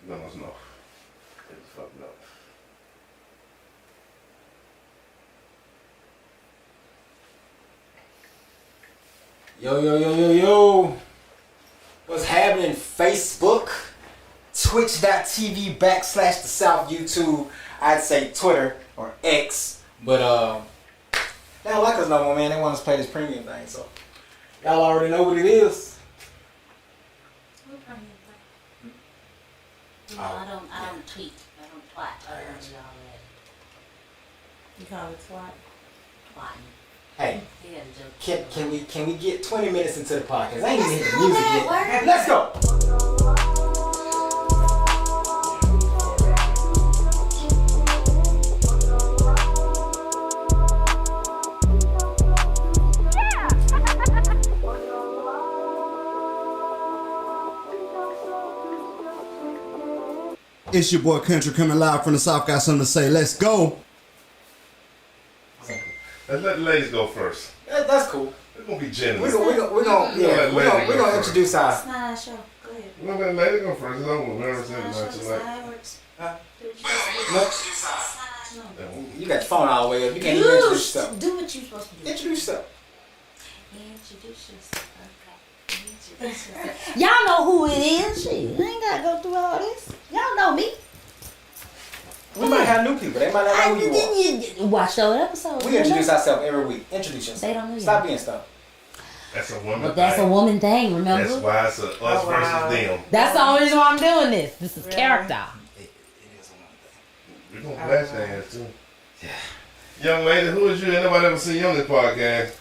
No, it's no. It's fucking up. Yo. What's happening? Facebook, twitch.tv / the Souf, YouTube, I'd say Twitter or X, but they don't like us no more, man. They want us to play this premium thing, so y'all already know what it is. What premium thing? No, I don't tweet. I don't twat. I don't do all that. You call it twat? Twatting. Hey, Yeah, joke. can we get 20 minutes into the podcast? I ain't even hit the music yet. Let's go. It's your boy Country coming live from the South. Got something to say. Let's go. Let's let the ladies go first. That's cool. We're gonna be generous. We're gonna introduce our. It's not our show. Go ahead. We're gonna let the ladies go first. It's over. Never It's said not it our not show. It's tonight. not how it works. Huh? Do what you're supposed to do. It's not our show. You got the phone all the way up. You can't even introduce yourself. Do what you're supposed to do. Introduce yourself. Introduce yourself. Okay. Introduce yourself. Y'all know who it is. Shit, I ain't gotta go through all this. Y'all know me. We might have new people. They might not know who you are. Watch those episodes. We introduce ourselves every week. Introduce yourself. They don't know you. Stop being stuff. That's a woman But that's a thing. woman thing, remember? That's why it's a us versus them. That's the only reason why I'm doing this. This is Really? character. It is a We're gonna flash their ass too. Young lady, who is you? Ain't nobody ever seen you on this podcast.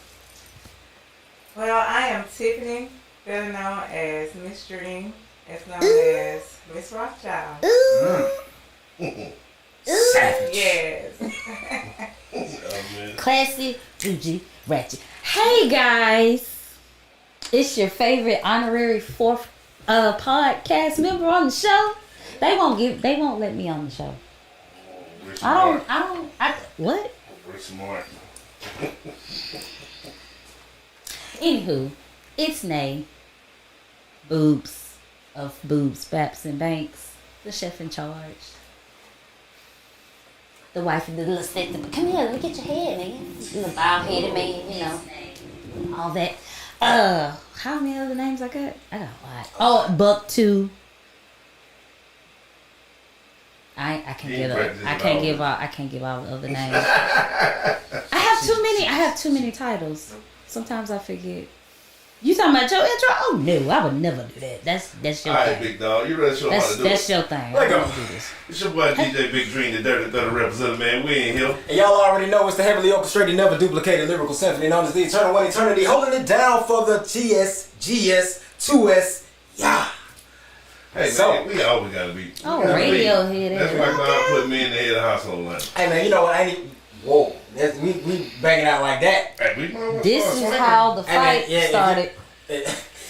Well, I am Tiffany, better known as Miss Dream, as known as Miss Rothschild. savage. Yes. Oh, man. Classy, bougie, ratchet. Hey guys, it's your favorite honorary fourth podcast member on the show. They won't let me on the show. We're I smart. don't, what? We're smart. Anywho, it's Nay, Boobs of Boobs, Baps and Banks, the chef in charge. The wife of the little sexy, but come here, let me get your head, man. Little bald-headed man, you know. All that. How many other names I got? I got a lot. Oh, Buck 2. I can't You give up. practice I it can't all. give out. I can't give out other names. I have too many titles. Sometimes I forget. You talking about your intro? Oh no, I would never do that. That's your Alright, thing. big dog. You ready to show them how to do That's it? your thing. Let I go. don't do this. It's your boy DJ Big Dream, the dirty representative, man. We ain't here. And y'all already know it's the heavily orchestrated, never duplicated lyrical symphony known as the Eternal One Eternity, holding it down for the TS, GS, 2S, yeah. Hey, So- man, we always gotta be. Oh, we gotta be. Radiohead. That's why God put me in the head of household line. Hey man, you know what? I ain't. Whoa, we banging out like that. Hey, we might This start is swinging. how the Hey, man, fight yeah, started.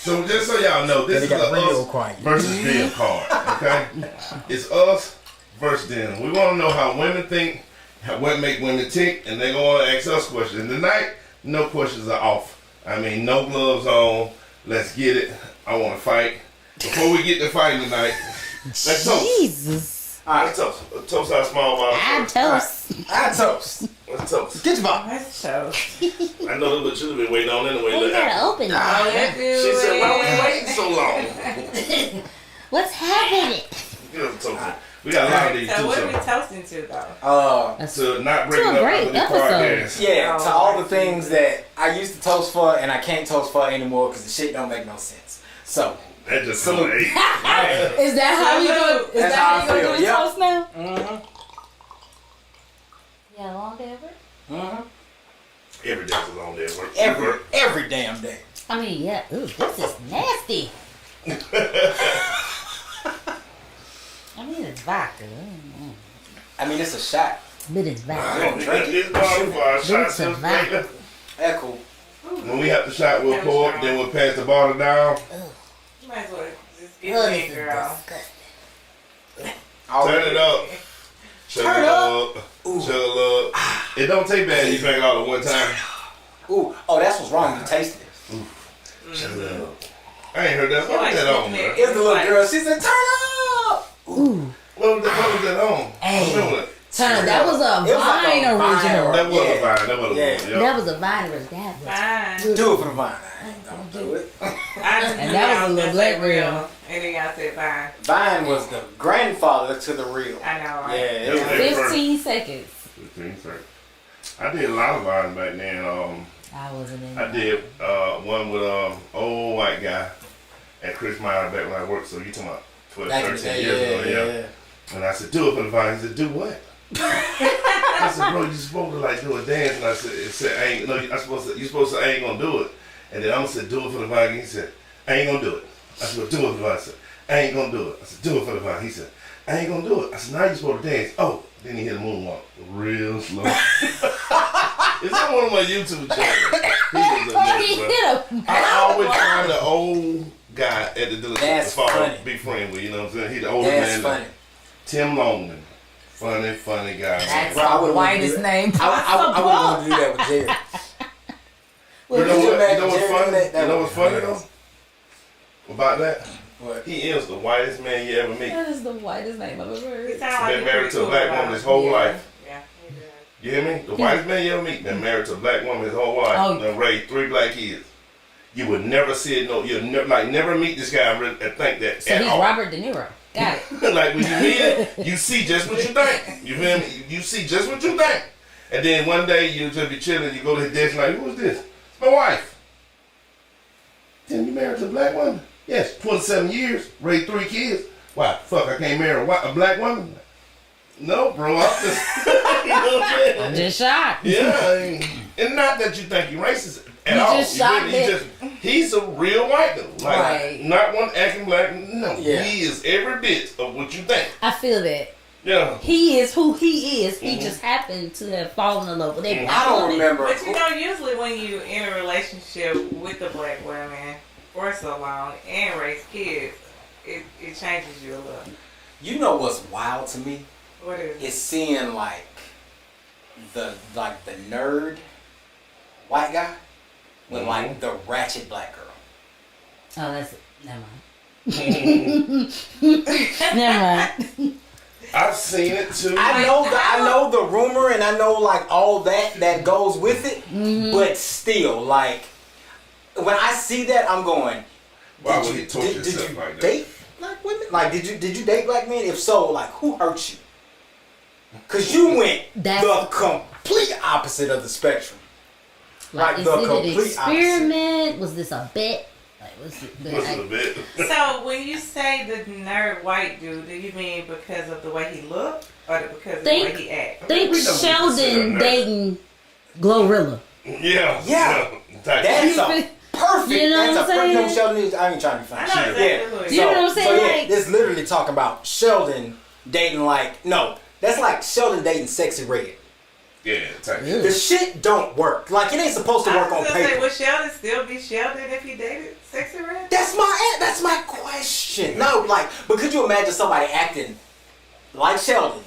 So just so y'all know, this Then is they got a the radio us quiet. versus them card, okay? It's us versus them. We want to know how women think, what make women tick, and they're going to ask us questions. And tonight, no questions are off. I mean, no gloves on. Let's get it. I want to fight. Before we get to fighting tonight, let's toast. Jesus. Let's toast. Let's toast our small bottle I first. toast. I toast. Let's toast. Get your ball. Let's toast. I know that's what you've been waiting on anyway. Hey, you Look gotta at open it. Let's do She said, why it. we waiting so long? What's happening? Get us toasting. We got a lot of these So too. what are we So. toasting to though? To not breaking To a up great after the episode. podcast. Yeah, to Oh, all the my things that I used to toast for and I can't toast for anymore because the shit don't make no sense. So, That just Salute. salute. Is that how you Salute. do? Is That's that how how I you gonna feel, do the yep. toast now? mm-hmm, Yeah, long day ever. mm-hmm. Every day's a long day at work. Every damn day. I mean, yeah. Ooh, this is nasty. I mean, it's vodka. I mean, it's a shot. But it's vodka. don't drink This bottle for our shots. It's a vodka. That cool. When we have to shot, we'll pour up, then we'll pass the bottle down. You might as well just get Oh, it, this is girl. disgusting. Turn it up. Chug Turn it up. up. Chug it up. It don't taste bad. You drink it all at one time. Ooh, oh, that's what's wrong. You tasted it. Chug it up. I ain't heard that. Put like that on, smoking man. it. It's the little girl. She said, "Turn up." Ooh. Ooh. What was that on? Hey. Remember that? Turn, that was a It was like Vine a Vine original. or- That was Yeah. a Vine. That was a Yeah. Vine. Yep. That was a Vine original. That was Fine. Do it for the Vine. Don't do it. And that was a little black girl. And then y'all said fine. Vine was the grandfather to the real. I know, Yeah, right? it was, Yeah. 15 seconds. 15 seconds. I did a lot of Vines back then. I wasn't in I did one with old white guy at Chris Meyer back when I worked. So you talking about 12, back in the 13 day, years ago, yeah. And I said, do it for the Vine. He said, do what? I said, bro, you supposed to like do a dance. And I said, I ain't. No, you supposed to. I ain't gonna do it. And then I'm said, do it for the Vine. He said, I ain't gonna do it. I said, well, do it for the Vine. I said, I ain't gonna do it. I said, do it for the Vine. He said, I ain't gonna do it. I said, now you supposed to dance. Oh, then he hit a moonwalk real slow. It's on one of my YouTube channels. He was a nigga, bro. I always find the old guy at the dealership That's to follow, funny. be friend with. You know what I'm saying? He the older That's man. funny. Tim Longman. Funny guy. That's Bro, I the would've whitest name I would possible. want to do that with Jerry. You know Could what? you You imagine know what's Jerry funny? doing that? That You know would what's be funny hilarious. though? About that? What? He is the whitest man you ever meet. That is the whitest name I've ever He heard. sound like Been he married pretty to a cool black about woman it. his whole Yeah. life. Yeah, he does. You hear me? The whitest man you ever meet been married to a black woman his whole life Oh. and raised 3 black kids. You would never see it. No, you'll never meet this guy and really think that So at he's all. Robert De Niro. Got it. Like when you meet it, you see just what you think. You feel me? You see just what you think. And then one day you just be chilling, you go to his desk like, who is this? It's my wife. Tim, you married to a black woman? Yes, 27 years, raised 3 kids. Why? Fuck, I can't marry a black woman? No, bro, I'm just, you know what I'm saying? I'm just shocked. Yeah, I mean, and not that you think he's racist at You all. just shocked He's a real white dude. Like, Right. not one acting black. No, Yeah. he is every bit of what you think. I feel that. Yeah. He is who he is. He just happened to have fallen in love with a black I don't woman. remember. But you know, usually when you in a relationship with a black woman for so long and raise kids, it changes you a little. You know what's wild to me? What is it? Is seeing like the nerd white guy with like the ratchet black girl. Oh, that's it. Never mind. Never mind. I've seen it too. I know the rumor and I know like all that goes with it, but still like when I see that I'm going. Why did would you- he torture did himself you like that? date black women? Like did you date black men? If so, like who hurt you? Cause you went That's- the complete opposite of the spectrum. Like, Like is the it an complete experiment? Was this a bet? Like, what's it? But What's it a bit? So when you say the nerd white dude, do you mean because of the way he looked or because of the way he act? think We don't consider Sheldon nerd. dating Glorilla. Yeah. Yeah. Type That's shit. a perfect. You know that's what I'm a perfect. No, saying? Sheldon is. I ain't trying to be funny. I know exactly who it is. You know what I'm saying? So yeah, Like- this literally talking about Sheldon dating like no. That's like Sheldon dating Sexy Red. Yeah, type Ew. The shit don't work. Like it ain't supposed to work I on was gonna say, paper. would Sheldon still be Sheldon if he dated Sexy Red? That's my question. No, like, but could you imagine somebody acting like Sheldon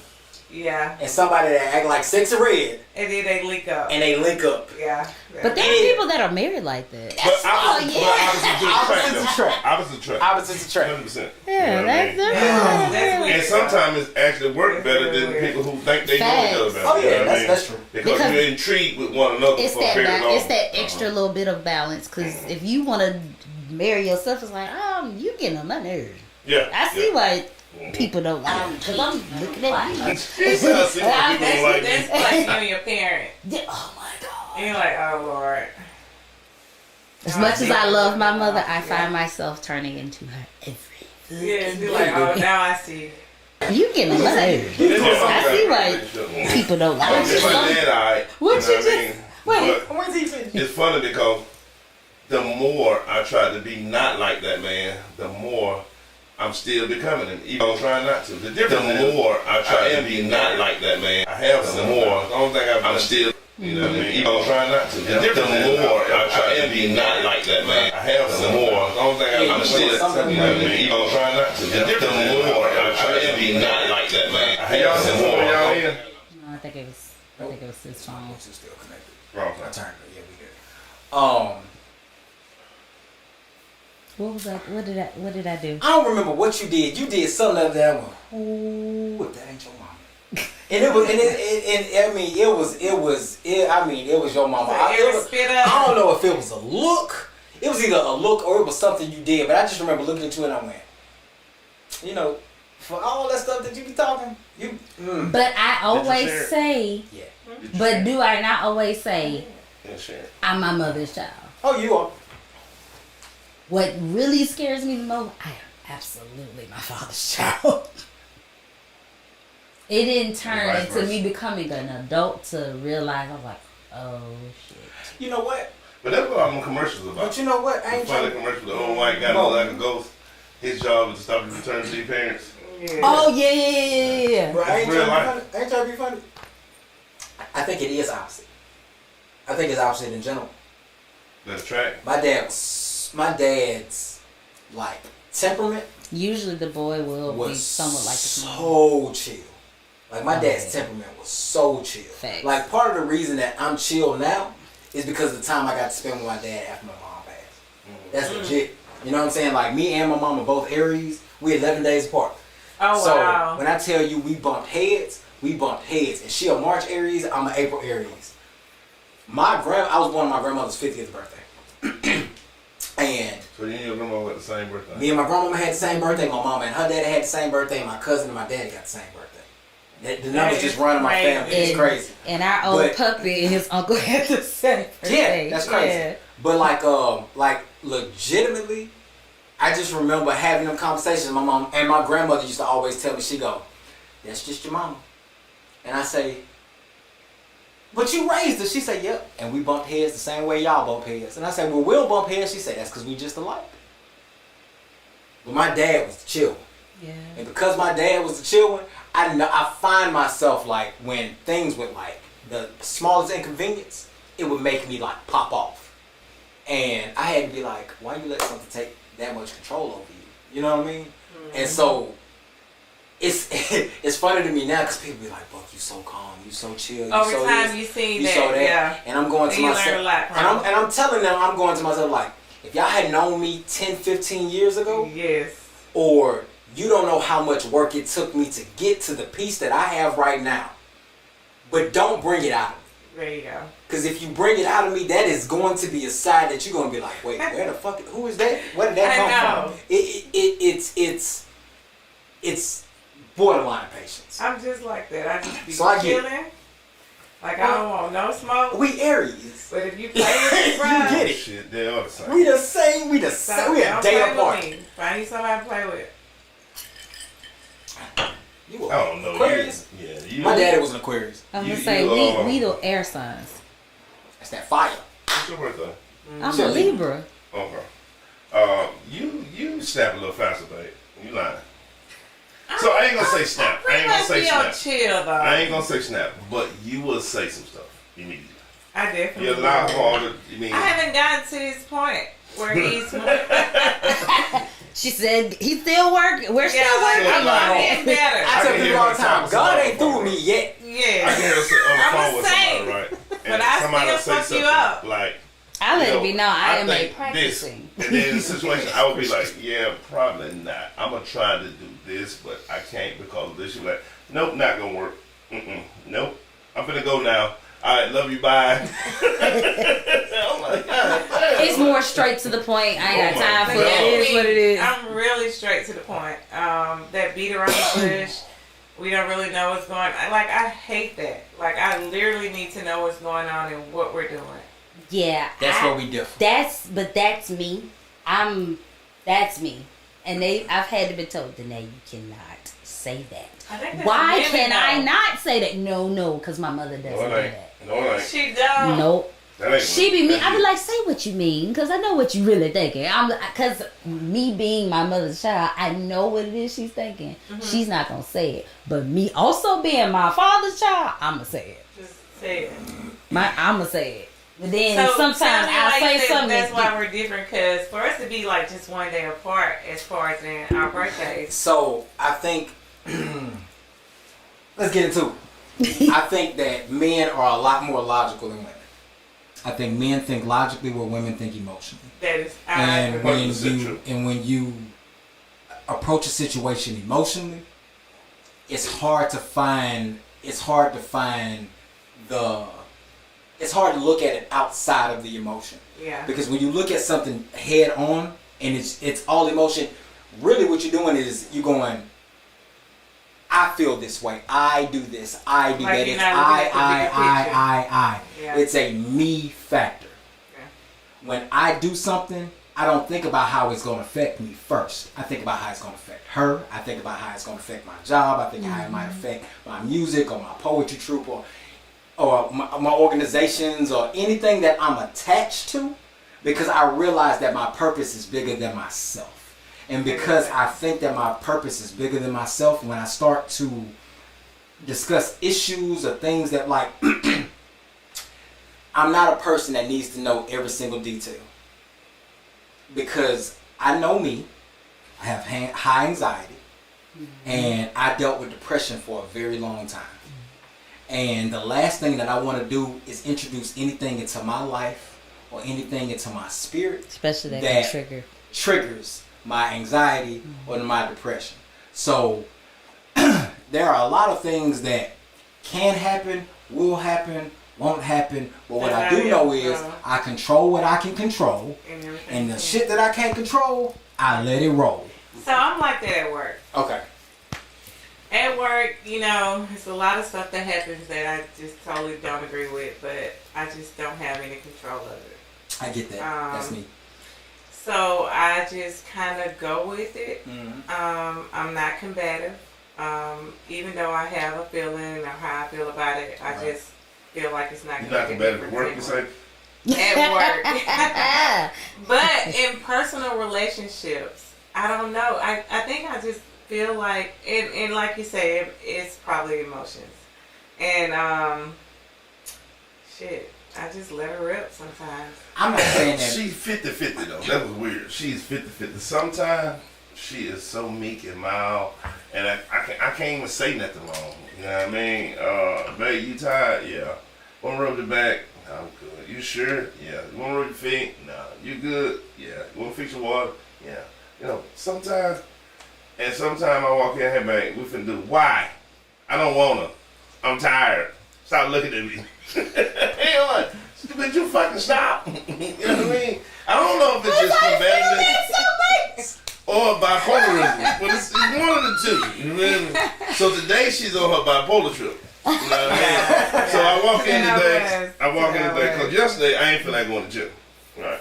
Yeah. and somebody that act like Sexy Red And then they leak up. and they link up? Yeah. But there are Yeah. people that are married like that. But opposite Opposites attract. Opposite attract. Opposites attract. 100%. Yeah, You know what I that's mean? different. Yeah, that's weird. And sometimes it actually works better than people who think they know each other better. Oh, you know yeah, what I mean? that's true. Because you're intrigued with one another It's for a very that long. it's that extra little bit of balance. Because if you want to marry yourself, it's like, you getting on my nerves. Yeah. I see why people don't. Because I'm looking at you. I see why people don't like That's me. like you and your parent. Oh my god. And you're like, oh Lord. As much as I love my mother, I find myself turning into her every. Yeah, you're like, oh, now I see. You getting on my nerves. I see why people don't like It's my you. dad, alright. What know you what I just- mean? wait. But When's he finished? it's funny because the more I try to be not like that man, the more I'm still becoming him, even though I'm trying not to. The more I try to be not like that man, I have some more. The only thing I'm still, you know what I mean, even though I'm trying not to. The more I try to be not like that man, I have some more. The only thing I'm still, you know what I mean, even though I'm trying not to. The more I try to be not like that man, I have some more. Y'all in? No, I think it was his phone. It's still connected. Wrong I time. turned it. Yeah, we good. What was that? What did I do? I don't remember what you did. You did something other than that one. Ooh, if that ain't your mama. And it was, it was your mama. I don't know if it was a look. It was either a look or it was something you did. But I just remember looking at you and I went, you know, for all that stuff that you be talking, you. But I always say, yeah. But do I not always say, Yeah, I'm my mother's child? Oh, you are. What really scares me the most, I am absolutely my father's child. It didn't turn into me becoming an adult to realize I was like, oh shit. You know what? But that's what all them commercials about. But you know what? I ain't the funny commercial, the old white guy look like a ghost. His job is to stop you from returning to your parents. Yeah. Oh yeah. Bro, I ain't trying to be funny. I think it is opposite. I think it's opposite in general. That's track. My dad's like temperament Usually the boy will be was somewhat like the so chill. Like my dad's temperament was so chill. Facts. Like part of the reason that I'm chill now is because of the time I got to spend with my dad after my mom passed. That's legit. You know what I'm saying? Like me and my mom are both Aries. We 11 days apart. Oh So wow. when I tell you we bumped heads, we bumped heads. And she a March Aries, I'm an April Aries. I was born on my grandmother's 50th birthday. And So you and your grandma got the same birthday? me and my grandmama had the same birthday. My mama and her daddy had the same birthday. And my cousin and my daddy got the same birthday. The numbers just run in my family. It's crazy. And our old puppy and his uncle had the same birthday. Yeah, that's crazy. Yeah. But like legitimately, I just remember having them conversations with my mom. And my grandmother used to always tell me, she go, that's just your mama. And I say, but you raised her. She said, yep. And we bumped heads the same way y'all bump heads. And I said, well, we'll bump heads. She said, that's because we just alike. But my dad was the chill one. Yeah. And because my dad was the chill one, I find myself like when things went like the smallest inconvenience, it would make me like pop off. And I had to be like, why you let something take that much control over you? You know what I mean? Mm-hmm. And so it's funny to me now because people be like, Buck, you so calm, you so chill, you Over so time, this, you seen you that, so that. yeah. And I'm going to And you myself, learn a lot from and I'm telling them, I'm going to myself like, if y'all had known me 10, 15 years ago, Yes. or you don't know how much work it took me to get to the peace that I have right now, but don't bring it out of me. There you go. Because if you bring it out of me, that is going to be a side that you're going to be like, wait, where the fuck, who is that? Where did that come from? It's borderline patience. I'm just like that. I just be So I get chilling. Like I don't want no smoke. We Aries. But if you play with me, bro, you get it. Shit, they are the same. We the same. We the same. We a don't day play apart. with me. Find you somebody to play with. You I don't know. Aquarius? You, My daddy was an Aquarius. I'm You- gonna say you, we the air signs. That's that fire. What's your birthday? I'm Sure. a Libra. Okay. You snap a little faster, babe. You lying. So I ain't gonna say snap. I ain't gonna say snap. Chill though. I ain't gonna say snap, but you will say some stuff immediately. I definitely. You're a lot harder. I mean, I haven't gotten to this point where he's. She said he's still working. We're still like, working. I'm getting better. I tell can people hear all her the time, talk God to ain't through with me yet. I Yeah. can hear her sit on the I'ma phone with say, somebody, right? And but I somebody will still say fuck you something up. like, I let you it know, be known I am think practicing. this. And then in the situation, I would be like, yeah, probably not. I'm going to try to do this, but I can't because of this. You're like, nope, not going to work. Nope. I'm going to go now. All right, love you, bye. I'm like, God damn. It's more straight to the point. I ain't got time for God. that. It is what it is. I'm really straight to the point. That beat around the bush. We don't really know what's going on. Like, I hate that. Like, I literally need to know what's going on and what we're doing. Yeah. That's where we differ. That's me. That's me. And I've had to be told, Danae, you cannot say that. I think that's Why women, can I though. not say that? No, because my mother doesn't do that. No, it ain't. She don't. Nope. That ain't She be me. that's I be you. like, say what you mean, because I know what you really thinking. Because me being my mother's child, I know what it is she's thinking. Mm-hmm. She's not gonna say it, but me also being my father's child, I'ma say it. Just say it. I'ma say it. But then So, sometimes tell me I why say you think something. that's why we're different, because for us to be like just one day apart as far as in our birthdays. So I think let's get into it. I think that men are a lot more logical than women. I think men think logically where women think emotionally. That is, And agree. when you approach a situation emotionally, it's hard to look at it outside of the emotion. Yeah. Because when you look at something head on and it's all emotion, really what you're doing is you're going, I feel this way, I do this, I do Like that. you're It's not looking at the bigger picture. I. Yeah. It's a me factor. Yeah. When I do something, I don't think about how it's going to affect me first. I think about how it's going to affect her. I think about how it's going to affect my job. I think how it might affect my music or my poetry troupe or my organizations or anything that I'm attached to, because I realize that my purpose is bigger than myself. And because I think that my purpose is bigger than myself, when I start to discuss issues or things that like, I'm not a person that needs to know every single detail. Because I know me, I have high anxiety, and I dealt with depression for a very long time. And the last thing that I want to do is introduce anything into my life or anything into my spirit, Especially that trigger. triggers my anxiety or my depression. So there are a lot of things that can happen, will happen, won't happen, but what I do know is I control what I can control, and the shit that I can't control, I let it roll. So I'm like that at work. Okay. At work, it's a lot of stuff that happens that I just totally don't agree with, but I just don't have any control of it. I get that. That's me. So I just kind of go with it. Mm-hmm. I'm not combative. Even though I have a feeling or how I feel about it, I just feel like it's not going to make a difference. You're not combative at work, you say? At work. But in personal relationships, I don't know. I think I just feel like, and like you say, it's probably emotions. And, shit, I just let her rip sometimes. I'm not saying that. She's 50-50 though. That was weird. She's 50-50. Sometimes she is so meek and mild, and I can't even say nothing wrong. You know what I mean? Babe, you tired? Yeah. Want to rub your back? No, I'm good. You sure? Yeah. You want to rub your feet? No. You good? Yeah. You want to fix your water? Yeah. Sometimes I walk in, hey babe, we finna do. Why? I don't wanna. I'm tired. Stop looking at me. Hey, like, stupid, you fucking stop. You know what I mean? I don't know if it's just competitiveness or bipolarism, but it's one of the two. You know what I mean? So today she's on her bipolar trip. You know what I mean? So I walk in today, because yesterday I ain't feel like going to gym. Right.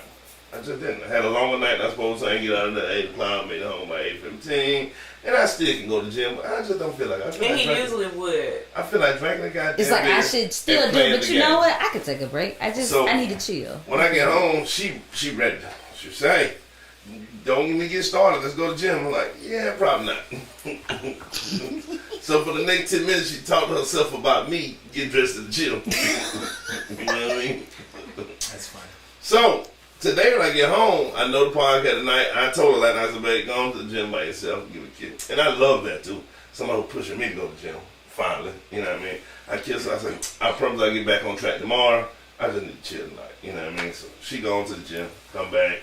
I just didn't. I had a longer night than I supposed to. I get out of there at 8 o'clock, made it home by 8:15. And I still can go to the gym, but I just don't feel like And he usually would. I feel like drinking a goddamn It's like beer I should still and do, playing but the you know game. what? I could take a break. I need to chill. When I get home, she ready. She say, don't even get started. Let's go to the gym. I'm like, yeah, probably not. So for the next 10 minutes, she talked to herself about me getting dressed at the gym. You know what I mean? That's funny. So today when I get home, I know the podcast tonight. I told her that I said, babe, go on to the gym by yourself, give a kiss. And I love that too. Somebody who pushing me to go to the gym. Finally, you know what I mean? I kiss her. I said, I promise I'll get back on track tomorrow. I just need to chill tonight. You know what I mean? So she go on to the gym, come back.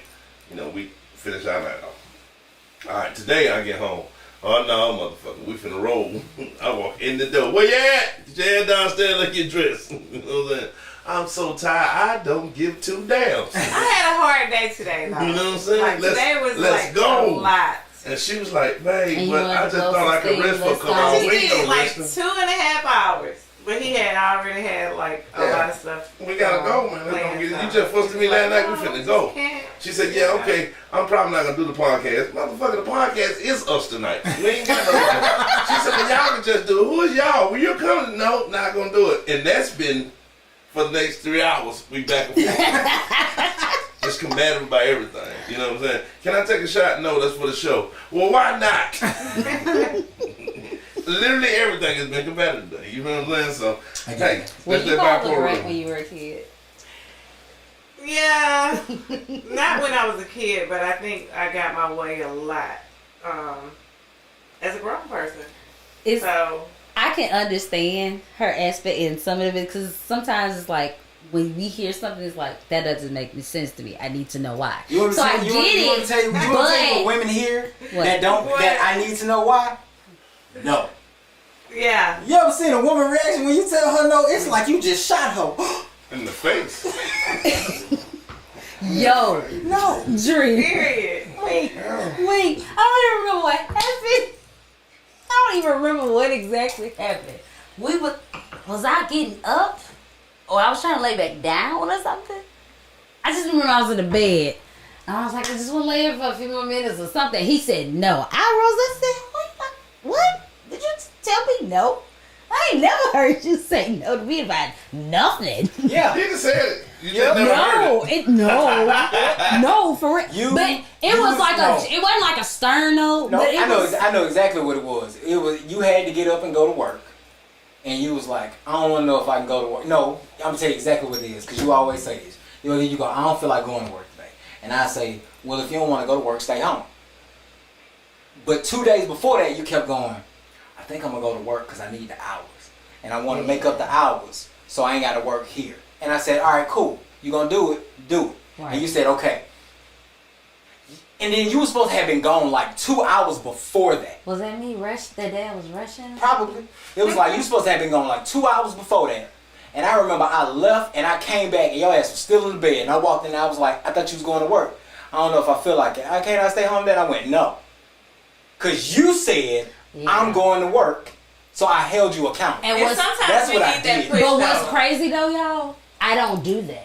We finish our night off. All right, today I get home. Oh no, motherfucker, we finna roll. I walk in the door. Where you at? Get your head downstairs, let get dressed. You know what I'm saying? I'm so tired, I don't give two damns. I had a hard day today, though. You know what I'm saying? Like, today was let's go. a lot. And she was like, babe, And you but wanted I to just go thought I for could rest for a sleep, couple let's of She weeks. did like resting. 2.5 hours. But he had already had like a lot of stuff. We gotta go, man. Let's go get it. You just fussed at me last night. We finna go. She said, yeah, okay. I'm probably not gonna do the podcast. Motherfucker, the podcast is us tonight. We ain't got no. She said, well, y'all can just do it. Who is y'all? Well, you're coming. No, not gonna do it. And that's been for the next 3 hours. We back and forth. Just combative about everything. You know what I'm saying? Can I take a shot? No, that's for the show. Well, why not? Literally everything has been combative today. You know what I'm saying? So, hey, Well, that's you that probably right bipolar. when you were a kid. Yeah, not when I was a kid, but I think I got my way a lot as a grown person. It's So I can understand her aspect in some of it because sometimes it's like when we hear something, it's like that doesn't make sense to me. I need to know why. You want so I to get tell you what women hear that I need to know why? No. Yeah. You ever seen a woman reaction when you tell her no? It's like you just shot her in the face. Yo, no. Dream. Period. Wait. I don't even remember what happened. I don't even remember what exactly happened. Was I getting up? Or I was trying to lay back down or something? I just remember I was in the bed. And I was like, I just want to lay here for a few more minutes or something. He said no. I rose and said, what? Did you tell me no? I ain't never heard you say no to me about nothing. Yeah. You just said it. You just never heard it. No, for real. But it was like it wasn't like a stern no. No, but I know exactly what it was. It was you had to get up and go to work. And you was like, I don't want to know if I can go to work. No, I'm going to tell you exactly what it is. Because you always say this. You go, I don't feel like going to work today. And I say, well, if you don't want to go to work, stay home. But 2 days before that, you kept going, I think I'm going to go to work because I need the hours. And I want to make up the hours so I ain't got to work here. And I said, all right, cool. You going to do it? Do it. Right. And you said, okay. And then you were supposed to have been gone like 2 hours before that. Was that me that dad was rushing? Probably. It was like you supposed to have been gone like 2 hours before that. And I remember I left and I came back and your ass was still in the bed. And I walked in and I was like, I thought you was going to work. I don't know if I feel like it. Can't I stay home then? I went, no. Because you said, I'm going to work. So I held you accountable. And sometimes that's what I did. But what's crazy though, y'all? I don't do that.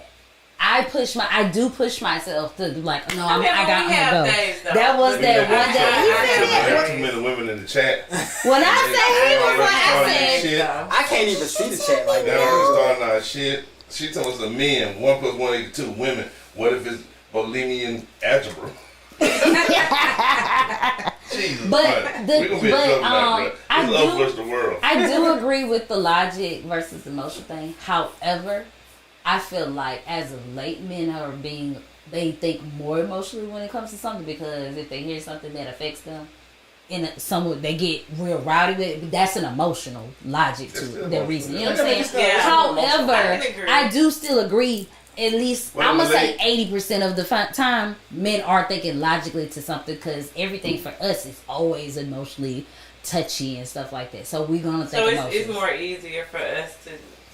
I do push myself to like, no, I gotta go. Days, that was that one day. There were too many women in the chat. When I say he was like, I said, I can't even see the chat like that. Now we're starting our shit. She told us the men, 1 + 1 = 2. Women, what if it's Bolinian algebra? Jesus, I do agree with the logic versus emotion thing. However, I feel like as of late, men they think more emotionally when it comes to something because if they hear something that affects them, they get real rowdy with it. That's an emotional logic to their reason. You know what I'm saying? Yeah. However, I do still agree. At least I'm gonna say 80% of the time, men are thinking logically to something because everything for us is always emotionally touchy and stuff like that. So we're gonna think emotionally. So it's more easier for us to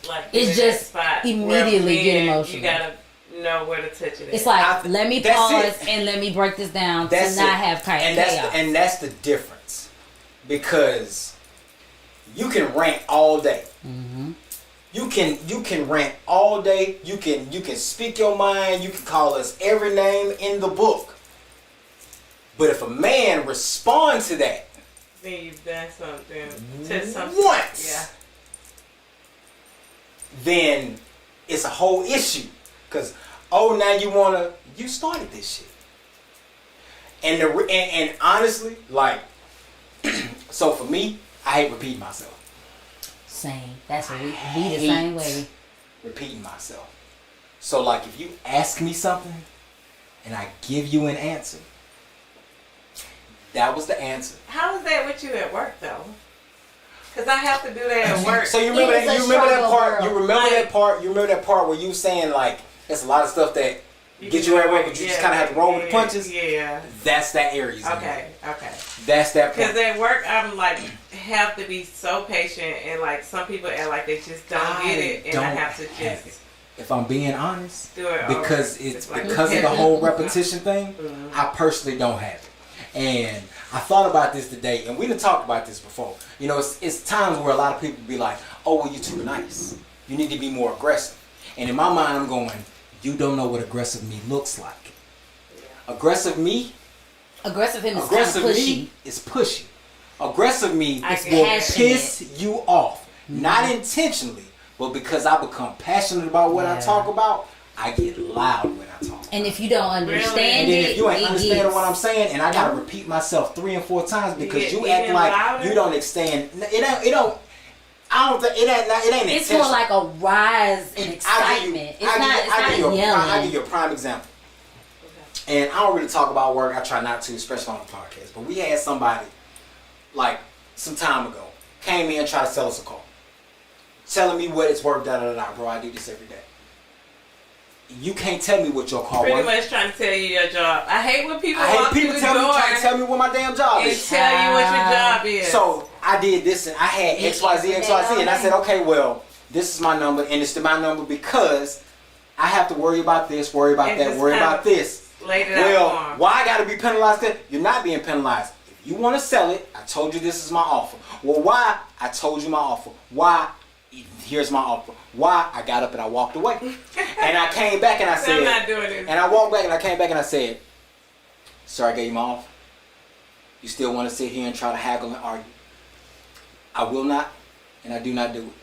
like. It's just immediately get emotional. You gotta know where to touch it. It's like let me pause and let me break this down to not have chaos. And that's the difference because you can rant all day. Mm-hmm. You can rant all day. You can speak your mind. You can call us every name in the book. But if a man responds to that, then you've done something to something once, then it's a whole issue. Cause now you started this shit. And honestly, like, so for me, I hate repeating myself. Same. That's what we the same way. Repeating myself. So like if you ask me something and I give you an answer, that was the answer. How is that with you at work though? Because I have to do that at work. So you remember that part? You remember that part where you saying like there's a lot of stuff that get you at work, but you just kind of have to roll with the punches. Yeah. That's that area. Okay. That's that point. Because at work, I'm like, have to be so patient, and like some people act like they just don't get it, and I have to just. If I'm being honest, do it because it's like because of the whole repetition thing, I personally don't have it. And I thought about this today, and we done talked about this before. You know, it's times where a lot of people be like, "Oh, well, you're too nice. You need to be more aggressive." And in my mind, I'm going, "You don't know what aggressive me looks like. Aggressive me." Aggressive him is aggressive kind of pushy. me is pushy. Aggressive me will piss you off. Mm-hmm. Not intentionally, but because I become passionate about what I talk about, I get loud when I talk. And if you don't understand and then if you ain't understanding what I'm saying, and I gotta repeat myself 3 and 4 times because you act like louder? You don't understand. It don't. I don't think it ain't. It's more like a rise in excitement. It's not yelling. I'll give you a prime example. And I don't really talk about work. I try not to, especially on the podcast. But we had somebody, like, some time ago, came in and tried to sell us a car. Telling me what it's worth, bro, I do this every day. you can't tell me what your car Pretty worth. much trying to tell you your job. I hate when people I hate walk people through the door trying to tell me what my damn job and is. tell you what your job is. So I did this and I had XYZ, and I said, okay, well, this is my number, and it's my number because I have to worry about this, worry about And that, just worry kind about of this. laid it Well, out for 'em. why I gotta be penalized? You're not being penalized. If you want to sell it, I told you this is my offer. Well, why? I told you my offer. Why? Here's my offer. Why? I got up and I walked away. And I came back and I said, I'm not doing this. and I walked back and I came back and I said, sir, I gave you my offer. You still want to sit here and try to haggle and argue? I will not, and I do not do it.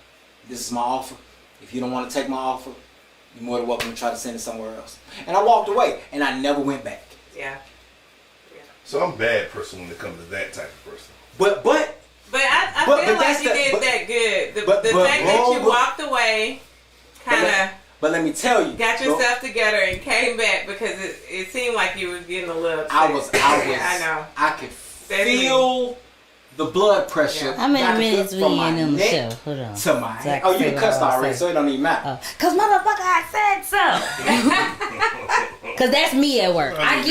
This is my offer. If you don't want to take my offer, you're more than welcome to try to send it somewhere else. And I walked away, and I never went back. Yeah. So I'm a bad person when it comes to that type of person. But I But feel like that's you the- did but- that good. The but- fact that you but- walked away kind of but let me tell you, got yourself together and came back because it seemed like you was getting a little upset. I know. I could Definitely. feel the blood pressure. How many I could minutes feel we from my in on the neck show? Hold on. to my So I head. can Oh, you figure cussed out what I already, said. so it don't even matter. Cause motherfucker, I said so. Cause that's me at work. I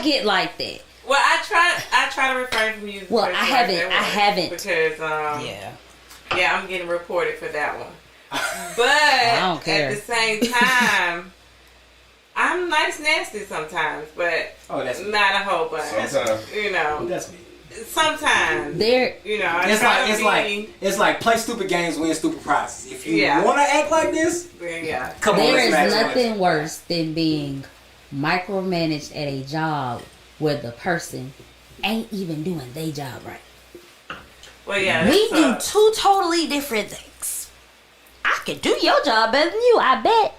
get like that. Well, I try to refrain from using. Well, curse I words haven't- at I work haven't. because yeah, I'm getting reported for that one. But I don't care. at the same time, I'm nice nasty sometimes, but Oh, that's me. not a whole bunch. Sometimes. You know, That's me. sometimes. There, You know, I It's try like to it's like play stupid games, win stupid prizes. If you Yeah. want to act like this, yeah. come on, there let's is match it. nothing worse than being micromanaged at a job where the person ain't even doing their job right. Well, yeah. We do that's, two totally different things. I can do your job better than you, I bet.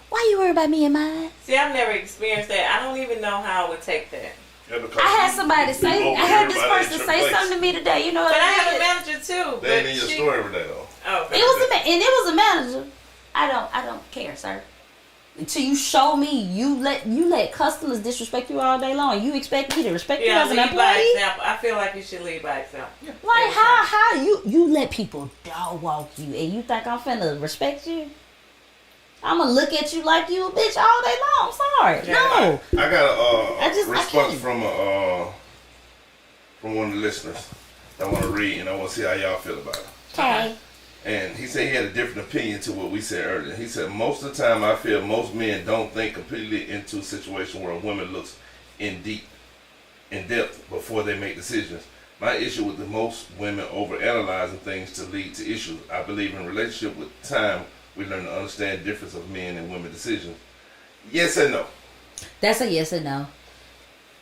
Why you worry about me and mine? See, I've never experienced that. I don't even know how I would take that. Yeah, because I had somebody say, you I had this overhear person everybody say at your something to me today. You know what But I I have a did? manager too. They ain't but in your she- store every day though. Oh, It was a manager. I don't care, sir. Until you show me you let customers disrespect you all day long. You expect me to respect you Yeah, as an lead by employee? example. I feel like you should lead by example. Like how you let people dog walk you and you think I'm finna respect you? I'ma look at you like you a bitch all day long. Sorry. Yeah. No. I got a I response can't. from one of the listeners. I want to read and I want to see how y'all feel about it. Okay. And he said he had a different opinion to what we said earlier. He said, most of the time I feel most men don't think completely into a situation where a woman looks in depth before they make decisions. My issue with the most women overanalyzing things to lead to issues. I believe in relationship with time, we learn to understand the difference of men and women decisions. Yes and no. That's a yes or no.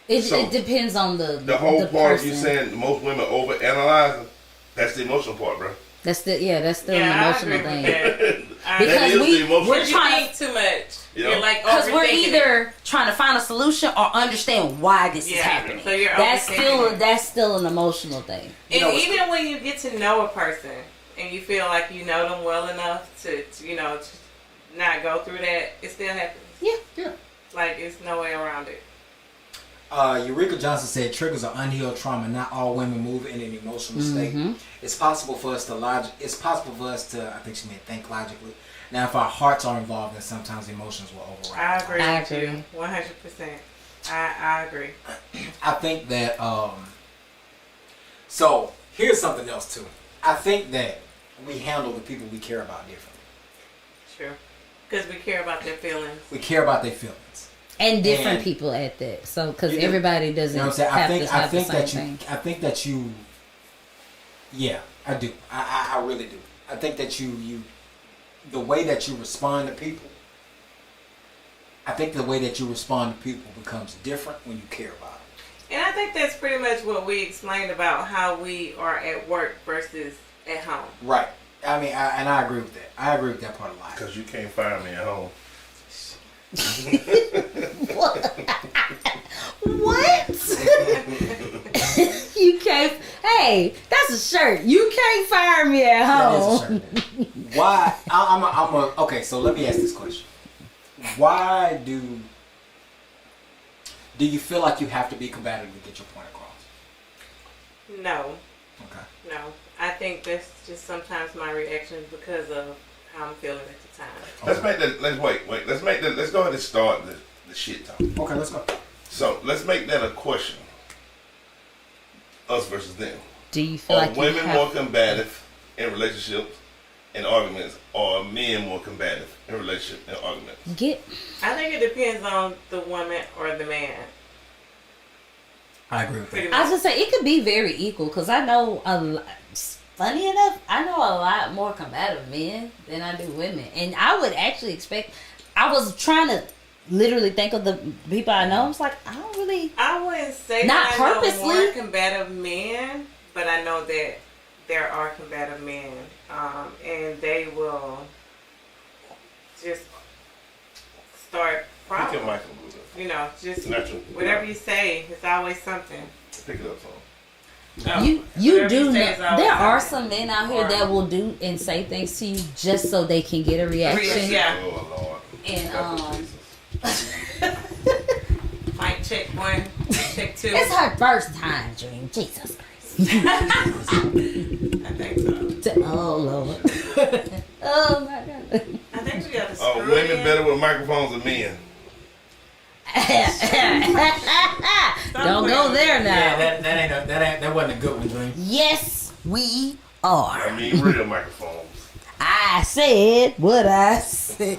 So, it depends on The whole part of you person. saying most women overanalyzing, that's the emotional part, bro. That's still an I emotional agree thing. with that. Because That is the we- emotional. we're You trying think too much. You know? You're like Because we're overthinking it. either trying to find a solution or understand why this is Yeah, happening. so you're that's overthinking still an emotional thing. You know, And even when you get to know a person and you feel like you know them well enough to not go through that, it still happens. Yeah. Like it's no way around it. Eureka Johnson said triggers are unhealed trauma. Not all women move in an emotional state. It's possible for us to I think she meant think logically. Now, if our hearts are involved, then sometimes emotions will override. I agree I with agree. you 100%. I agree. I think that. So here's something else too. I think that we handle the people we care about differently. Sure. Because we care about their feelings. We care about their feelings. And different And- people at that. So, because You do. everybody doesn't You know what I'm saying? have I to have think the that same you. thing. I think that you. Yeah, I do. I really do. I think that you, the way that you respond to people. I think the way that you respond to people becomes different when you care about them. And I think that's pretty much what we explained about how we are at work versus at home. Right. I mean, I agree with that. I agree with that part of life. Because you can't fire me at home. What? You can't. Hey, that's a shirt. You can't fire me at That is a home. shirt. Why? Okay, so let me ask this question. Why do you feel like you have to be combative to get your point across? No. Okay. No. I think that's just sometimes my reaction because of how I'm feeling at the time. Let's make that. Let's wait. Let's make that. Let's go ahead and start the shit talk. Okay, let's go. So let's make that a question. Us versus them. Do you feel Are like you women have, more combative in relationships and arguments, or are men more combative in relationships and arguments? I think it depends on the woman or the man. I agree with Pretty that. I was much. gonna say it could be very equal because I know funny enough, I know a lot more combative men than I do women, and I would actually expect. I was trying to literally think of the people I know. I was like, I don't really. I wouldn't say Not that I know purposely. more combative men, but I know that there are combative men, and they will just start Pick your problems. mic up a little bit. You know, just Natural. whatever you say, it's always something. Pick it up, son. You Whatever do you know say is always there are something. some men out here Or- that will do and say things to you just so they can get a reaction. Yeah. Oh Lord. And Help us, Jesus. Mic check 1, check 2. It's her first time, Dream. Jesus Christ. I think so. Oh Lord. Oh my God. I think we got to Oh, screw women in. better with microphones than men. Don't go there now. Yeah, that wasn't a good one, Dream. Yes, we are. I mean, real microphones. I said what I said.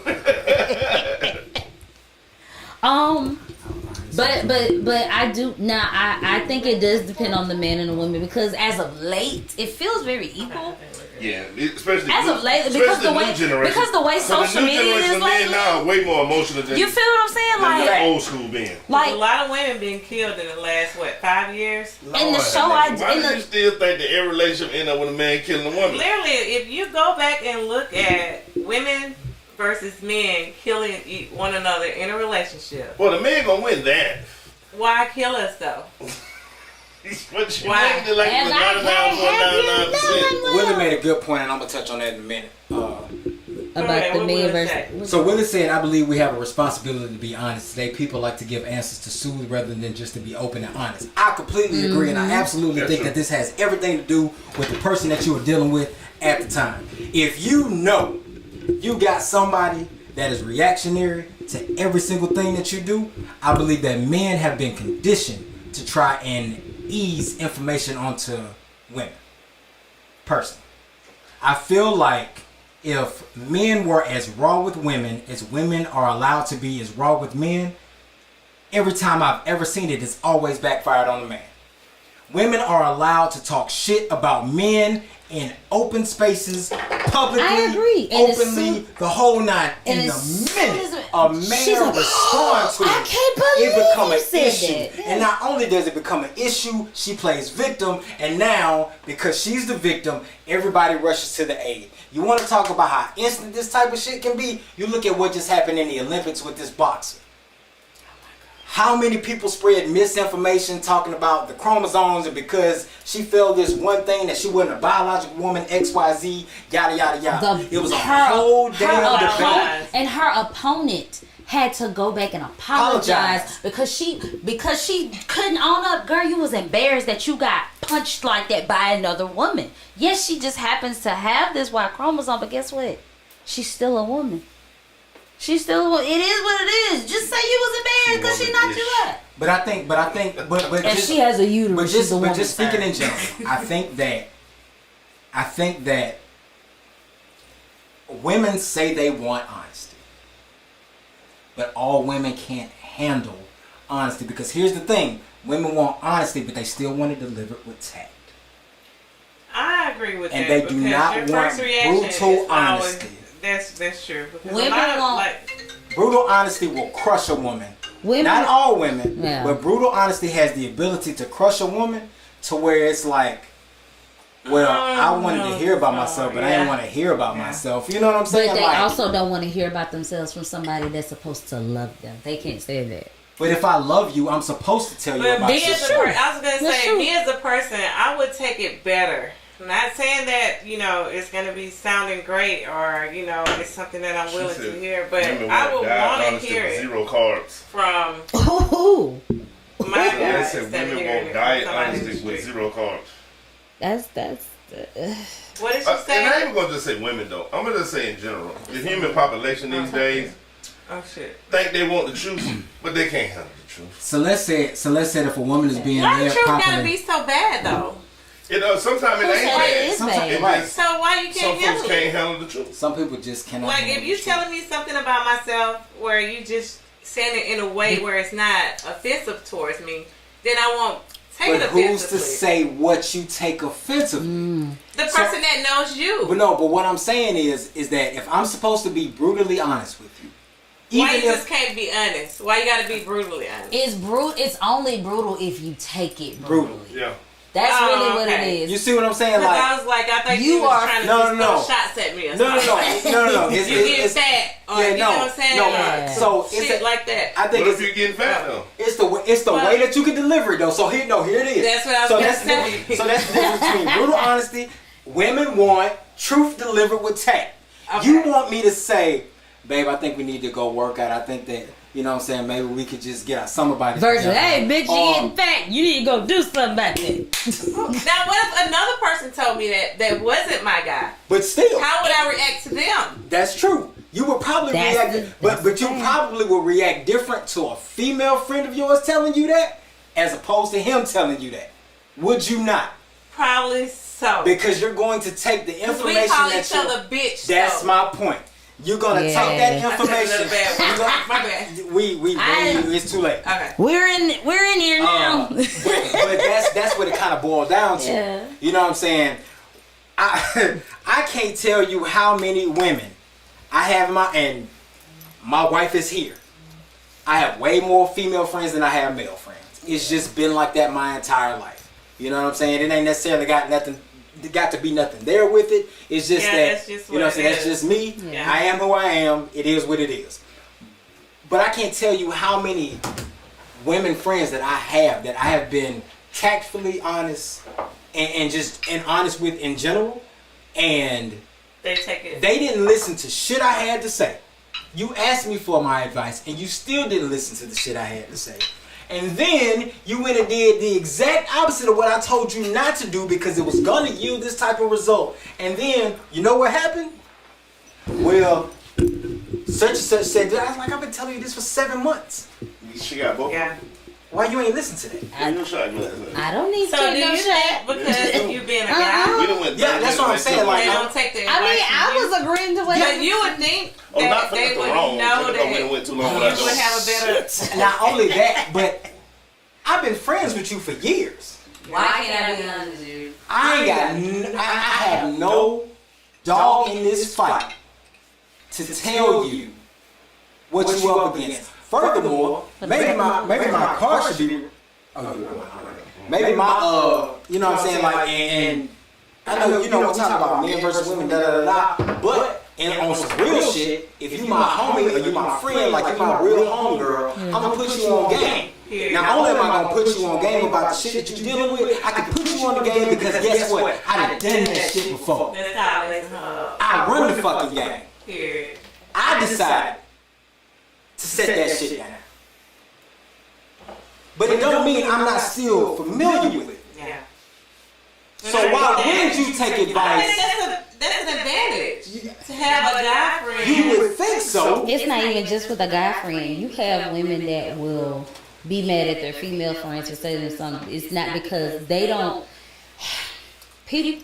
But I do now. I think it does depend on the man and the woman because as of late, it feels very equal. Yeah, especially As of late, especially because the new way generation. So social the new media generation is of men lately. now are way more emotional than You feel what I'm saying? than the Like, old school men. A like lot of women being killed in the last, 5 years? in the Lord, show, why in do the you still think that every relationship end up with a man killing a woman? Literally, if you go back and look at women versus men killing one another in a relationship, Well, the man gonna win that. why kill us though? But you Why? acting like And the I can't 99.99%. Willie made a good point, and I'm gonna touch on that in a minute. about Okay, the what men would it say? versus. So Willie said, I believe we have a responsibility to be honest. Today, people like to give answers to soothe rather than just to be open and honest. I completely agree, and I absolutely That's think true. that this has everything to do with the person that you are dealing with at the time. If you know you got somebody that is reactionary to every single thing that you do, I believe that men have been conditioned to try and ease information onto women. Personally, I feel like if men were as raw with women as women are allowed to be as raw with men, every time I've ever seen it, it's always backfired on the man. Women are allowed to talk shit about men in open spaces, publicly, I agree. And as openly, soon- the whole nine. and And the as soon minute as a she's man like, responds to I it, can't believe it become you an said issue. that. And not only does it become an issue, she plays victim, and now because she's the victim, everybody rushes to the aid. You want to talk about how instant this type of shit can be? You look at what just happened in the Olympics with this boxer. How many people spread misinformation talking about the chromosomes and because she felt this one thing that she wasn't a biological woman, XYZ, yada yada yada. It was a whole damn debate. And her opponent had to go back and apologize because she couldn't own up. Girl, you was embarrassed that you got punched like that by another woman. Yes, she just happens to have this Y chromosome, but guess what? She's still a woman. She's still a woman. It is what it is. Just say you was embarrassed because she knocked you up. But I think, but And just, she has a uterus. but She's just, a woman. but just speaking in general, I think that women say they want honesty, but all women can't handle honesty because here's the thing: women want honesty, but they still want to deliver it with tact. I agree with And that. they do because not your want first reaction brutal is honesty. That's true. Because Women a lot of, want- Brutal honesty will crush a woman. Women- Not all women, Yeah. but brutal honesty has the ability to crush a woman to where it's like, well, I wanted to hear about myself, but I didn't want to hear about myself. You know what I'm saying? But they Like, also don't want to hear about themselves from somebody that's supposed to love them. They can't say that. but if I love you, I'm supposed to tell you But about me as a yourself. person, I was gonna That's say, true. me as a person, I would take it better. I'm not saying that it's gonna be sounding great or it's something that I'm willing to hear, but I would want to hear it Zero carbs. from Ooh. my Yeah, I guys said instead of women hearing want it diet from somebody in honesty the with street. zero carbs. That's What did you And I ain't say? even gonna just say women though. I'm gonna just say in general. The human population these days Oh shit. think they want the truth, but they can't handle the truth. So let's say if a woman is being Why the male truth gotta compliment, be so bad though? Sometimes it Who ain't said bad. it is Sometimes- bad? right. Just, So why you some can't folks handle can't it? handle the truth. some people just cannot. Like handle if you the truth. telling me something about myself where you just saying it in a way where it's not offensive towards me, then I won't take But it who's to offensively. say what you take offensively? The person that knows you. But no, but what I'm saying is that if I'm supposed to be brutally honest with you, Why even you if just can't be honest? Why you gotta be brutally honest? It's only brutal if you take it brutally, Yeah. That's Oh, really what okay. it is. you see what I'm saying? Because Like, I was like, I thought you you was are- trying to No, just no, throw no. shots at me or no. something. No. You getting fat or yeah, you know no, what I'm saying? no. Or So it's shit a- like that. I think What it's if you're getting fat though? it's the Well- way that you can deliver it though. So here it is. That's what I was so gonna that's the say. difference- So that's the difference between brutal honesty. Women want truth delivered with tact. Okay. You want me to say, babe, I think we need to go work out. I think that, you know what I'm saying, maybe we could just get our summer body Versus, together. hey, bitch, you Or- getting fat. You need to go do something about that. Now, what if another person told me that wasn't my guy? But still, How would I react to them? that's true. You would probably That's react, the- but that's you the thing. probably will react different to a female friend of yours telling you that, as opposed to him telling you that. Would you not? Probably so. Because you're going to take the 'Cause information we call that each other bitch. That's though. my point. You're gonna Yeah. take that I took information. another bad you're word. gonna- My bad. we it's too late. Okay. We're in here now. But that's what it kind of boils down to. Yeah. You know what I'm saying? I can't tell you how many women I have and my wife is here. I have way more female friends than I have male friends. It's just been like that my entire life. You know what I'm saying? It ain't necessarily got to be nothing there with it. It's just Yeah, that, that's just you know what I'm what saying? it That's is. just me. Yeah. I am who I am. It is what it is. But I can't tell you how many women friends that I have been tactfully honest and honest with in general, and They take it. they didn't listen to shit I had to say. You asked me for my advice, and you still didn't listen to the shit I had to say. And then you went and did the exact opposite of what I told you not to do because it was gonna yield this type of result. And then, you know what happened? Well, such and such said, I was like, I've been telling you this for 7 months. She got both. Yeah. Why you ain't listen to that? Give me a shot glass. I don't need to So do take no you shot. think because you being a guy, We done went Yeah, that's what I'm saying, like, they don't take the advice I mean, I from you? was agreeing to what But you would think Oh, not that for they nothing would wrong. know Just because we done that went too long you without would have a better. Not only that, but I've been friends with you for years. Why can't I be honest with you? I have no dog in this fight to tell you what you up against. Furthermore, maybe my car should be. Maybe my you know what I'm saying, like, and I know, you know, we're talking about men versus women, but and on some real shit, if you my homie or you my friend, like you my real homegirl, I'm gonna put you on game. Not only am I gonna put you on game about the shit that you're dealing with, I can put you on the game because guess what? I done done that shit before. That's how they know. I run the fucking game. Period. I decided to set that shit down. But it don't mean I'm not still familiar with it. Yeah. So why wouldn't you take I think advice? that's an advantage to have a guy friend. You would think so. It's not even just with a guy friend. You have women that will be mad at their female friends for saying something. It's not because they don't. People,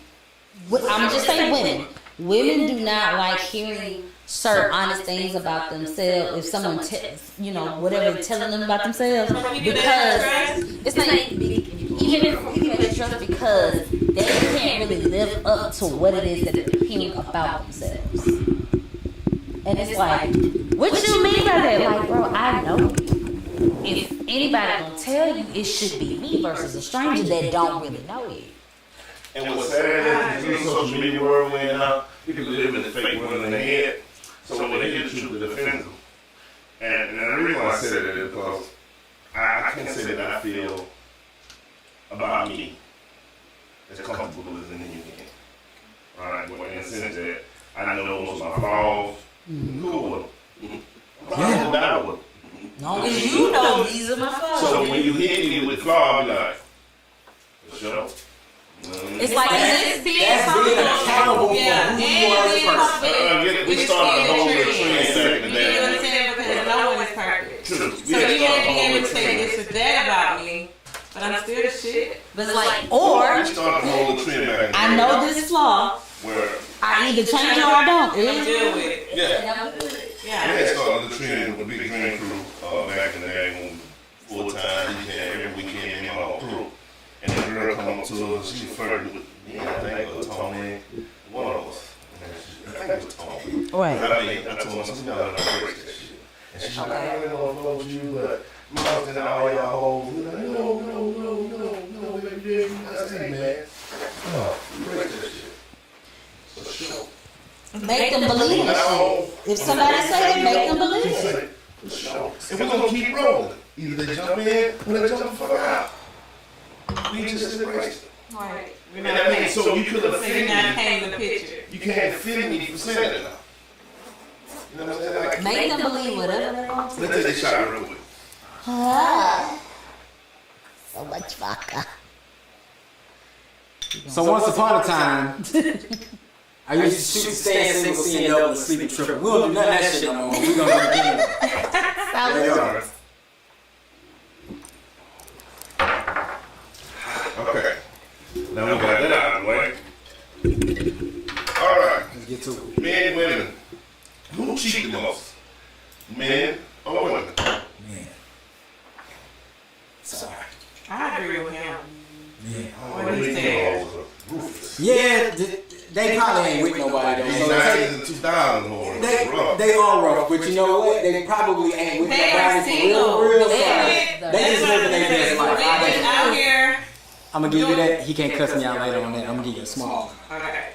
I'm just saying women. Women do not like hearing certain honest things about themselves. If someone, you know, whatever, telling them about themselves, because it's not even for people that trust, because they can't really live up to what it is that they're hearing about themselves. And it's like, what you mean by that? Like, bro, I know you. If anybody gonna tell you, it should be me versus a stranger that don't really know you. And what's sad is in the social media world we're in now, people live in the fake world in their head. So when they hear the truth, it offends them. And the reason why I said that is because I can't say that I feel about me as comfortable as any human can. Alright, well, in the sense that I know most of my flaws, cool with them. I don't die with them. Long as you know these are my flaws. So when you hit me with flaws, I'll be like, for sure. It's like Just being That's being accountable for Yeah, who you are as a being person. confident. We started a whole little trend You back in the know what day. I'm saying? Because no one is perfect. True. So you have to be able to say this or that about me, but I'm still the shit. but it's like, or We started a whole little trend back in the day. I know this flaw. Where, I either change or I don't. I'm deal with it. yeah. Yeah. We had started the trend with the Big Dream Crew back in the day when full time, every weekend, me and my whole crew. And the girl come up to us, she was flirting with me, I think, or Tony, one of us. And I think it was Tony. Right. But I mean, I told her, I said, no, I don't break that shit. And she's like, I really don't know with you, but my husband and all y'all hoes. We're like, no, baby, that's it, man. No, break that shit. So show. Make them believe it. No. If somebody say it, make them believe it. For sure. And we're gonna keep rolling. Either they jump in or they jump the fuck out. We just embrace it. Right. And I mean, so you could So you're offend not me. painting the picture. You can't offend me for saying it now. You know what I'm saying? Like, Make them believe whatever they want to. let's take this shot real quick. So much vodka. So once upon a time, I used to stay single, seeing double, and sleeping triple. We don't do none of that shit no more. We gonna do it again. Okay. Now we got that out of the way. All right. Let's get to it. Men and women. Who cheat the most? Men or women? Man. Sorry. I agree with him. Yeah. What he said. Ruthless. Yeah, they probably ain't with nobody though. These So 90s and 2000s whores. they are rough, but you know what? They probably ain't with They are nobody for single. real. They They just living their best life. Women out here. I'm gonna give you that. He can't cuss me out later on that. I'm gonna give you a small. Okay.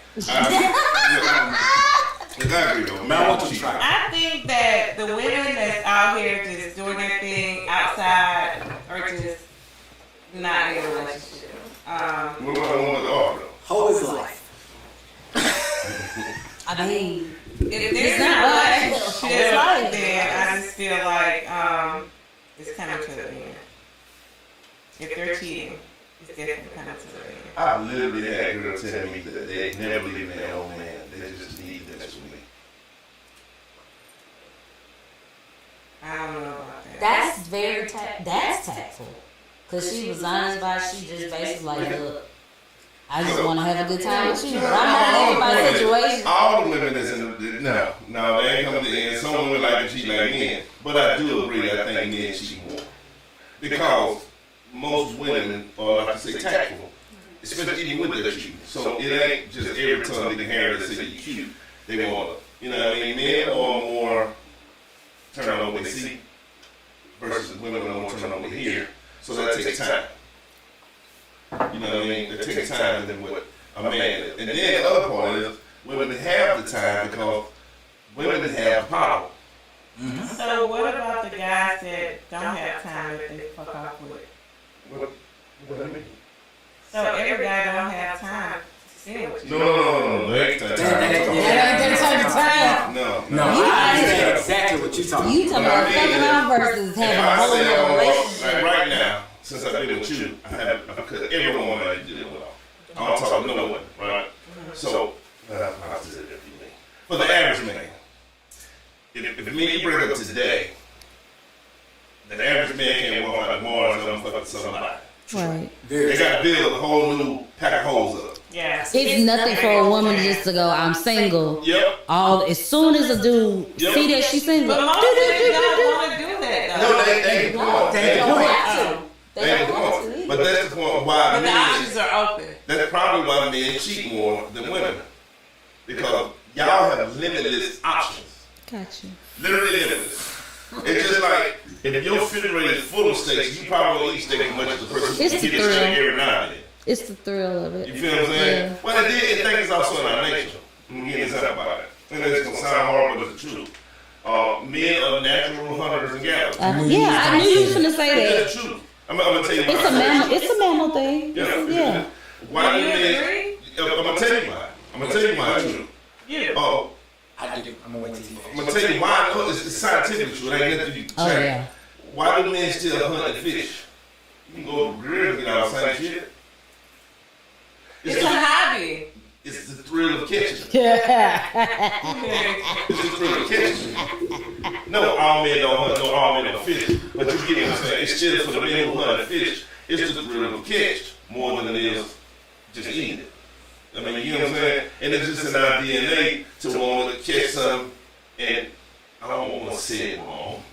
Exactly though. Man, I want you to try. I think that the women that's out here just doing their thing outside are just not in a relationship. What about the ones that are though? Whole his life. I mean, If there's not not a right. relationship, It's right. then I just feel like it's coming to the end. If they're cheating, it's definitely coming to the end. I literally had a girl tell me that they never leave their old man. They just need this with me. I don't know about that. that's very that's tactful. Cause she was honest about it. She just basically like, look, I just want to have a good time with you. But I'm not in everybody's situation. All the women that's in the no, they ain't come to the end. Some women like to cheat like men, but I do agree. I think men cheat more because most women are, like I say, tactful, especially even with their cheating. So it ain't just every time they can hear that say you cute. They want to, you know what I mean? Men are more turn on what they see versus women are more turn on what they hear. So that takes time. You know what I mean? It takes time than what a man is. And then the other part is women have the time because women have power. So what about the guys that don't have time that they fuck off with? What do you mean? So every guy don't have time to spend with you. No. They ain't that time. No. No, I understand exactly what you're talking about. You talking about fucking around versus having a whole other relationship. Like right now, since I've been with you, because every woman I deal with, I don't talk to no one, right? So, I'll say it every day. For the average man, if me and you break up today, the average man can't walk out tomorrow and go fuck with somebody. Right. They got to build a whole new pack of holes up. Yeah. It's nothing for a woman just to go, I'm single. Yep. As soon as a dude see that she's single, But most women don't want to do that though. No, they ain't going. they don't have to. They They ain't don't have to going. either. But that's the point why But the men. options are open. That's probably why men cheat more than women. Because y'all have limitless options. Got you. Literally limitless. It's just like, if your refrigerator is full of steaks, you probably won't eat steak as much as the person who It's gets the steak thrill. every now and then. It's the thrill of it. You feel what I'm saying? Yeah. Well, it think it's also in our nature. Let me get inside about it. And it's going to sound horrible, but it's the truth. Men are natural hunters and gatherers. Yeah, I knew you was gonna say that. It's the truth. I'm going to tell you why. It's a mammal. It's a mammal thing. Yeah. Why do You men? agree? I'm going to tell you why. I'm going to tell you why it's true. Yeah. I do. I'm gonna wait till you I'm going to tell you why. It's scientific true. It ain't nothing you can Oh check. yeah. Why do men still hunt and fish? You can go to the grill and get all the same shit. It's a hobby. It's the thrill of catching. Yeah. It's the thrill of catching. No, all men don't hunt, no, all men don't fish. But you get what I'm saying? It's still for the men who hunt and fish. It's the thrill of catch more than it is just eating it. I mean, you know what I'm saying? And it's just in our DNA to want to catch something, and I don't want to say it wrong.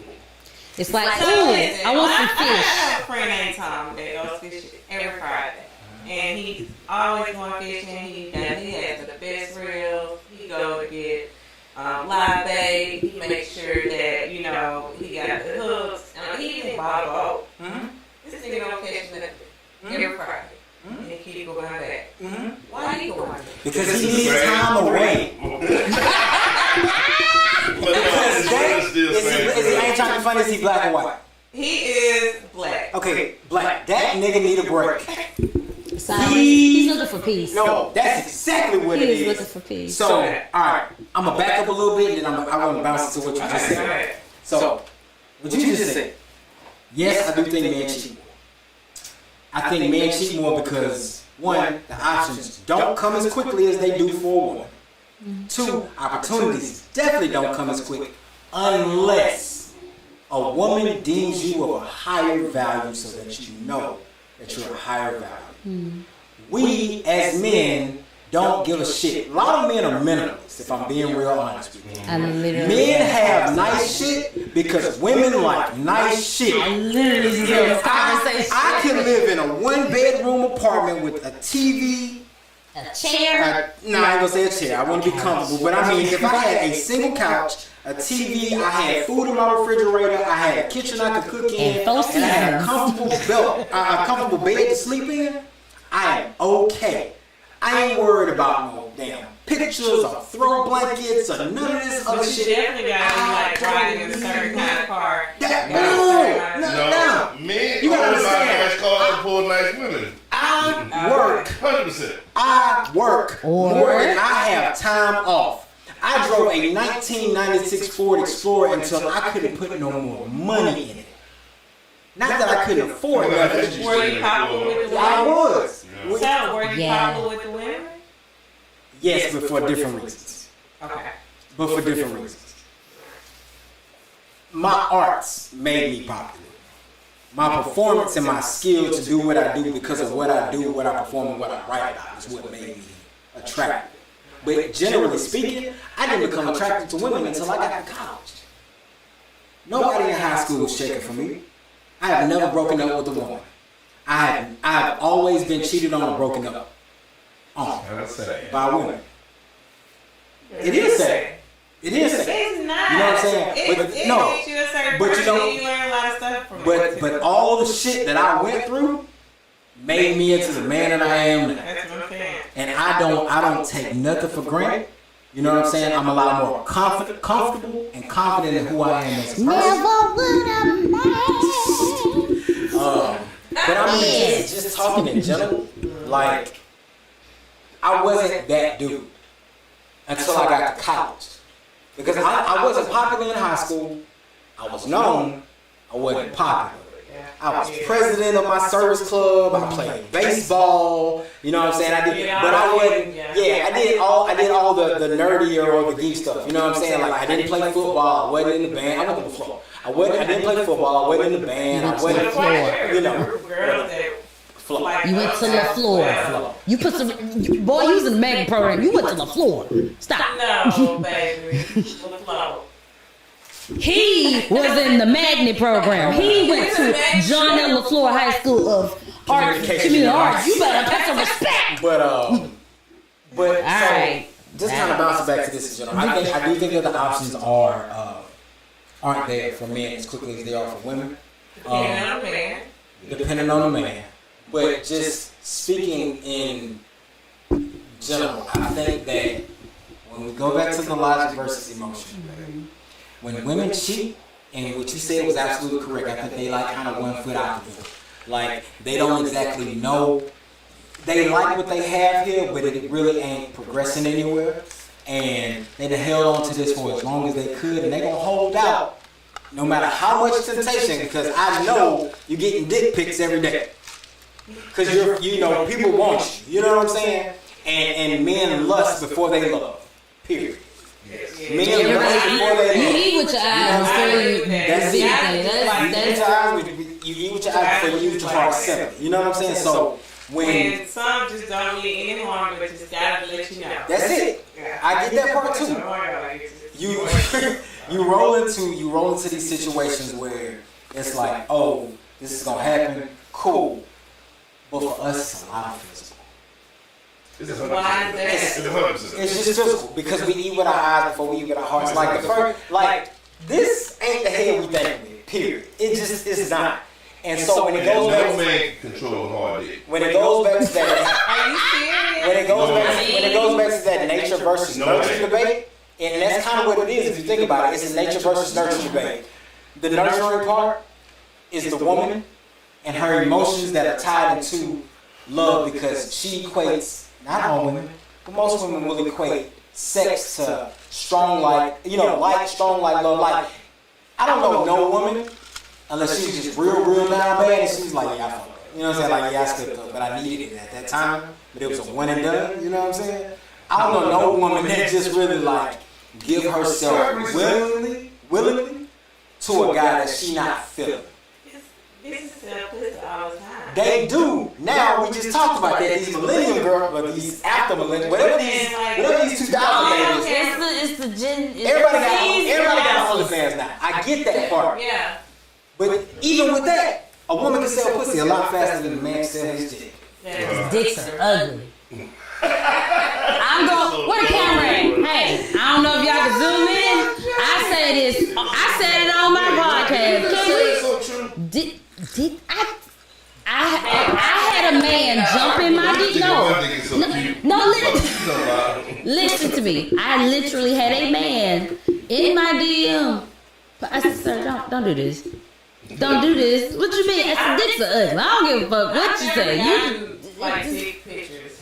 It's like, So ooh, listen, I want some I fish. have a friend named Tom that goes fishing every Friday. And he's always going fishing. He has the best reels. He go to get live bait. He makes sure that, you know, he got the hooks. He even bought a boat. This nigga don't catch nothing every Friday. And he keep going back. Why he going back? Because he needs time away. Because I ain't trying to be funny. Is he black or white? He is black. Okay, black. That nigga need a break. He's looking for peace. No, that's exactly what it He's is. looking for peace. So, all right, I'm gonna back up a little bit, and then I want to bounce into what you just said. So, what you just said? Yes, I do think men cheat. I think men cheat more because one, the options don't come as quickly as they do for a woman. Two, opportunities definitely don't come as quick unless a woman deems you of a higher value, so that you know that you're a higher value. We as men don't give a shit. A lot of men are minimalists, if I'm being real honest with you. Men have nice shit because women like nice shit. I literally just had this conversation. I can live in a 1-bedroom apartment with a TV. A chair. No, I ain't gonna say a chair. I want to be comfortable. But I mean, if I had a single couch, a TV, I had food in my refrigerator, I had a kitchen I could cook in, and I had a comfortable bed to sleep in, I am okay. I ain't worried about no damn pictures or throw blankets or none of this other But you shit. definitely gotta like riding in a certain kind of car. No, Men You gotta only buy understand. nice cars and pull nice women. I work. 100%. I work more than I have time off. I drove a 1996 Ford Explorer until I couldn't put no more money in it. Not that I couldn't afford nothing. Were you popular with the I women? was. So, were you popular with the women? Yes, but for different reasons. Okay. But for different reasons. My arts made me popular. My performance and my skill to do what I do because of what I do, what I perform, and what I write about is what made me attractive. But generally speaking, I didn't become attracted to women until I got to college. Nobody in high school was shaking for me. I have never broken up with a woman. I've always been cheated on and broken up on That's sad. by women. It is sad. It is sad. It's not. You know what I'm saying? It No. makes you a certain But you person. know- You learn a lot of stuff from it. But all the shit that I went through made me into the man that I am now. That's what I'm saying. And I don't take nothing for granted. You know what I'm saying? I'm a lot more comfortable and confident in who I am as a person. Never would have made. But I mean, just talking in general, like, I wasn't that dude until I got to college. Because I wasn't popular in high school. I was known. I wasn't popular. I was president of my service club. I played baseball. You know what I'm saying? I did, but I wasn't. Yeah, I did all the nerdier or the geek stuff. You know what I'm saying? Like, I didn't play football. I wasn't in the band. I went to the floor. I didn't play football. I wasn't in the band. I wasn't. You know. Girls that Floor. You went to the floor. You put some. Boy, you was in the magnet program. You went to the floor. Stop. No, baby. The flow. He was in the magnet program. He went to John L. LaFleur High School of Art, Community Arts. You better put some respect. But All right. Just kind of bouncing back to this in general. I do think that the options aren't there for men as quickly as they are for women. Depending on the man. But just speaking in general, I think that when we go back to the logic versus emotion, when women cheat, and what you said was absolutely correct, I think they like kind of 1 foot out the door. Like, they don't exactly know. They like what they have here, but it really ain't progressing anywhere. And they done held on to this for as long as they could, and they gonna hold out no matter how much temptation, because I know you're getting dick pics every day. Because people want you. You know what I'm saying? And men lust before they love. Period. Men lust before they love. You eat with your eyes before you. That's it. You eat with your eyes before you eat with your heart simply. You know what I'm saying? So when some just don't mean any harm, but just gotta let you know. That's it. I get that part too. You roll into these situations where it's like, oh, this is gonna happen. Cool. But for us, it's a lot of physical. Why is that? It's just physical because we eat with our eyes before we eat with our hearts. This ain't the hell we think with. Period. It just is not. And so when it goes back, when it goes back to that, Are you serious? when it goes back to that nature versus nurture debate, and that's kind of what it is if you think about it. It's a nature versus nurture debate. The nurturing part is the woman and her emotions that are tied into love because she equates, not all women, but most women will equate sex to strong strong like love. Like, I don't know no woman unless she's just real down bad and she's like, yeah, I fucked up. You know what I'm saying? Like, yeah, I slipped up, but I needed it at that time. But it was a one and done, you know what I'm saying? I don't know no woman that just really like give herself willingly to a guy that she not feeling. This is pussy all the time. They do. Now we just talked about that. These millennium girls, but these after millennium, whatever these 2000 babies. It's the gen. Everybody got OnlyFans now. I get that part. Yeah. But even with that, a woman can sell pussy a lot faster than a man can sell his dick. Dicks are ugly. I'm going. Where the camera at? Hey, I don't know if y'all can zoom in. I said it on my podcast. I had a man jump in my dick. No, listen to me. I literally had a man in my DM. But I said, sir, don't do this. Don't do this. What you mean? I said, dicks are ugly. I don't give a fuck what you say. You like dick pictures.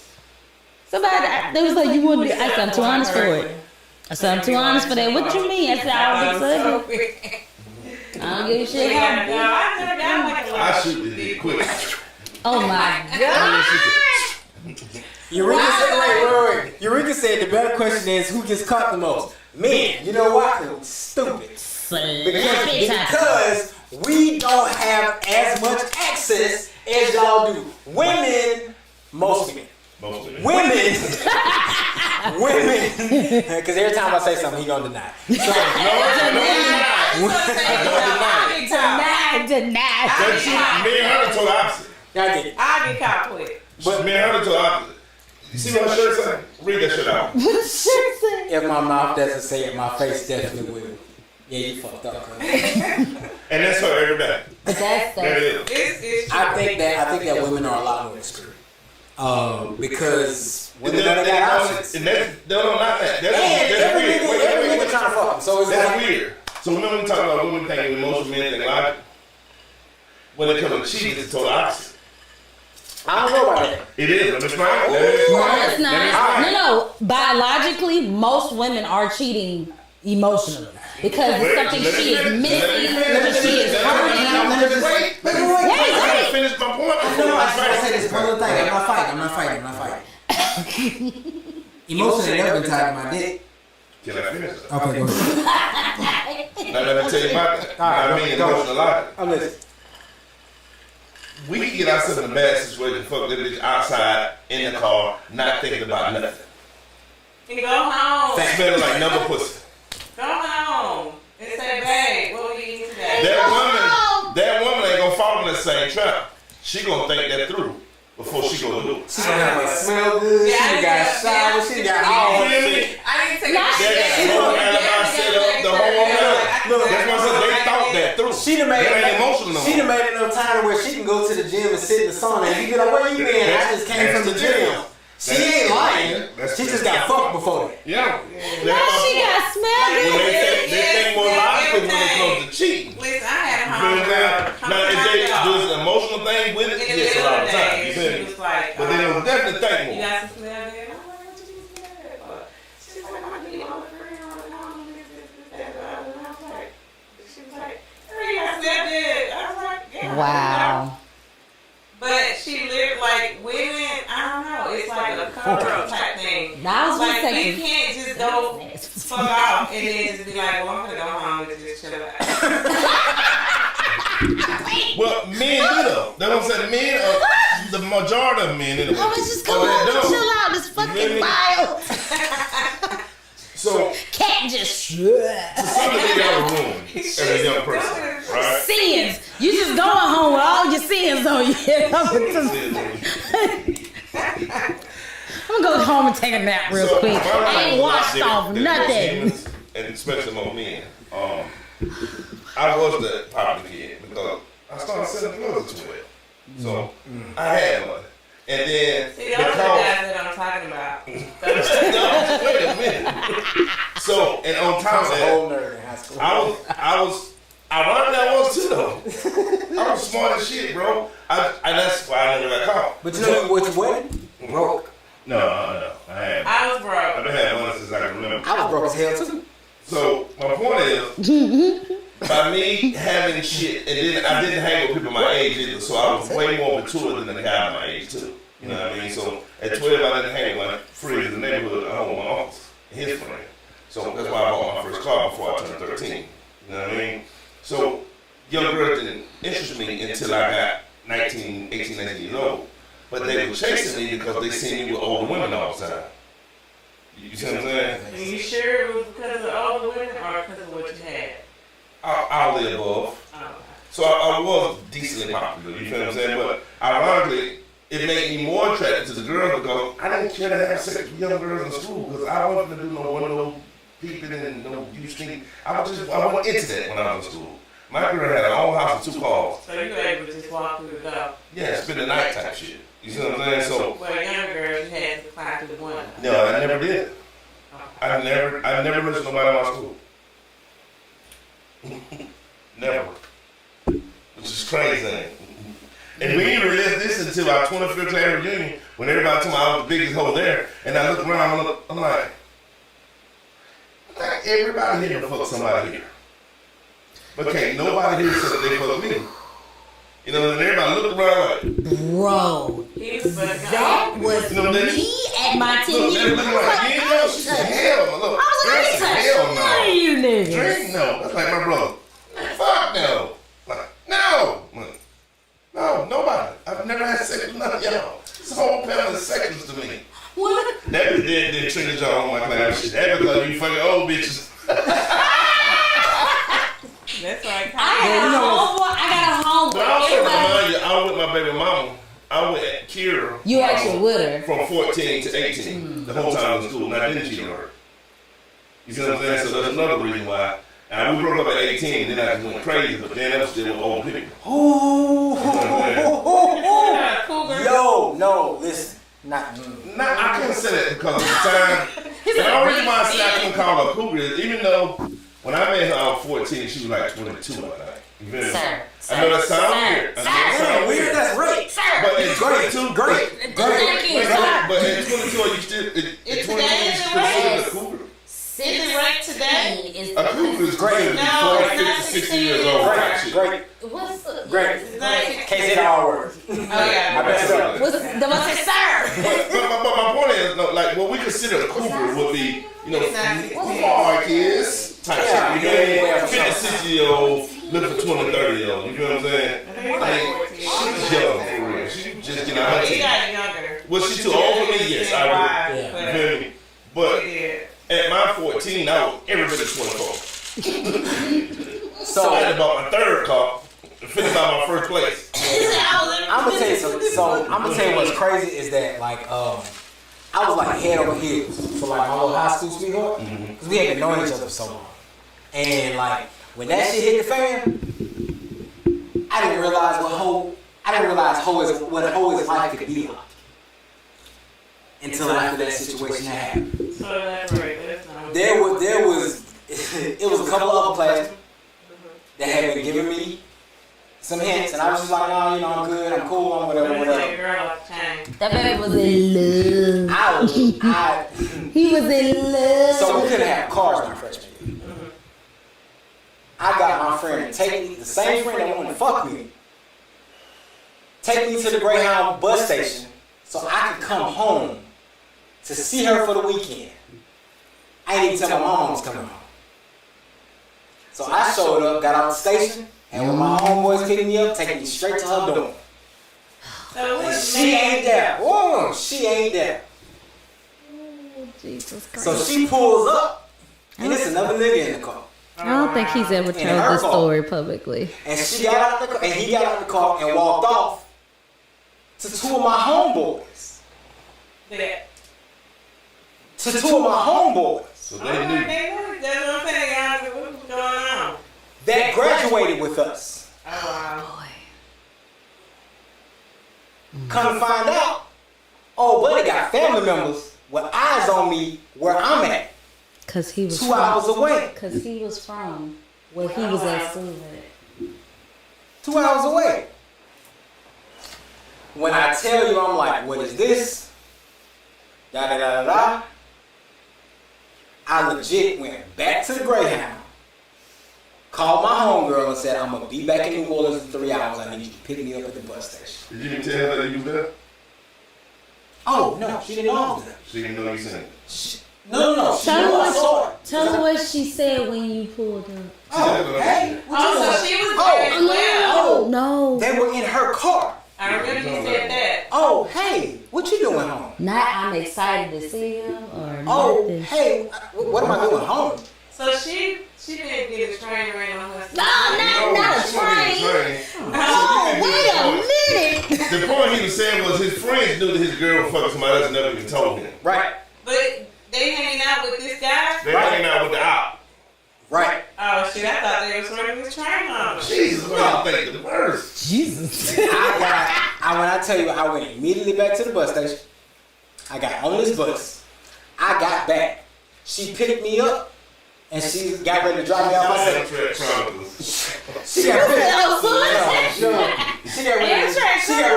Somebody, they was like, you wouldn't. I said, I'm too honest for it. I said, I'm too honest for that. What you mean? I said, I don't think so. I don't give a shit. I shoot the dick quick. Oh my God. Eureka said the better question is who gets caught the most? Men. You know why? Because stupid. Because we don't have as much access as y'all do. Women, most men. Women, because every time I say something, he gonna deny. So, Deny. Me and her told the opposite. I get caught with it. But me and her told the opposite. You see what my shirt say? Read that shit out. What the shirt say? If my mouth doesn't say it, my face definitely will. Yeah, you fucked up. And that's her every day. That's There it is. I think that women are a lot more extreme. Because women don't got options. And that's weird. Every nigga trying to fuck them. So it's That's like, weird. So remember we talk about women thinking emotional, men think logic. When it comes to cheating, it's total opposite. I don't know about that. It is. Let me explain. No, it's not. No. Biologically, most women are cheating emotionally because it's something she is missing, or she is hurting. Wait. I didn't finish my point. I just want to say this one little thing. I'm not fighting. Emotions ain't never been tied to my dick. Can I finish? Okay, go ahead. Now let me tell you about that. I mean, emotional logic. I'm listening. We can get ourselves in a bad situation, fuck that bitch outside in the car, not thinking about nothing. And go home. Smelling like number pussy. Go home and say, babe, what we eating today? That woman ain't gonna fall in the same trap. She gonna think that through before she gonna do it. She gonna have a smell good. She got shower. She got all that shit. I didn't take a They got the whole alibi set up, the whole thing. That's why I said they thought that through. She done made it emotional. She done made enough time where she can go to the gym and sit in the sauna and you be like, where you been? I just came from the gym. She ain't lying. She just got fucked before that. Yeah. Now she got smelled. They think more logical when it comes to cheating. Listen, I had a homegirl. Now, if they do an emotional thing with it, yes, a lot of times. You feel me? She was like, But they will definitely think more. you got some smell there? I'm like, what you smell there for? She's like, I'm getting on the free on the home. She was like, hey, I smelled it. I was like, yeah. Wow. But she literally I was Like, gonna we say, can't just go fuck off and then just be like, well, I'm gonna go home and just chill out. Well, men do though. That's what I'm saying. Men are the majority of men anyway. I was just come they on, don't. chill out. This You fucking feel me? wild. So Cat just to some degree, y'all are ruined as a young person, right? sins. You just going home with all your sins on you. I'm gonna go home and take a nap real quick. my I life ain't was a lot washed different off than most nothing. humans, and especially most men. I was the popular kid because I started selling clothes at 12. So I had money. And then See, those are the guys that I'm talking about. no, wait a minute. So, and on top of a that, whole nerd in high school. ironically I was too though. I was smart as shit, bro. And that's why I never got caught. But you know what you wedding? Broke. No, I was broke. I've been having money since I can remember. I was broke as hell too. So my point is, by me having shit, and then I didn't hang with people my age either, so I was way more mature than the guy my age too. You know what I mean? So at 12, I didn't hang with my friends in the neighborhood. I hung with my uncles and his friend. So that's why I bought my first car before I turned 13. You know what I mean? So young girls didn't interest me until I got 18, 19 years old. But they were chasing me because they seen me with older women all the time. You see what I'm saying? Are you sure it was because of all the women or because of what you had? All the above. Oh. So I was decently popular, you feel what I'm saying? But ironically, it made me more attracted to the girls because I didn't care to have sex with young girls in school because I wasn't going to do one of those peeping and no use thing. I wasn't into that when I was in school. My girl had her own house and 2 cars. So you were able to just walk through the door? Yeah, spend the night type shit. You see what I'm saying? So, Well, younger girls, you had to climb through the window. no, I never did. I never missed nobody in my school. Never. Which is crazy. And we didn't realize this until our 25th class reunion when everybody told me I was the biggest hoe there. And I look around, I'm like, I think everybody here fuck somebody here. But can't nobody here say that they fuck me. You know, and everybody look around like, Bro, He was fucking that was you know, they, me at my 10 look, they years look like, you know, she said, hell no. Look, I was girl like, said, I hell ain't no. touched you niggas. Drink no. That's like my brother. Fuck no. Like, no. Like, no, nobody. I've never had sex with none of y'all. This whole panel is seconds to me. What? That did trigger y'all on my class. That was like you fucking old bitches. That's like I got a homeboy. But I was Everybody- remind you, I was with my baby mama. I went at Kira. You actually with her. From 14 to 18. The whole time I was in school. And I didn't cheat on her. You see what I'm saying? So that's another reason why. And we broke up at 18, then I just went crazy, but then I was still with old people. Yo, no, listen. Not Nah, I couldn't say that because at the time, and the only reason why I said I couldn't call her a cougar is even though when I met her I was 14, she was like 22, I think. You feel me? Sir, I know that sounds sir, weird. I know sir. that sounds weird. weird. That's great. But at 22, Great. Thank you, sir. But at 22, you still, at 22, you still considered a cougar. Is it right today? Is A cougar is great. No, 40, it's 50, not 60 years old. Great, great, what's the great. Like, Can't say all words. oh yeah. I messed up. what's the sir? But my point is, no, like, what we consider a cougar would be, you know, It's not- hard kids type Yeah, shit. You know yeah, what I mean? 50, 60-year-old looking for 20, 30-year-old. You feel what I'm saying? Like, she's young for real. She just getting out her You teeth. got younger. Was she too old for me? Yes, I agree. Yeah. You feel me? But Yeah. at my 14, I was everybody 24. So I had about my 3rd car, finished by my 1st place. I'm gonna tell you something. So I'm gonna tell you what's crazy is that like I was like head over heels for like my little high school sweetheart because we had been knowing each other for so long. And like when that shit hit the fan, I didn't realize what a hoe is life could be like until after that situation happened. So elaborate. That's not- There was it was a couple of other classmen that had been giving me some hints, and I was just like, oh, you know, I'm good, I'm cool, I'm whatever, Take whatever. girl off the chain. That baby was in love. He was in love. So we couldn't have cars my freshman year. I got my friend to take me, the same friend that wanted to fuck me, take me to the Greyhound bus station so I could come home to see her for the weekend. I didn't even tell my mom I was coming home. So I showed up, got out the station, and when my homeboys picked me up, taking me straight to her door. So And she ain't there. Whoa, she ain't there. Jesus Christ. So she pulls up, and it's another nigga in the car. I don't think he's ever In told her this car. story publicly. And she got out the car, and he got out the car and walked off to two of my homeboys. that. To two of my homeboys So Oh, they knew. that's what I'm saying. Y'all, what's going on? that graduated with us. Oh, wow. Come to find out, oh, buddy got family members with eyes on me where I'm at, Cause he was 2 hours away. Cause he was from where he was at Souf. 2 hours away. When I tell you, I'm like, what is this? Da da da da da. I legit went back to the Greyhound, called my homegirl and said, I'm gonna be back in New Orleans in 3 hours. I need you to pick me up at the bus station. Did you tell her that you was there? Oh no, she didn't know I was there. She didn't know you seen it. No. She Tell knew I her saw her. Tell her what she said when you pulled up. Oh, hey, what you Oh, doing? so she was there as well. Oh no. They were in her car. I remember you said that. Oh, hey, what you doing home? Not I'm excited to see him or Oh, nothing. hey, what am I doing home? So she didn't get a train ran on her. No, not a she wasn't train. trained. Oh, wait a minute. The point he was saying was his friends knew that his girl fucked somebody else and never even told him. Right, But they hanging out with this guy? They hanging out with the op. right. Oh shit, I thought they was running this train on them. Jesus, what I think the worst. Jesus. When I tell you, I went immediately back to the bus station. I got on this bus. I got back. She picked me up, and she got ready to drop me off. I said, Amtrak Chronicles. she got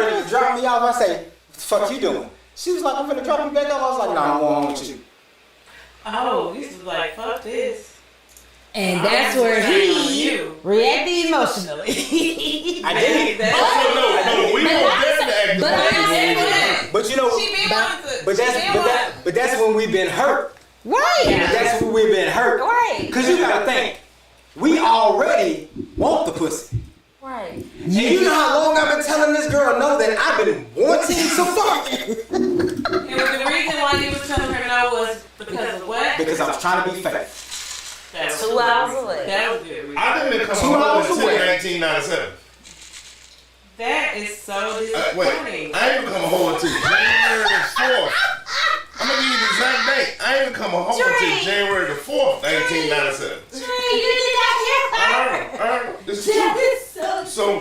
ready to drop me off. I say, what the fuck you doing? She was like, I'm gonna drop you back off. I was like, no, I'm going home with you. Oh, this is like, fuck this. And that's where he You. reacted emotionally. I did. No, we were there to act the but I way. But you know, She been wanting to. but that's when we've been hurt. Right. That's when we've been hurt. Right. Cause you gotta think, we already want the pussy. Right. And you know how long I've been telling this girl no that I've been wanting to fuck. And the reason why you was telling her no was because of what? Because I was trying to be fake. That was 2 hours away. That was good. I didn't come 2 home hours until away. 1997. That is so Wait, disappointing. I ain't come home until January the 4th. I'm gonna give you the exact date. I ain't come home until January the 4th, 1997. This is true. So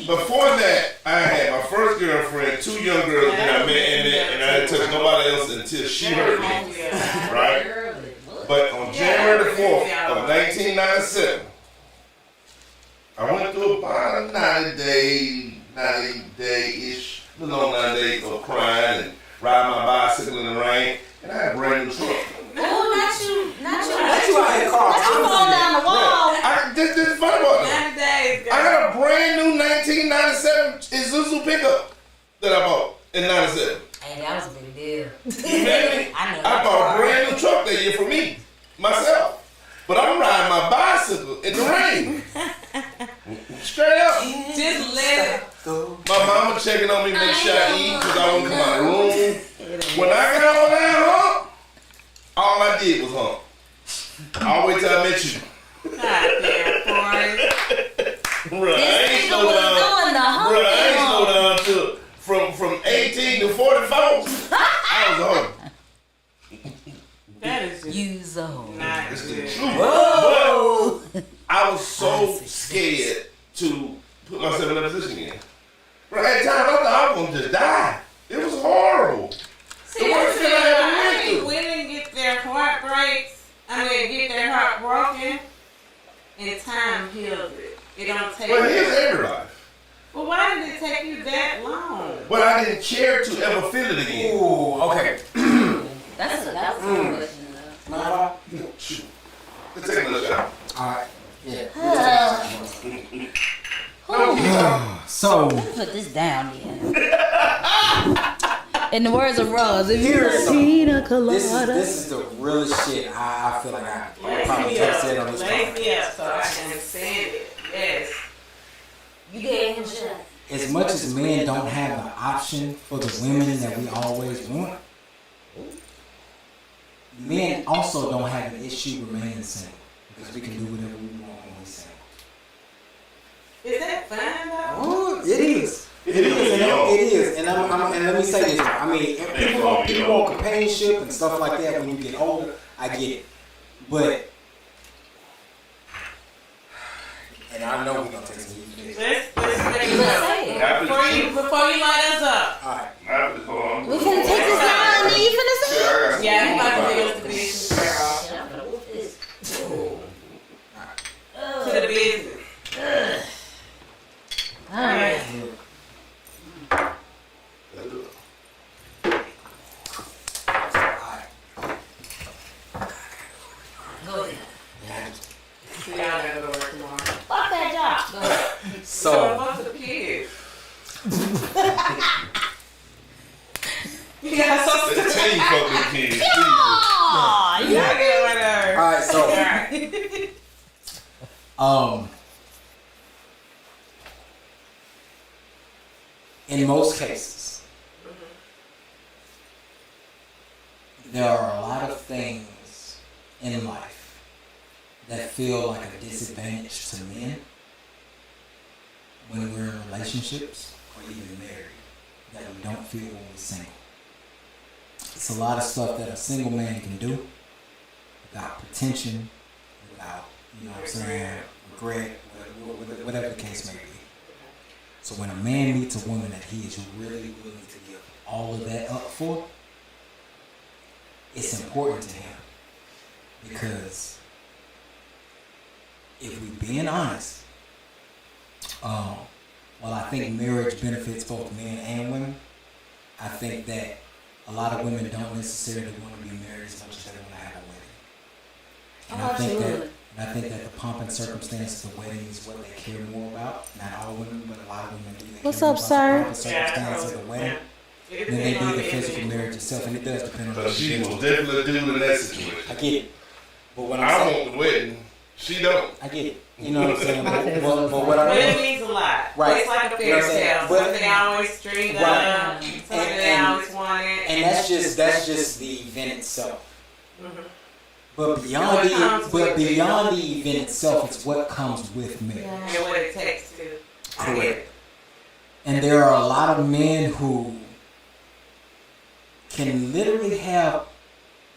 before that, I had my first girlfriend, 2 young girls that I met, and I didn't touch nobody else until she heard me. Right? But on January the 4th of 1997, I went through about a 90-day-ish, a little over 90 days of crying and riding my bicycle in the rain, and I had a brand new truck. That's you out here, Carl. Fall down the wall. This is funny about that. 90 days, I girl. got a brand new 1997 Isuzu pickup that I bought in 97. Hey, that was a big deal. You feel me? I know. I bought a brand new truck that year for me, myself. But I'm riding my bicycle in the rain. Straight up. Just let it. My mama checking on me, make sure I eat because I won't come out of the room. When I got on that hump, all I did was hump. All the way till I met you. Goddamn, Forrest. Bruh, I ain't slow down. Bruh, I ain't slow down to from 18 to 44. I was a hump. That is just Use a hole. not It's the good. truth. But I was so scared to put myself in that position again. But at times I thought I was gonna just die. It was horrible. See, The worst thing I ever went I think through. women get their heart breaks. Get their heart broken, and time heals it. It don't take. But here's every life. Well, why did it take you that long? But I didn't care to ever feel it again. Ooh, okay. That's a good question. Shoot. Let's take another shot. Alright. Yeah. So, Put this down then. In the words of Rose, if you Here's like some- pina colada. This is the realest shit. I feel like I Lace probably me just up. said on this Lace me up podcast. so I can understand it. Yes. You gave him shit. As much as men don't have the option for the women that we always want, men also don't have an issue remaining single because we can do whatever we want when we're single. Is that fun though? Oh, it is. It is. And and let me say this. I mean, people want companionship and stuff like that when you get older. I get it. But, and I know we're going to take some heat. Let's take it up. Before you light us up. All right. We finna take this down and then you finna say it. Yeah, you about to give us the business, girl. To the business. Alright. Go ahead. See, y'all gotta go to work tomorrow. Fuck that job. Go ahead. So, Fuck the kids. You got so Let's tell you fucking kids. Aw, You gotta get my nerve. all right, so, Alright. in most cases, there are a lot of things in life that feel like a disadvantage to men when we're in relationships or even married that we don't feel when we're single. It's a lot of stuff that a single man can do without pretension, without, you know what I'm saying, regret, whatever the case may be. So when a man meets a woman that he is really willing to give all of that up for, it's important to him. Because if we're being honest, while I think marriage benefits both men and women, I think that a lot of women don't necessarily want to be married as much as they want to have a wedding. And I think that the pomp and circumstance of the wedding is what they care more about. Not all women, but a lot of women do. They What's care up, more about sir? the pomp and circumstance of the wedding than they do the physical marriage itself. And it does depend on But she will definitely do in that situation. I get it. But what I'm I saying, want the wedding. She don't. I get it. You know what I'm saying? But what I But it mean, means a lot. Right. It's like a You know fairy what I'm saying? tale. But- Something they always dreamed Right. of. Something they And- always wanted. and that's just the event itself. Mhm. But beyond the event itself, it's what comes with marriage. And what it takes to. Correct. And there are a lot of men who can literally have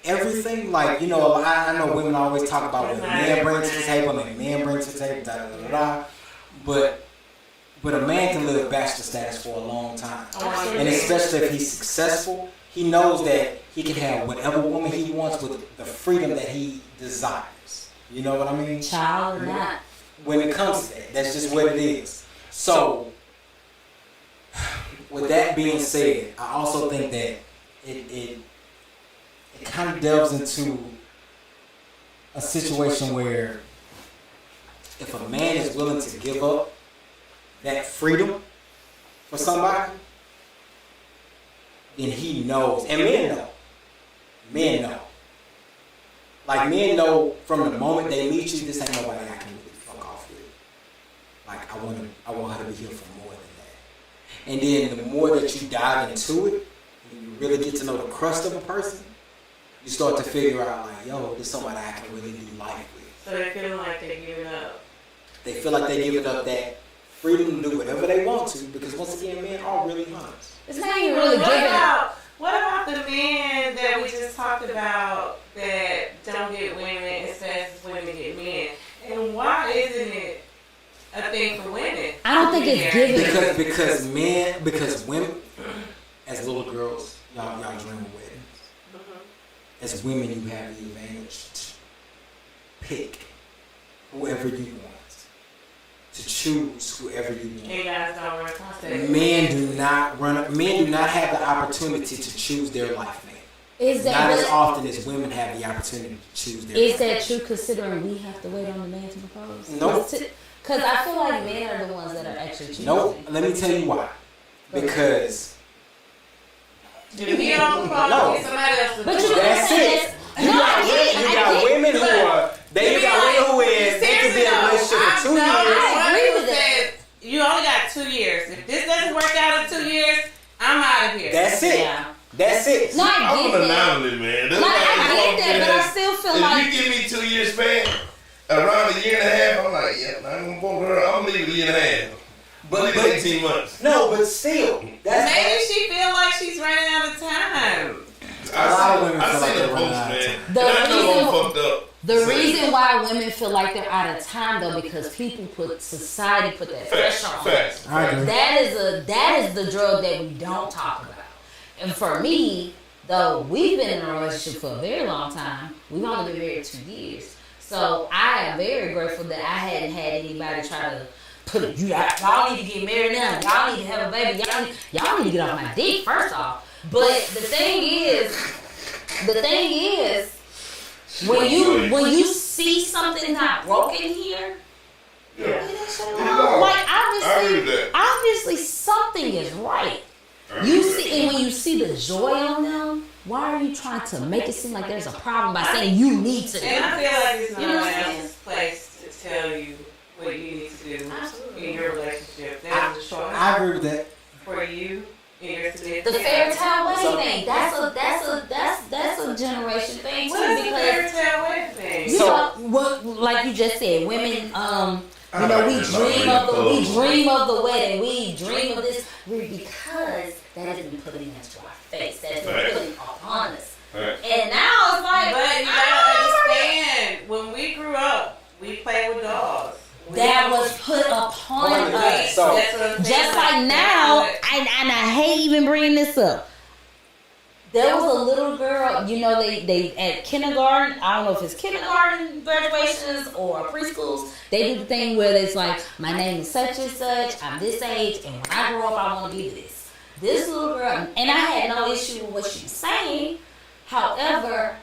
everything. Like, you know, I know women always talk about what men bring to the table and men bring to the table, da da da da. But a man can live bachelor status for a long time. And especially if he's successful, he knows that he can have whatever woman he wants with the freedom that he desires. You know what I mean? Child or not. When it comes to that, that's just what it is. So, with that being said, I also think that it kind of delves into a situation where if a man is willing to give up that freedom for somebody, then he knows, and men know. Like, men know from the moment they meet you, this ain't nobody I can really fuck off with. Like, I want her to be here for more than that. And then the more that you dive into it, and you really get to know the crust of a person, you start to figure out, like, yo, this is somebody I can really do life with. So they feel like they're giving up. They feel like they're giving up that freedom to do whatever they want to, because once again, men are really honest. It's not even really What giving. what about the men that we just talked about that don't get women as fast as women get men? And why isn't it a thing for women? I don't think it's giving. Because women, as little girls, y'all dream of weddings. As women, you have the advantage to pick whoever you want, to choose whoever you want. You guys don't run contact. Men do not have the opportunity to choose their life mate. Is that Not as really, often as women have the opportunity to choose their is life that mate. true considering we have to wait on the man to propose? Nope. Because I feel like men are the ones that are actually choosing. No, let me tell you why. Because If he don't fall, No. get somebody else to But do you it. That's it. You got women who are. They got women who is. They can be in a relationship for 2 years. I agree with that. You only got 2 years. If this doesn't work out in 2 years, I'm out of here. That's it. Yeah. That's it. No, I I'm get an that. anomaly, man. That's Like, why I get that, but I still feel like if you give me 2 years span, around a year and a half, I'm like, yeah, I'm gonna go girl. I'm leaving a year and a half. But 18 months. No, but still, that's Maybe she feel like she's running out of time. A lot of women I feel like seen they're the running post, out of man. time. And I know I'm fucked up. the So- reason why women feel like they're out of time though, because society put that pressure on them. Facts. I agree. That is the drug that we don't talk about. And for me, though, we've been in a relationship for a very long time. We've only been married 2 years. So I am very grateful that I hadn't had anybody try to put it, y'all need to get married now. Y'all need to have a baby. Y'all need to get off my dick first off. But the thing is, when you see something not broken here, Yeah. like I agree with that. obviously something is right. You see, and when you see the joy on them, why are you trying to make it seem like there's a problem by saying you need to? And I feel like it's You no know one what I'm saying? else's place to tell you what you need to do Absolutely. in your relationship. That is a choice I agree with that. for you and your The significant fairy other. tale wedding So- thing. That's a generation thing What too, is the fairy because tale wedding thing? you So- know what, like you just said, women you I know, like we this dream about of bringing we clothes. dream of the wedding, we dream of this because that has been put into our face, that has been Right. put upon us. Right. And now it's like, But you gotta understand, when we grew up, we played with dolls. that was put upon Hold on, us. so- That's what I'm saying. Just like now, that's what- and I hate even bringing this up. There was a little girl, you know, they at kindergarten, I don't know if it's kindergarten graduations or preschools, they do the thing where it's like, my name is such and such, I'm this age, and when I grow up, I want to be this. This little girl, and I had no issue with what she was saying, however,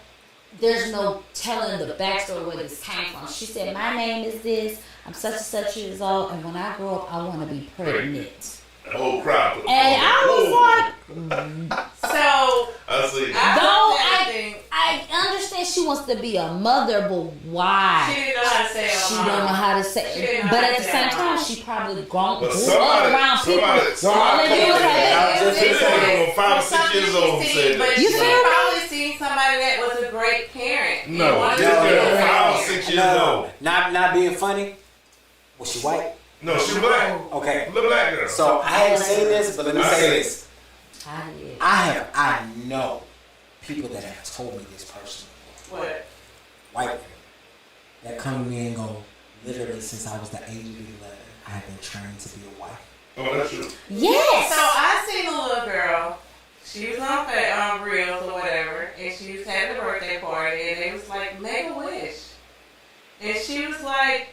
there's no telling the backstory where this came from. She said, my name is this, I'm such and such years old, and when I grow up, I want to be pregnant. The whole crowd. And I was like, So, I see. though I think I understand she wants to be a mother, but why? she didn't know how to say it. She don't know how to say She it. didn't know But how at to the say same it. time, she probably grew But up somebody- around people. somebody- All they do is I have was just This saying, nigga 5 or 6 years old who said But that. You she feel me? probably seen somebody that was a great parent. and No, wanted this to be a girl great 5 or parent. 6 years no, old. not being funny. Was she white? No, she black. Okay. Little black girl. So I haven't seen this, but let me I say see. this. I did. I know people that have told me this personally. What? White women that come to me and go, literally since I was the age of 11, I have been trained to be a wife. Oh, that's true. Yes. So I seen a little girl. She was on Reels or whatever, and she was having a birthday party, and it was like, make a wish. And she was like,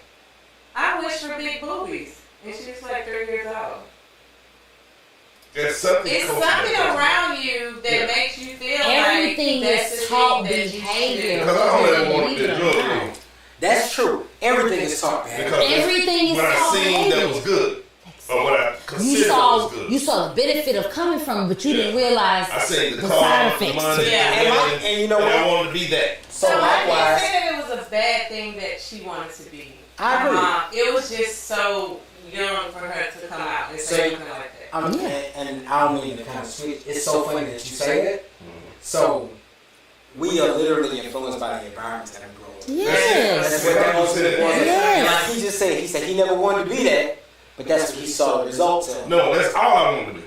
I wish for big boobies. And she was like 3 years old. There's something. It's cultural something about it. around you that Yeah. makes you feel Everything like that's is the taught thing that you should behavior. do. Because I don't ever want Believe to it get or drug not. on. That's true. Everything is taught behavior. Because Everything is what I taught seen that behavior. was good, or what I You considered saw was good. you saw the benefit of coming from, but you didn't realize I seen the the car, side the effects. money, Yeah. the women, And you know and I what? wanted to be that. So So I likewise, didn't say that it was a bad thing that she wanted to be. I agree. It was just so young for her to come out and So- say something like that. and I don't mean to kind of switch. It's so funny that you say that. So we are literally influenced by the environments that we grow up in. yes. That's what that ultimately was. Yes. And like he just said, he said he never wanted to be that, but that's what he saw the results of. No, that's all I want to do.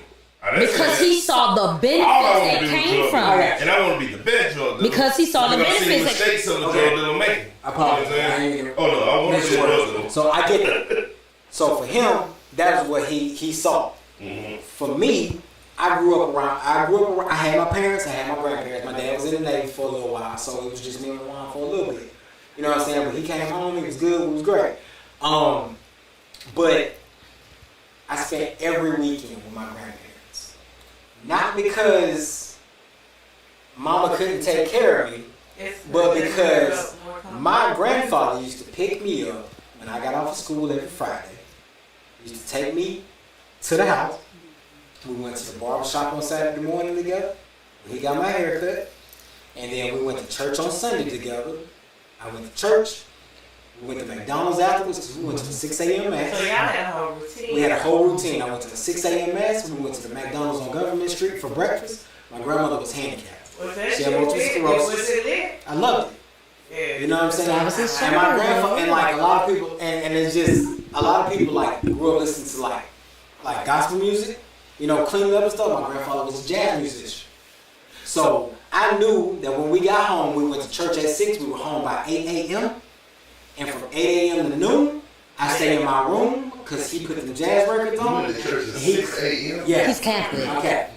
Because he saw the all I benefits want that to do came is drug from dealer. it. And I want to be the best drug dealer. Because he saw the Because I see benefits that- mistakes of the Okay. drug dealer making. I apologize. You know what I'm I ain't saying? even- Oh no, I want to be a drug dealer. So I get that. So for him, that was what he saw. Mhm. For me, I grew up around. I had my parents. I had my grandparents. My dad was in the Navy for a little while, so it was just me and my mom for a little bit. You know what I'm saying? But he came home. It was good. It was great. But I spent every weekend with my grandparents. Not because Mama couldn't take care of me, but because my grandfather used to pick me up when I got off of school every Friday. He used to take me to the house. We went to the barber shop on Saturday morning together. He got my hair cut. And then we went to church on Sunday together. I went to church. We went to McDonald's afterwards because we went to the 6 a.m. mass. So y'all had a whole routine. We had a whole routine. I went to the 6 a.m. mass. We went to the McDonald's on Government Street for breakfast. My grandmother was handicapped. Was that She had shit multiple lit? sclerosis. Was it lit? I loved it. Yeah. You know what I'm saying? That was his And my show. grandfather, and like a lot of people, and it's just a lot of people like grew up listening to like gospel music, you know, cleaning up and stuff. My grandfather was a jazz musician, so I knew that when we got home, we went to church at 6. We were home by 8 a.m. And from 8 a.m. to noon, I stayed in my room because he put the jazz records You on. went to church at And he- 6 a.m.? Yeah, He's Catholic. okay.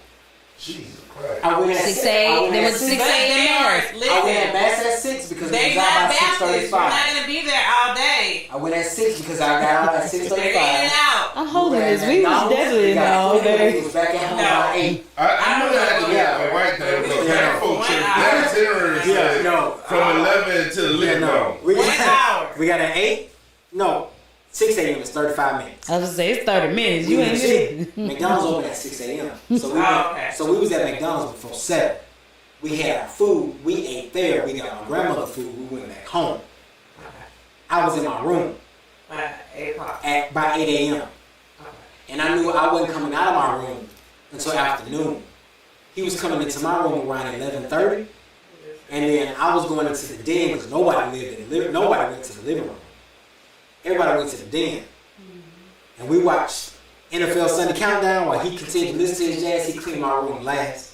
Jesus Christ. I went at 6 I a.m. went There at was 6 6 But a.m. they mass. are, I went at listen, mass at 6 because we they was out not by Baptist. You're 6:35. not gonna be there all day. I went at 6 because I got out at They're in 6:35. and out. I'm holding were at this. We was McDonald's. definitely in got there all food. We day. was back at home No. by 8. I knew that had to be a white thing because Yeah. that folk church, Yeah. that itinerary said No. from 11 to the living room. We 1 hour. we got an 8. No, 6 a.m. is 35 minutes. I was gonna say it's 30 minutes. You ain't Shit. getting. McDonald's open at 6 a.m. So we Oh, okay. so we was at McDonald's before 7. We had our food. We ate there. We got my grandmother's food. We went back home. I was in my room By 8 o'clock. by 8 a.m. Okay. And I knew I wasn't coming out of my room until afternoon. He was coming into my room around 11:30, and then I was going into the den because nobody went to the living room. Everybody went to the den, and we watched NFL Sunday Countdown while he continued to listen to his jazz. He cleaned my room last,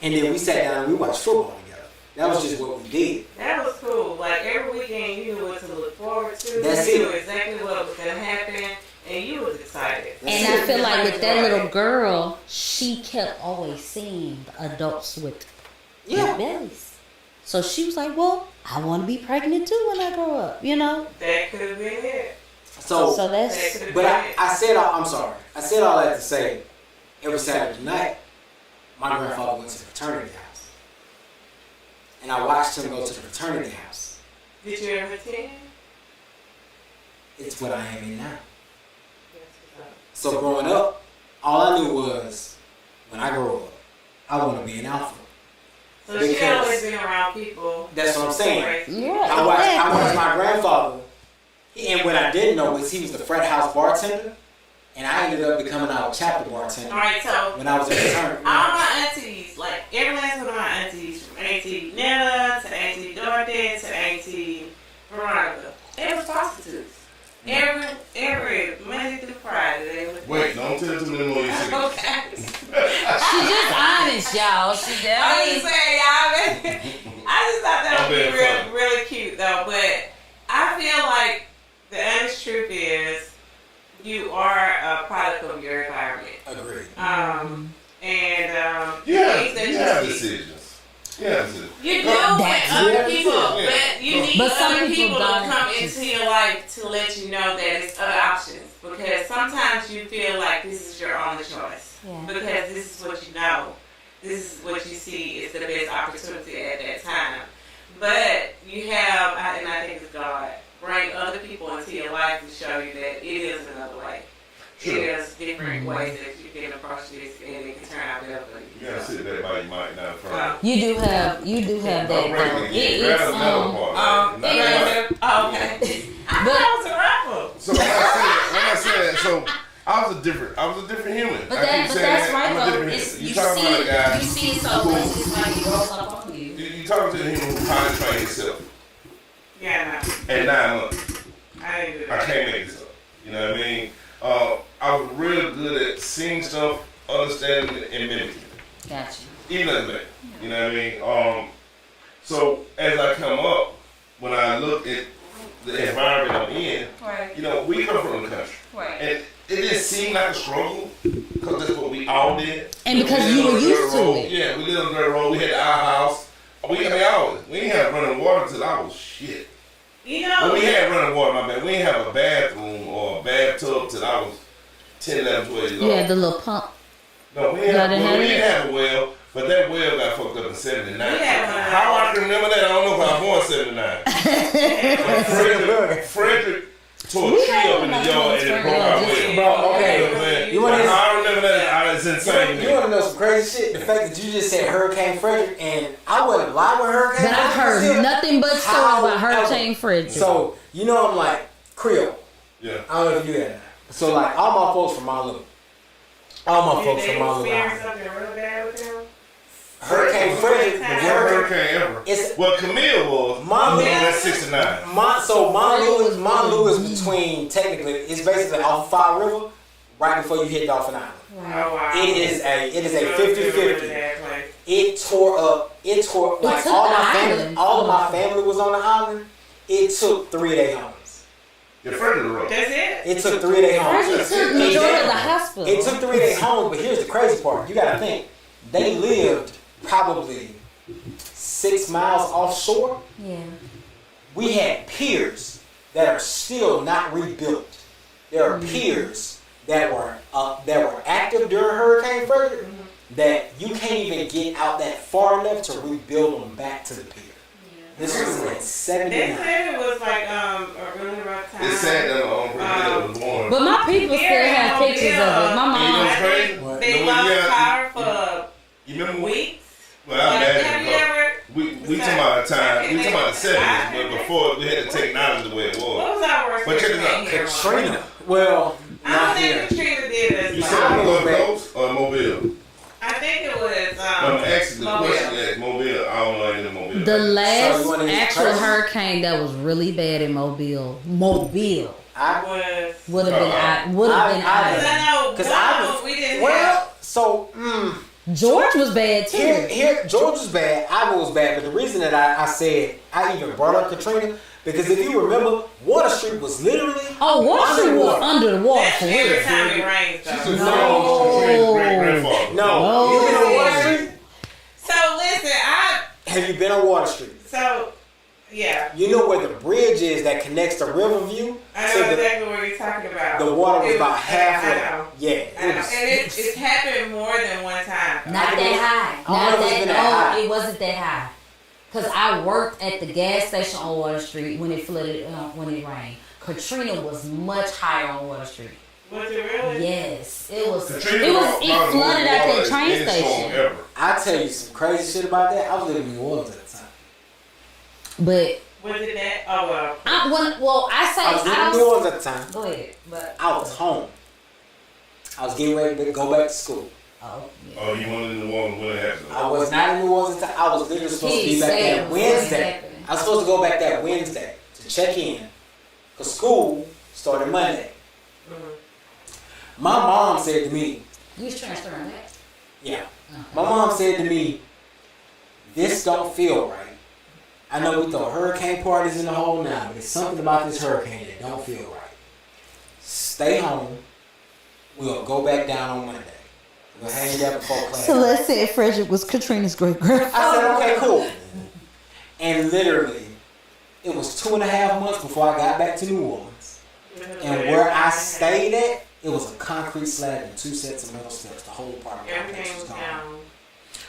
and then we sat down and we watched football together. That was just what we did. That was cool. Like every weekend, you knew what to look forward to. That's you it. knew exactly what was gonna happen, and you was excited. And I feel like with that little girl, she kept always seeing the adults with Yeah. bellies. So she was like, well, I want to be pregnant too when I grow up, you know? That could have been it. So That that's, could have But been it. I said, I'm sorry. I said all that to say, every Saturday night, my grandfather went to the fraternity house. And I watched him go to the fraternity house. Did you ever attend? It's what I am in now. So growing up, all I knew was, when I grow up, I want to be an alpha. So she Because- always been around people. That's what I'm saying. yeah, I watched exactly. my grandfather, and what I didn't know was he was the frat house bartender, and I ended up becoming our chapter bartender All right, so when I was at the fraternity. all my aunties, like every last one of my aunties, from Auntie Nana to Auntie Dorothy to Auntie Veronica, they was prostitutes. Every Monday through Friday, they was. Wait, don't tell too many more you see. Okay. She just honest, y'all. She I'm does. just saying, y'all. I just thought that I'm would be being funny. really cute, though. But I feel like the honest truth is, you are a product of your environment. Agreed. You have see. decisions. Yes. You do That's with other it. people, Yeah. but you need But some other people people to don't. come into your life to let you know that it's other options. Because sometimes you feel like this is your only choice. Yeah. Because this is what you know. This is what you see is the best opportunity at that time. But you have, and I think it's God, bring other people into your life to show you that it is another way. Sure. It is different ways that you can approach this and it can turn out better for you. You gotta sit back by your mic now, front. You do have that. Don't break it. It Grab is, the metal part. Not the mic. Okay. I thought I was a rapper. So when I said, so I was a different human. But I keep that's saying right I'm a though. different It's, human. you talking about a guy. you see it so much. It's like it rolls up on you. You talking to the human who kind of trained himself. Yeah, In 9 months, no. I didn't do I that. can't make this up. You know what I mean? I was real good at seeing stuff, understanding, and mimicking. Gotcha. Even as a man. You know what I mean? So as I come up, when I look at the environment I'm in, Right. you know, we come from the country. Right. And it didn't seem like a struggle, because that's what we all did. And because We lived you were on a used dirt to road. it. Yeah, we lived on a dirt road. We had our house. We ain't have running water till I was shit. You Well, know, we had running water, my bad. We didn't have a bathroom or a bathtub till I was 10, 11, 12 years You old. had the little pump. No, we Y'all didn't didn't have we it? didn't have a well, but that well got fucked up in 79. We had one. How I can remember that, I don't know if I was born in 79. But Frederick tore a tree up in the yard and it broke out with it. Bro, okay. You know what I'm saying? You wanna- I remember that. It's insane. You want to know some crazy shit? The fact that you just said Hurricane Frederick, and I wouldn't lie with Hurricane But I've Frederick. heard nothing but stories about Hurricane Frederick. So, you know I'm like, Creole. Yeah. I don't know if you hear that. So, like, all my folks from Malu. All my folks from Malu. Experience something real bad with them? Hurricane Frederick. The worst hurricane ever. It's Well, Camille was. Malu. That's 69. So Malu is between, technically, it's basically off Fire River, right before you hit Dolphin Island. Oh, wow. It is a 50-50. It tore like took all the my family. island. All of my family was on the island. It took 3-day homes. Your friend of the road. That's it? It took 3-day homes. Frederick took majority of the hospital. It took 3-day homes, but here's the crazy part. You gotta think. They lived probably 6 miles offshore. Yeah. We had piers that are still not rebuilt. There are piers that were active during Hurricane Frederick that you can't even get out that far enough to rebuild them back to the pier. This was in They 79. said it was like a really rough time. It's sad that Camille was born. But my people still have pictures of it. My You know mom. what's crazy? What? They You lost power for You remember weeks. Well, I Have imagine. you ever? We talking about the time. We talking about the 70s, but before we had the technology the way it was. What was our worst But check this hurricane out. here? Katrina. Well, I not don't think here. Katrina did as You much. said I Gulf was back. Coast or Mobile? I think it was I'm asking the Mobile. question at Mobile. I don't know any of Mobile. The So last you wanna use actual crazy? hurricane that was really bad in Mobile I Was would have been I- because Ida. I know Because one I of was them we didn't have. well. So George was bad too. here, George was bad. Iowa was bad. But the reason that I said I even brought up Katrina because if you remember, Water Street was literally Oh, Wall Street was under the water That's for every real. time it rains though. No. Great grandfather. no. You been on Water Street? So listen, Have you been on Water Street? yeah. You know where the bridge is that connects to Riverview? I to know the, exactly what you're talking about. the water was It about I halfway. know. Yeah. I know. And it's happened more than one time. Not that high. I don't know Not if it's been that. that high. It wasn't that high. Cause I worked at the gas station on Water Street when it flooded when it rained. Katrina was much higher on Water Street. Was it really? Yes, it was. Katrina It brought flooded at water that train in storm station. ever. I tell you some crazy shit about that. I was living in New Orleans at the time. But Was it that? Oh well. I say I was living I in New don't. Orleans at the time. Go ahead, but I was home. I was getting ready to go back to school. oh yeah. Oh, you wanted in the woman when it happened. I was not in New Orleans at the time. I was literally supposed to be He back said that it was Wednesday. happening. I was supposed to go back that Wednesday to check in. Because school started Monday. My mom said to me, You was transferring that. yeah. My mom said to me, this don't feel right. I know we throw hurricane parties in the hole now, but there's something about this hurricane that don't feel right. Stay home. We'll go back down on Monday. We'll hang you there before class. Celeste said Frederick was Katrina's great grandfather. I said, okay, cool. And literally, it was 2.5 months before I got back to New Orleans. And where I stayed at, it was a concrete slab and 2 sets of metal steps. The whole apartment Everything complex was was gone. down.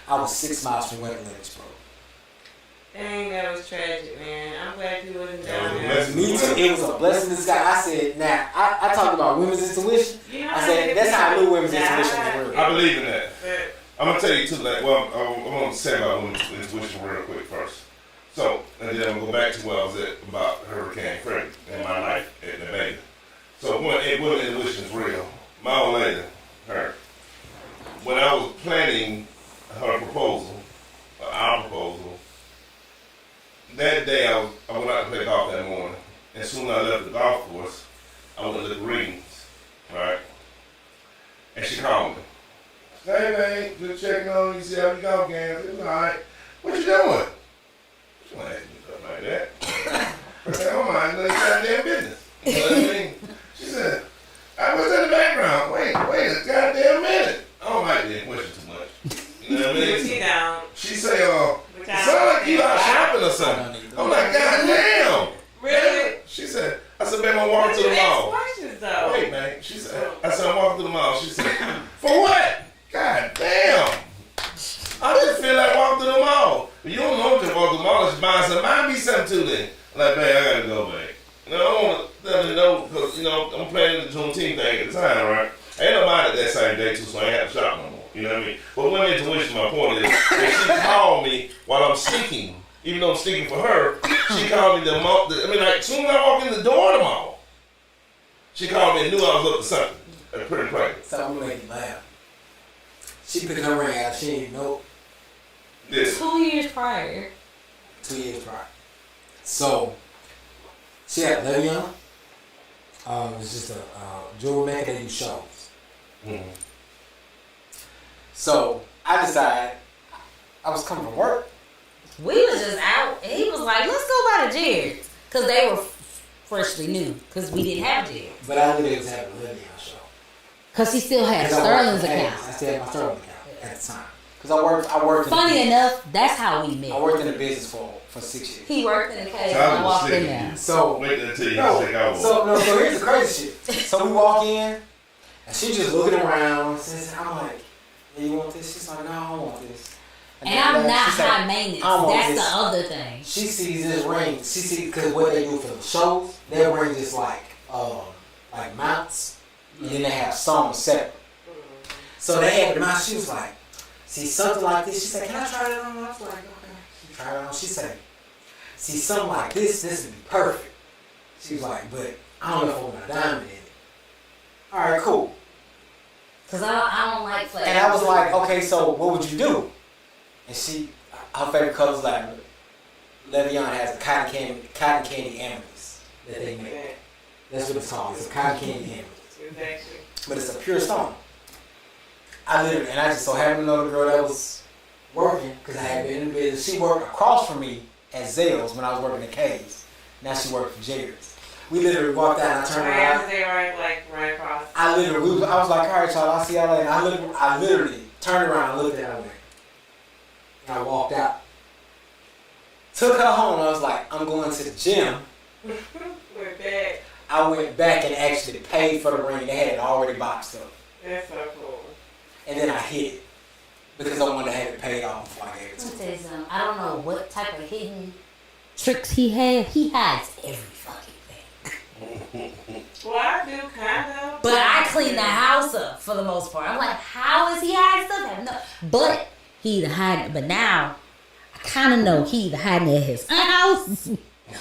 I was 6 miles from Wet Lakes, bro. Dang, that was tragic, man. I'm glad you wasn't That was down a there. blessing. Me too. It was a blessing in disguise. I said, now, I talked about women's intuition. You know I said, that's how I knew women's Yeah, intuition was real. I believe in that. But I'm gonna tell you too. Like, well, I'm gonna say about women's intuition real quick first. So, and then I'm gonna go back to where I was at about Hurricane Frederick in my life at the Bay. So, women's intuition is real. My old lady, her, when I was planning her proposal, our proposal, that day I went out to play golf that morning. And soon as I left the golf course, I went to the greens, right? And she called me. Hey man, just checking on you, see how you golf games. It was alright. What you doing? She don't ask me stuff like that. I said, oh my, no, goddamn business. You know what I mean? She said, I was in the background. Wait a goddamn minute. I don't like that question too much. You know what I mean? she down. She say, it sound like you out shopping or something. I'm like, goddamn. Really? She said, I said, babe, I'm walking to the Ask mall. questions though. Wait, man. She said, I said, I'm walking to the mall. She said, for what? God damn. I just feel like walking to the mall. But you don't know to walk to the mall. Just buying something. Might be something too then. I'm like, babe, I gotta go, babe. No, I want to let them know because, I'm planning the Juneteenth thing at the time, right? Ain't nobody that same day too, so I ain't have to shop no more. You know what I mean? But women intuition, my point is, if she called me while I'm sneaking, even though I'm sneaking for her, she called me as soon as I walk in the door of the mall, she called me and knew I was up to something. That's pretty crazy. Something make you laugh. She picked her ring out. She didn't know. This. 2 years prior. 2 years prior. So, she had Le'Veon. It's just a jewelry maker that do shows. Mm-hmm. So, I decided, I was coming from work. We was just out, and he was like, let's go by the Jared's. Because they were freshly new, because we didn't have Jared's. But I knew they was having a Le'Veon show. Because he still had Sterling's account. I still had my Sterling account at the time. Because I worked. Funny enough, that's how we met. I worked in the business for 6 years. He worked in the cave So and I walked in there. So wait until you no, think I was. so here's the crazy shit. So we walk in, and she just looking around. Says, I'm like, hey, you want this? She's like, no, I don't want this. And I'm not she's like, high maintenance. I want That's this. the other thing. She sees this ring. She sees because what they do for the shows, their ring is like mounts, and then they have songs separate. So they had the mount. She was like, see something like this. She said, can I try it on? I was like, okay. She tried it on. She said, see something like this would be perfect. She was like, but I don't know if I want a diamond in it. All right, cool. Because I don't like flavors. And I was like, okay, so what would you do? And her favorite color is like, Le'Veon has a cotton candy amethyst that they make. That's what it's called. It's a cotton candy amethyst. But it's a pure stone. And I just so happened to know the girl that was working, because I had been in the business. She worked across from me at Zales when I was working at K's. Now she worked for Jared's. We literally walked out and I turned around. They were right across. I was like, all right, y'all, I'll see y'all later. I literally turned around and looked at her and I walked out. Took her home. I was like, I'm going to the gym. We're back. I went back and actually paid for the ring. They had it already boxed up. That's so cool. And then I hid it because I wanted to have it paid off before I gave it to Let me her. tell you something. I don't know what type of hidden tricks he had. He hides every fucking thing. Well, I do kind of. But I clean the house up for the most part. I'm like, how is he hiding stuff? No. But he either hiding. But now I kind of know he either hiding it at his house,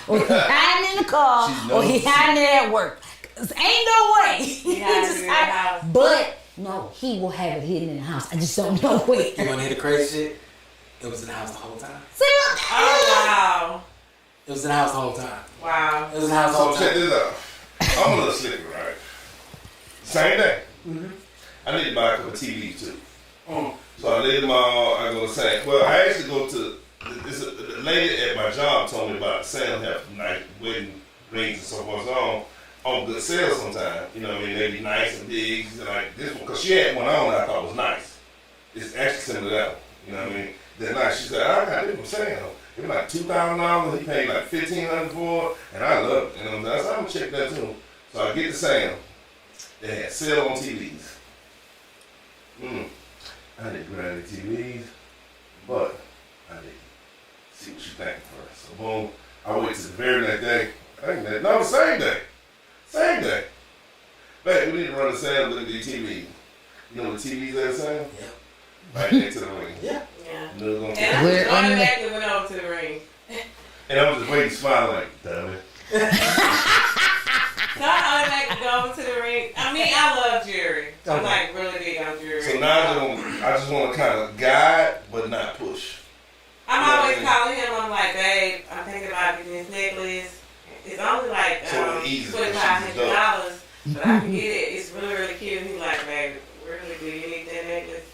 or he hiding in the car, or he hiding it at work. 'Cause ain't no way. He hides it in the house. But no, he will have it hidden in the house. I just don't know where. You want to hear the crazy shit? It was in the house the whole time. See what? Oh, wow. It was in the house the whole time. Wow. It was in the house the whole So check time. this out. I'm a little slicker, right? Same day. I need to buy a couple of TVs too. So I leave them all. I go to Sam. Well, I actually go to. A lady at my job told me about Sam have nice wedding rings and so forth and so on good sale sometimes. You know what I mean? They be nice and big. Like this one, because she had one on that I thought was nice. It's actually similar to that one. You know what I mean? They're nice. She said, I got it from Sam. It was like $2,000. He paid like $1,500 for it, and I love it. You know what I'm saying? So I'm gonna check that too. So I get to Sam. They had sale on TVs. I didn't grab the TVs, but I did see what you think first. So boom, I wait till the very next day. No, same day. Same day. Babe, we need to run the Sam and look at these TVs. You know what the TVs are Sam? Yeah. Right next to the ring. Yeah. Yeah. You know what I'm And I We're just in the- automatically went over to the ring. And I was just waiting, smiling like, damn it. So I automatically go over to the ring. I mean, I love jewelry. I'm like really big on jewelry. So now I just want to kind of guide, but not push. I'm Yeah, always yeah. calling him. I'm like, babe, I'm thinking about getting this necklace. It's only like So easy, $2,500, but I can get it. It's really, really cute. He's like, babe, really, do you need that necklace?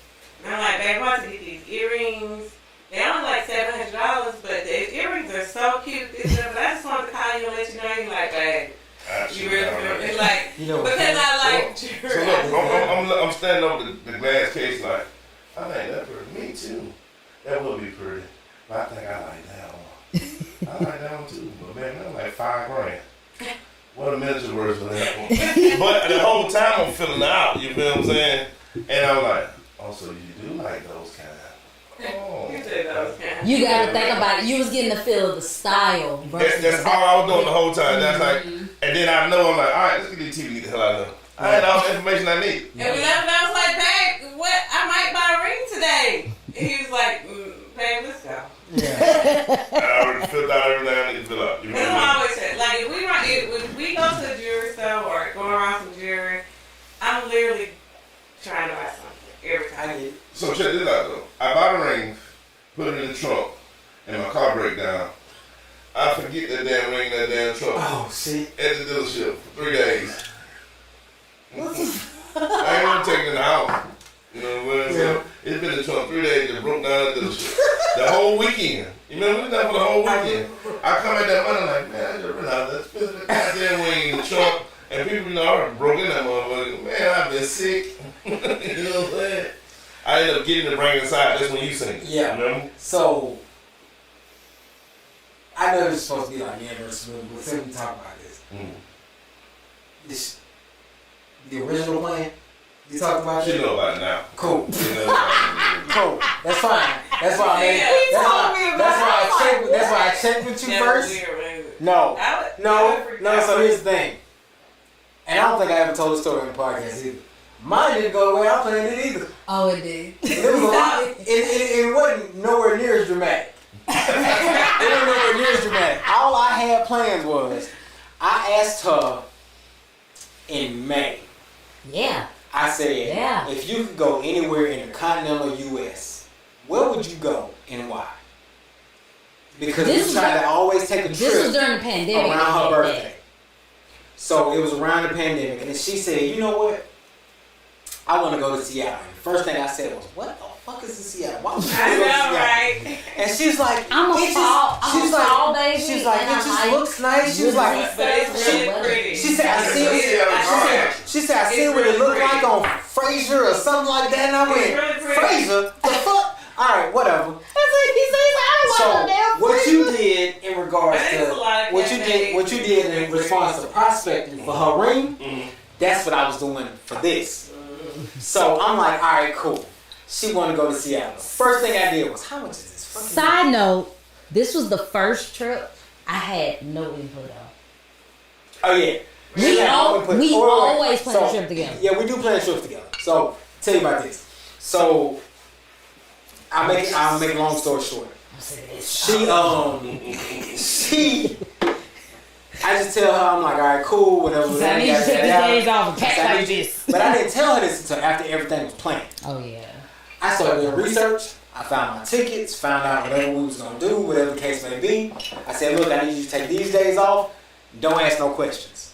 And I'm like, babe, I want to get these earrings. They're only like $700, but the earrings are so cute. But I just wanted to call you and let you know. He's like, babe, you really, it's like, You know, because I like So jewelry. look, I'm standing over the glass case like, I think that's pretty. Me too. That would be pretty. But I think I like that one. I like that one too. But man, that's like $5,000. What a miniature version of that one. But the whole time I'm filling out, you feel what I'm saying? And I'm like, oh, so you do like those kind. You said those kind. You gotta think about it. You was getting the feel of the style. That's all I was doing the whole time. That's like, and then I know I'm like, all right, let's get these TV, get the hell out of here. I had all the information I need. And we left, and I was like, babe, what? I might buy a ring today. And he was like, babe, let's go. Yeah. I already filled out everything I need to fill out. You know That's what what I I mean? always say. Like, if we go to a jewelry store or go around some jewelry, I'm literally trying to buy something every I time. get it. So check this out though. I buy the rings, put it in the trunk, and my car break down. I forget that damn ring in that damn trunk Oh, shit. at the dealership for 3 days. I ain't gonna take it in the house. You know what I'm saying? It's been in the trunk 3 days, it broke down at the dealership. The whole weekend. You remember we was there for the whole weekend. I come at that money like, man, I just realized that specific goddamn ring in the trunk, and people, you know, I broke in that motherfucker. Man, I've been sick. You know what I'm saying? I ended up getting the ring inside. That's when you sing. Yeah. Remember? So, I know it's supposed to be like versus movie, but since we talk about this, the original plan, you talked about She it? know about it now. Cool. She know about it. Cool. That's fine. That's why I made He told me about that's why I checked with you That was first. weird, wasn't it? No. I would No, freak no, out. so here's the thing. And I don't think I ever told the story on the podcast either. Mine didn't go the way I planned it either. Oh, it did. It was a lot. It wasn't nowhere near as dramatic. It wasn't nowhere near as dramatic. All I had plans was, I asked her in May. Yeah. I said, Yeah. if you could go anywhere in the continental U.S., where would you go and why? Because This we was tried dur- to always take a This was trip during the pandemic. around her birthday. So it was around the pandemic, and then she said, you know what? I want to go to Seattle. And the first thing I said was, what the fuck is in Seattle? Why would you I go to know, Seattle? right? And she's like, I'm a it fall- just, I'm she's a like, fall baby, she's like, and it I'm just like, looks nice. She was like, But it's really pretty. she said, I see what she said, I see what it looked like on Frasier or something like that. And I went, It's really pretty. Frasier? The fuck? All right, whatever. So what you did in regards That is a lot to of what you did in response to prospecting for her ring, that's what I was doing for this. So I'm like, all right, cool. She wanted to go to Seattle. First thing I did was, how much is this fucking? Side note, this was the first trip I had no input on. Oh yeah. We Yeah, al- I'm gonna we wait. always plan a trip together. Yeah, we do plan trips together. So tell you about this. So I'll make a long story short. She I just tell her, I'm like, all right, cool, whatever. So I need to take these days off and pack like this. But I didn't tell her this until after everything was planned. Oh yeah. I started doing research. I found my tickets, found out whatever we was gonna do, whatever the case may be. I said, look, I need you to take these days off. Don't ask no questions.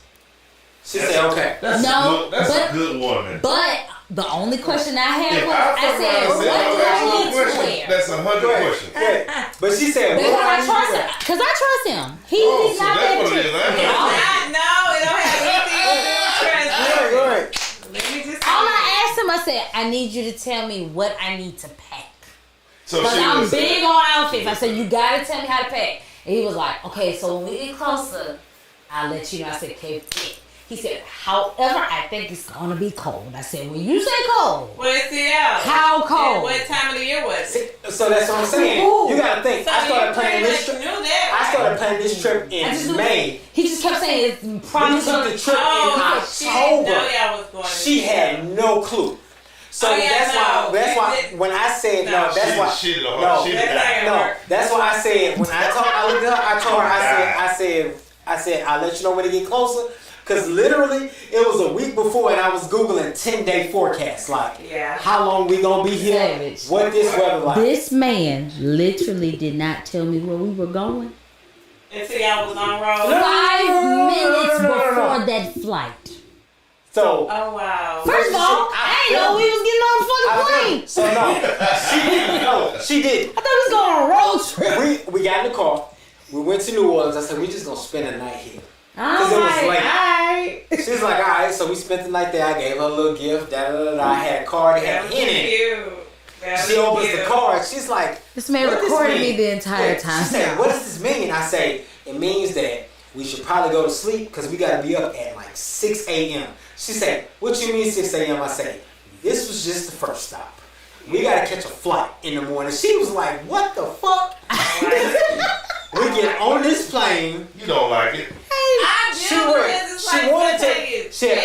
She said, okay. That's No, a but- good woman. But the only question I had If was, I said, fuck what around and do said, I "Don't need ask no to question," wear? that's 100 questions. Yeah. But she said, Because what do I I need to trust wear? him. Because I trust him. Oh, He's so not that's that what it is. trick. No, it don't have anything to do with transparency. Go ahead. Let me just All say I asked him, I said, I need you to tell me what I need to pack. So Because she I'm was big on outfits. I said, you gotta tell me how to pack. And he was like, okay, so when we get closer, I'll let you know. I said, okay. He said, however, I think it's gonna be cold. I said, when you say cold, Well, it's Seattle. how And cold? what time of the year was it? So that's what I'm saying. Ooh. You gotta think. So I started you planning pretty this much trip. knew that. I started planning this trip I just in knew- May. He just kept saying it's We probably took the trip Oh, in she didn't know October. y'all was going to She had no clue. So Oh, yeah, that's no. why It- when I said no. no, that's why shit on no, her. Shit That's down. like- no, that's why I said when I looked at her, I told her I said I'll let you know when it get closer. Cause literally it was a week before and I was Googling 10-day forecast. Like Yeah. how long we gonna be here? Savage. What this weather like? This man literally did not tell me where we were going. until y'all was on road. 5 minutes no. before that flight. So Oh, wow. First of all, I didn't know we was getting on a fucking plane. So no, she didn't. No, she did. I thought we was going on a road trip. We got in the car. We went to New Orleans. I said we just gonna spend the night here. All it was right, late. all right. She was like, all right. So we spent the night there. I gave her a little gift. I had a card that That had was a hint in it. cute. That She was opens cute. the card. She's like, This man what this recorded mean? me the entire Yeah, time. She said, what does this mean? I say, it means that we should probably go to sleep because we got to be up at like 6 a.m. She said, what you mean 6 a.m.? I say, this was just the first stop. we gotta catch a flight in the morning. She was like, what the fuck? We get on this plane. You don't like it. She wanted to. She had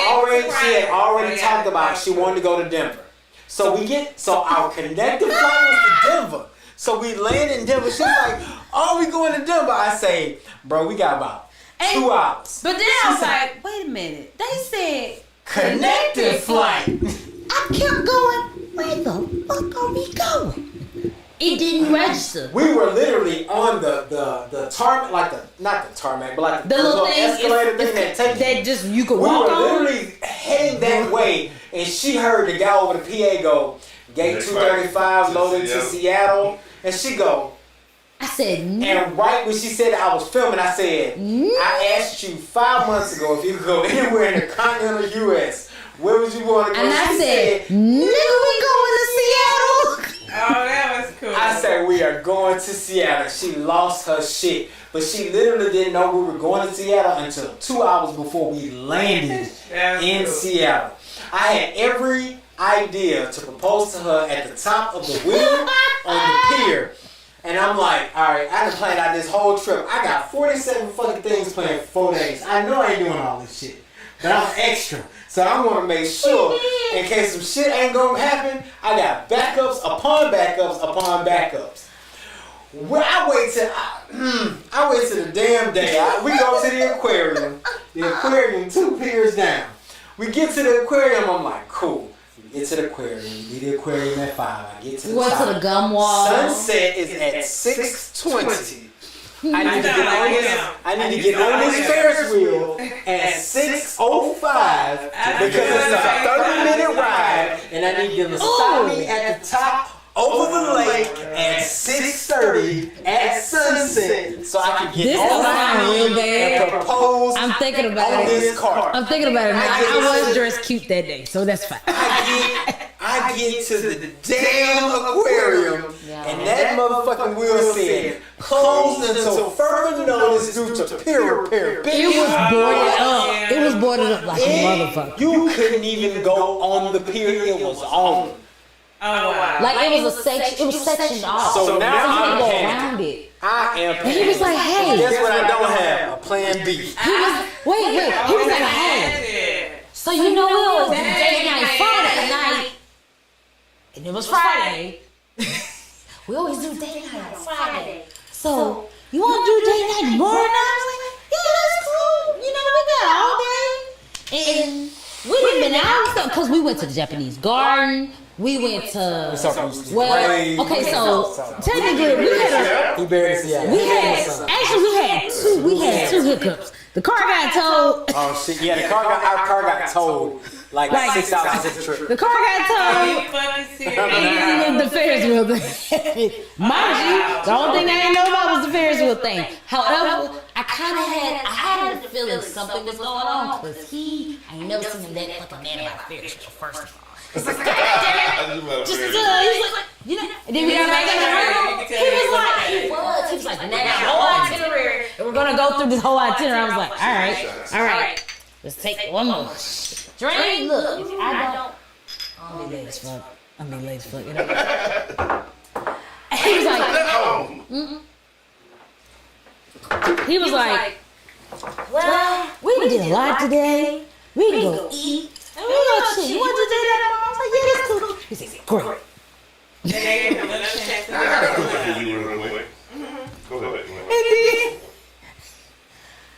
already talked about she wanted to go to Denver. So our connecting flight was to Denver. So we land in Denver. She's like, "Oh, we going to Denver?" I say, "Bro, we got about 2 hours." But then I was like, "Wait a minute." They said connecting flight. I kept going. Where the fuck are we going? It didn't register. We were literally on the tarmac, not the tarmac, but like the little escalator thing that takes that just you could walk on. We were literally heading that way, and she heard the guy over the PA go, "Gate 235 loaded to Seattle," and she go. I said, no. And right when she said that I was filming, I said, no. I asked you 5 months ago if you could go anywhere in the continental U.S. Where would you want to go? And I said, nigga, we going to Seattle. Oh, that was cool. I said, we are going to Seattle. She lost her shit. But she literally didn't know we were going to Seattle until 2 hours before we landed in Seattle. I had every idea to propose to her at the top of the wheel on the pier. And I'm like, all right, I done planned out this whole trip. I got 47 fucking things planned for 4 days. I know I ain't doing all this shit. But I'm extra. So I want to make sure, in case some shit ain't going to happen, I got backups upon backups upon backups. Well, I wait till the damn day. We go to the aquarium. The aquarium 2 piers down. We get to the aquarium. I'm like, cool. We get to the aquarium. We leave the aquarium at 5. I get to the Went top. to the gum wall. Sunset is at 6:20. I need to get on this Ferris wheel at 6:05 because it's a 30-minute ride, and I need them to stop me at the top over the lake at 6:30 at sunset, so I can get on my knee and propose. I'm thinking about on it. this car. I'm thinking about it. I was dressed cute that day, so that's fine. I get to the damn aquarium, and that motherfucking wheel said closed until further notice due to peer repair. It was boarded up. It was boarded up like a motherfucker. You couldn't even go on the pier. It was on. Oh wow! Like it was a section. It was sectioned off. So now you I'm go panicking. around it. I am. And he was like, "Hey." Guess what? I don't have a plan B. He was wait. He was like, "Hey." So you know we always do date night Friday night. And it was Friday. We always do date night on Friday. So, you want to do date night tomorrow night? I was like, yeah, that's cool. You know, we got all day. And we done been out because we went to the Japanese garden. We went to, okay, so technically we had two hiccups. The car got towed. Oh shit! Yeah, our car got towed like 6 hours into the trip. The car got towed. And the Ferris wheel thing. Mind you, the only thing I didn't know about was the Ferris wheel thing. However, I had a feeling something was going on because I ain't never seen him that fucking mad about Ferris wheel. First of all, it's like, God damn it! Just he's like, you know. And then we got back in the room. He was like, now that whole itinerary, and we're gonna go through this whole itinerary. I was like, all right, let's take one more. Drink, look, if I don't, I'm be late as fuck. You know? And he was like, he was like, well, we did a lot today. We can go eat. And we go chill. You want to do that? I was like, yeah, that's cool. He said, great.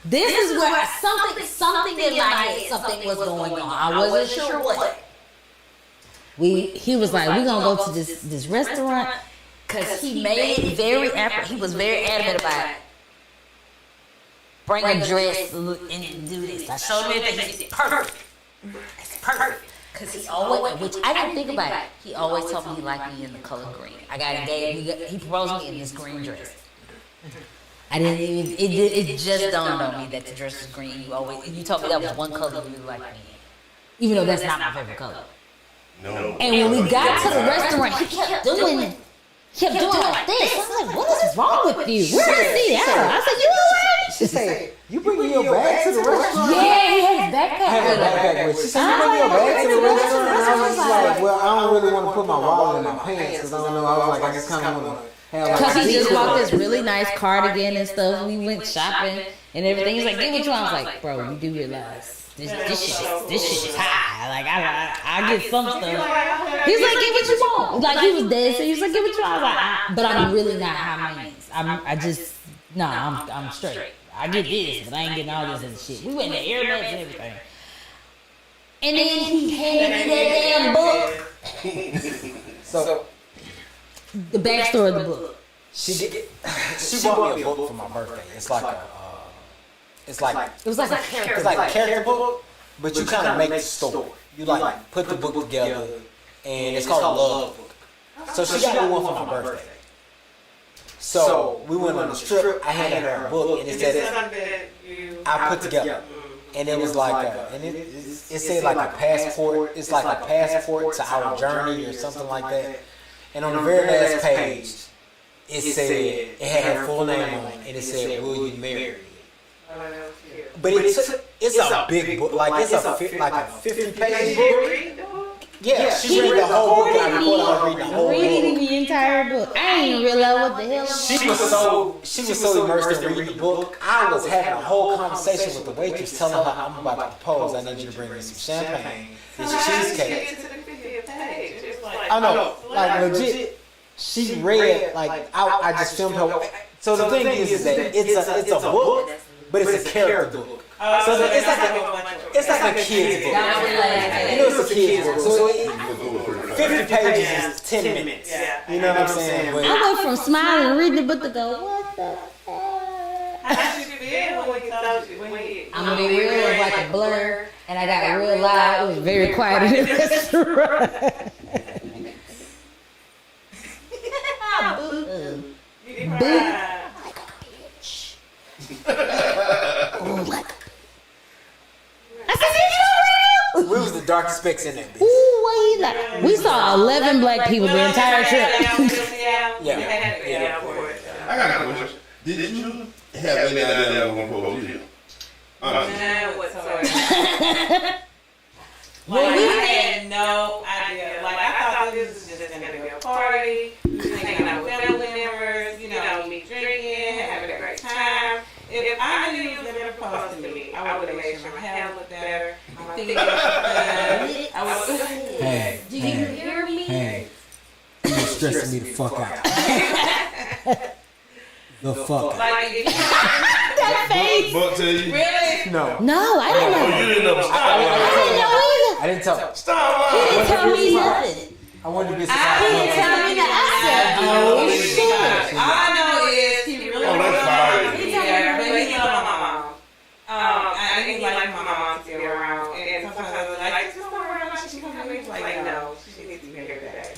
This is where something in my head, something was going on. I wasn't sure what. He was like, we're gonna go to this restaurant because he was very adamant about bring a dress and do this. I showed him that he said, perfect. It's perfect. Because he always, which I didn't think about it, he always told me he liked me in the color green. I got engaged, he proposed me in this green dress. I didn't even, it just dawned on me that the dress was green. You told me that was one color you liked me in. Even though that's not my favorite color. No. And when we got to the restaurant, he kept doing like this. I was like, what is wrong with you? Where is he at? I said, you alright? She said, you bringing your bag to the restaurant? Yeah, he had his backpack I had with a her. backpack with. She said, "You bring your bag to the restaurant," and I was just like, "Well, I don't really want to put my wallet in my pants because I don't know." I was like, "I just kind of want to." Because he just bought this really nice cardigan and stuff. We went shopping and everything. He's like, "Get what you want." I was like, "Bro, you do realize this shit is high. Like I get some stuff." He's like, "Get what you want." Like he was dead. So he was like, "Get what you want." I was like, "But I'm really not high maintenance. I'm straight. I get this, but I ain't getting all this other shit." We went to airlines and everything. And then he handed me that damn book. So The backstory of the book. she bought me a book for my birthday. It's like a It was like a character book, but you kind of make the story. You like put the book together, and it's called a love book. So she got me one for my birthday. So we went on a trip. I handed her a book, and it said I put together, and it was like and it said like a passport. It's like a passport to our journey or something like that. And on the very last page, it said it had her full name on it, and it said, "Will you marry me?" But it's a big book, like it's a 50-page book. Yeah, she read the whole book. I recorded her reading the whole Reading book. the entire book. I didn't realize what the hell. She was so immersed in reading the book. I was having a whole conversation with the waitress, telling her, "I'm about to propose. I need you to bring me some champagne, this cheesecake." I know, like legit. She read like I just filmed her. So the thing is that it's a book, but it's a character book. So it's like a kid's book. You know, it's a kid's book. So 50 pages is 10 minutes. You know what I'm saying? But I went from smiling and reading the book to go, what the I'm gonna be real, it was like a blur, and I got real loud. It was very quiet in the restaurant. we was the darkest specks in that bitch. Ooh, wait, we saw 11 black people the entire trip. Yeah. I got a question. Did you have any idea I was going to propose to you? None whatsoever. Like, we had no idea. Like, I thought this was just going to be a party, hanging out with family members, me drinking, having a great time. If I knew you was going to propose to me, I would have made sure my hair looked better, my feet looked good. I would. Hey, Do you hear me? hey, you're stressing me the fuck out. The fuck out. Like, if you That face. Buck tell you? really? No, No, I didn't know. You didn't know. Stop. I didn't know either. I didn't tell. Stop He lying. didn't tell me nothing. I wanted to be He didn't tell me that. I said, oh shit. All I know is he really Oh, that's fire. Yeah, but he loved my mom. I think he liked my mom to be around. And sometimes I was like, just come around. She come to me. Like, no, she needs to be here today.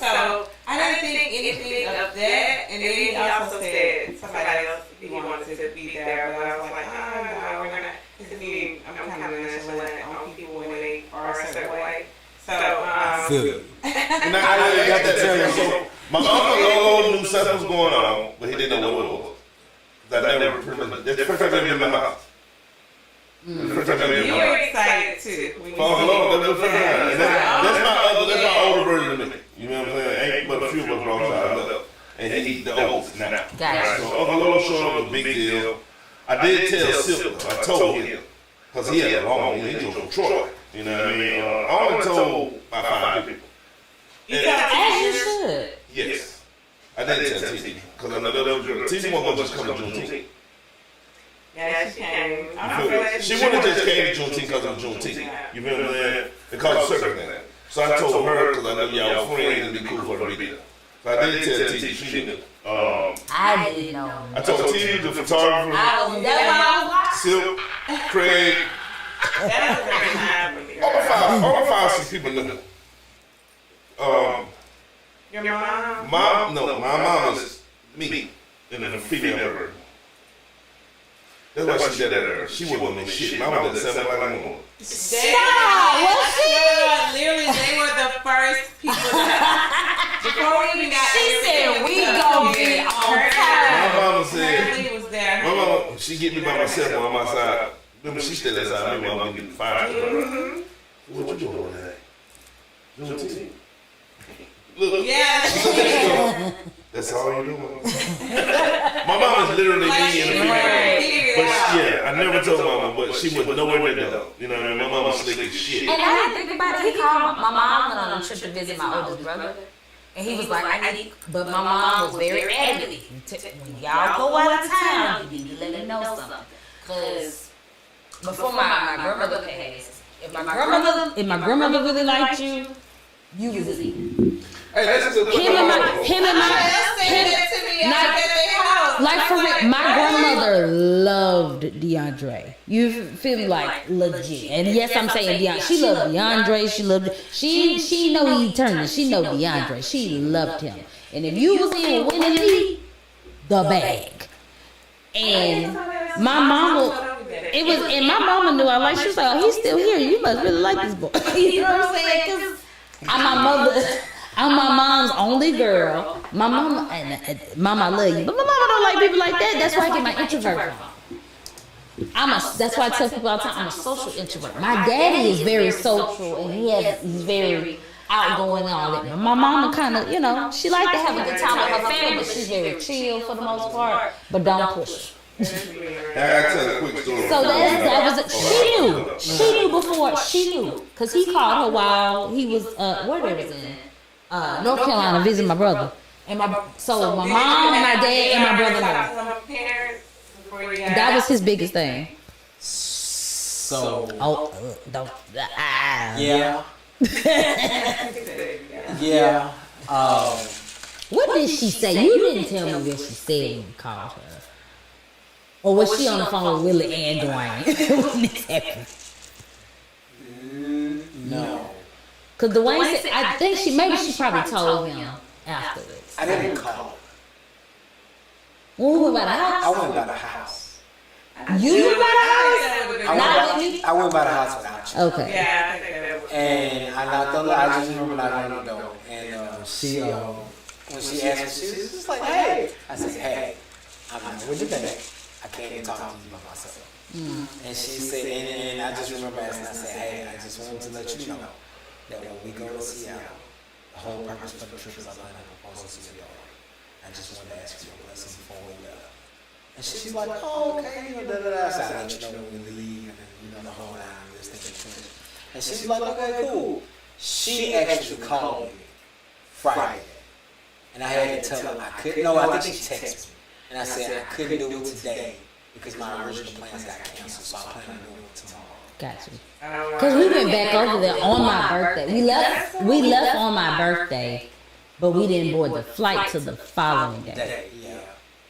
So I didn't think anything of that. And then he also said somebody else he wanted to be there. But I was like, no, we're not. I'm kind of nonchalant on people when they are a certain way. So, Feel you. And I really got to tell you. So, my uncle knew something was going on, but he didn't know what it was. That's the first time I've been in my house. The first time I've been in you my were house. excited too. When you Oh, said Lord, it. that's my older version of me. You know what I'm saying? Ain't but a few of us wrong side left. And he's the oldest now. Gotcha. So Uncle Lolo showed up was a big deal. I did tell Silk, I told him, because he had a long, he drove from Troy. You know what I mean? I only told about 5 people. As you should. Yes. I didn't tell T, because I know that was T wasn't just come to Juneteenth. Yeah, she came. She wouldn't have just came to Juneteenth because of Juneteenth. You feel what I'm saying? Because of certain things. So I told her, because I knew y'all friends, it'd be cool for her to be there. So I did tell T, she knew. I didn't know. I told T, the photographer, That's Silk, Craig, That was a great time for me. all the 5, 6 people knew. Your mom? My mom is me, and then a female version. That's why she did that. She wouldn't know shit. My mom did 7 like my mom. Literally, they were the first people that, before we even got She said, we gon' be on time. My mama said, Shirley was there. my mama, she get me by myself on my side. Remember, she still is out. Maybe I'm getting fired. What you doing on that? Juneteenth. Look. Yeah. That's all you doing. My mom was literally me in the beginning. But I never told mama, but she was nowhere near that. You know what I mean? My mom was slick as shit. And I didn't think about it. He called my mom went on a trip to visit my oldest brother. And he was like, I need, but my mom was very adamant. When y'all go out of town, you need to let me know something. Because before my grandmother passed, if my grandmother really liked you, you was eating. Hey, that's just like for real, my grandmother loved DeAndre. You feel me? Like legit. And yes, I'm saying DeAndre. She loved DeAndre. She know he turned. She know DeAndre. She loved him. And if you was in winning league, the bag. And my mama, and my mama knew I like. She was like, oh, he's still here. You must really like this boy. You know what I'm saying? Because I'm my mom's only girl. My mama, mama, I love you, but my mama don't like people like that. That's why I get my introvert from. That's why I tell people all the time, I'm a social introvert. My daddy is very social, and he's very outgoing and all that. But my mama kind of, she like to have a good time with her family, but she's very chill for the most part, but don't push. I gotta tell a quick story. So she knew before, because he called her while he was, where they was in? North Carolina, visit my brother. And my mom, my dad, and my brother know. That was his biggest thing. So. Don't. Yeah. Yeah. What did she say? You didn't tell me what she said when you called her. Or was she on the phone with Willie and Dwayne when this happened? No. Because Dwayne said, I think she probably told him afterwards. I didn't call. When we went by the house? I went by the house. You went by the house? Not with me? I went by the house without you. Okay. Yeah, I think that was. And I knocked on the door. I just remember knocking on the door. And she, when she asked me, she was just like, hey. I said, hey, I'm not with your bag. I can't even talk to you by myself. And she said, and I just remember asking, I said, hey, I just wanted to let you know that when we go to Seattle, the whole purpose for the trip is I learned a proposal to you. I just wanted to ask you a blessing before we left. And she's like, oh, okay, da-da-da. So I let you know when we leave, and the whole line, this thing. And she's like, okay, cool. She actually called me Friday. And I had to tell her I couldn't, I think she texted me. And I said I couldn't do it today because my original plans got canceled, so I plan on doing it tomorrow. Gotcha. Because we went back over there on my birthday. We left on my birthday, but we didn't board the flight till the following day. Yeah.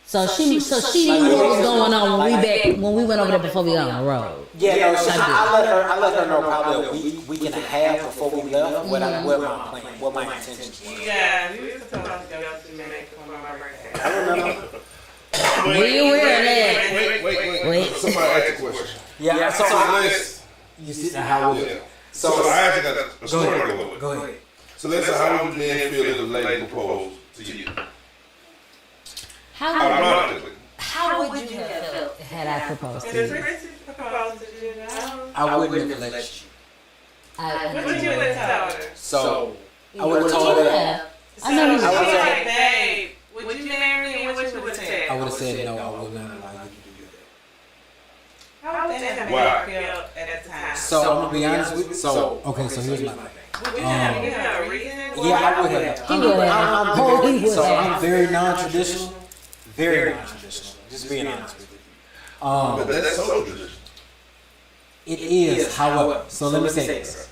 So she knew what was going on when we went over there before we got on the road. Yeah, no, I let her know probably a week and a half before we left what my plan, what my intentions were. Yeah, we were supposed to go to Mexico for my birthday. I remember. We were there. Wait. Somebody asked a question. Yeah, so let's. You see how was it? So I actually got a story to go with. Go ahead. So let's say, how would men feel if a lady proposed to you? How would you have felt had I proposed to you? I wouldn't have let you. What would you have told her? So I would have told her that. I know you was like, babe, would you marry me? And what you would have said? I would have said no. I would not allow you to do that. How would that have made you feel at the time? So I'm gonna be honest with you. So here's my thing. Would you have a reason? Yeah, I would have. He would have. So I'm very non-traditional. Very non-traditional. Just being honest with you. But that's so traditional. It is, however. So let me say this.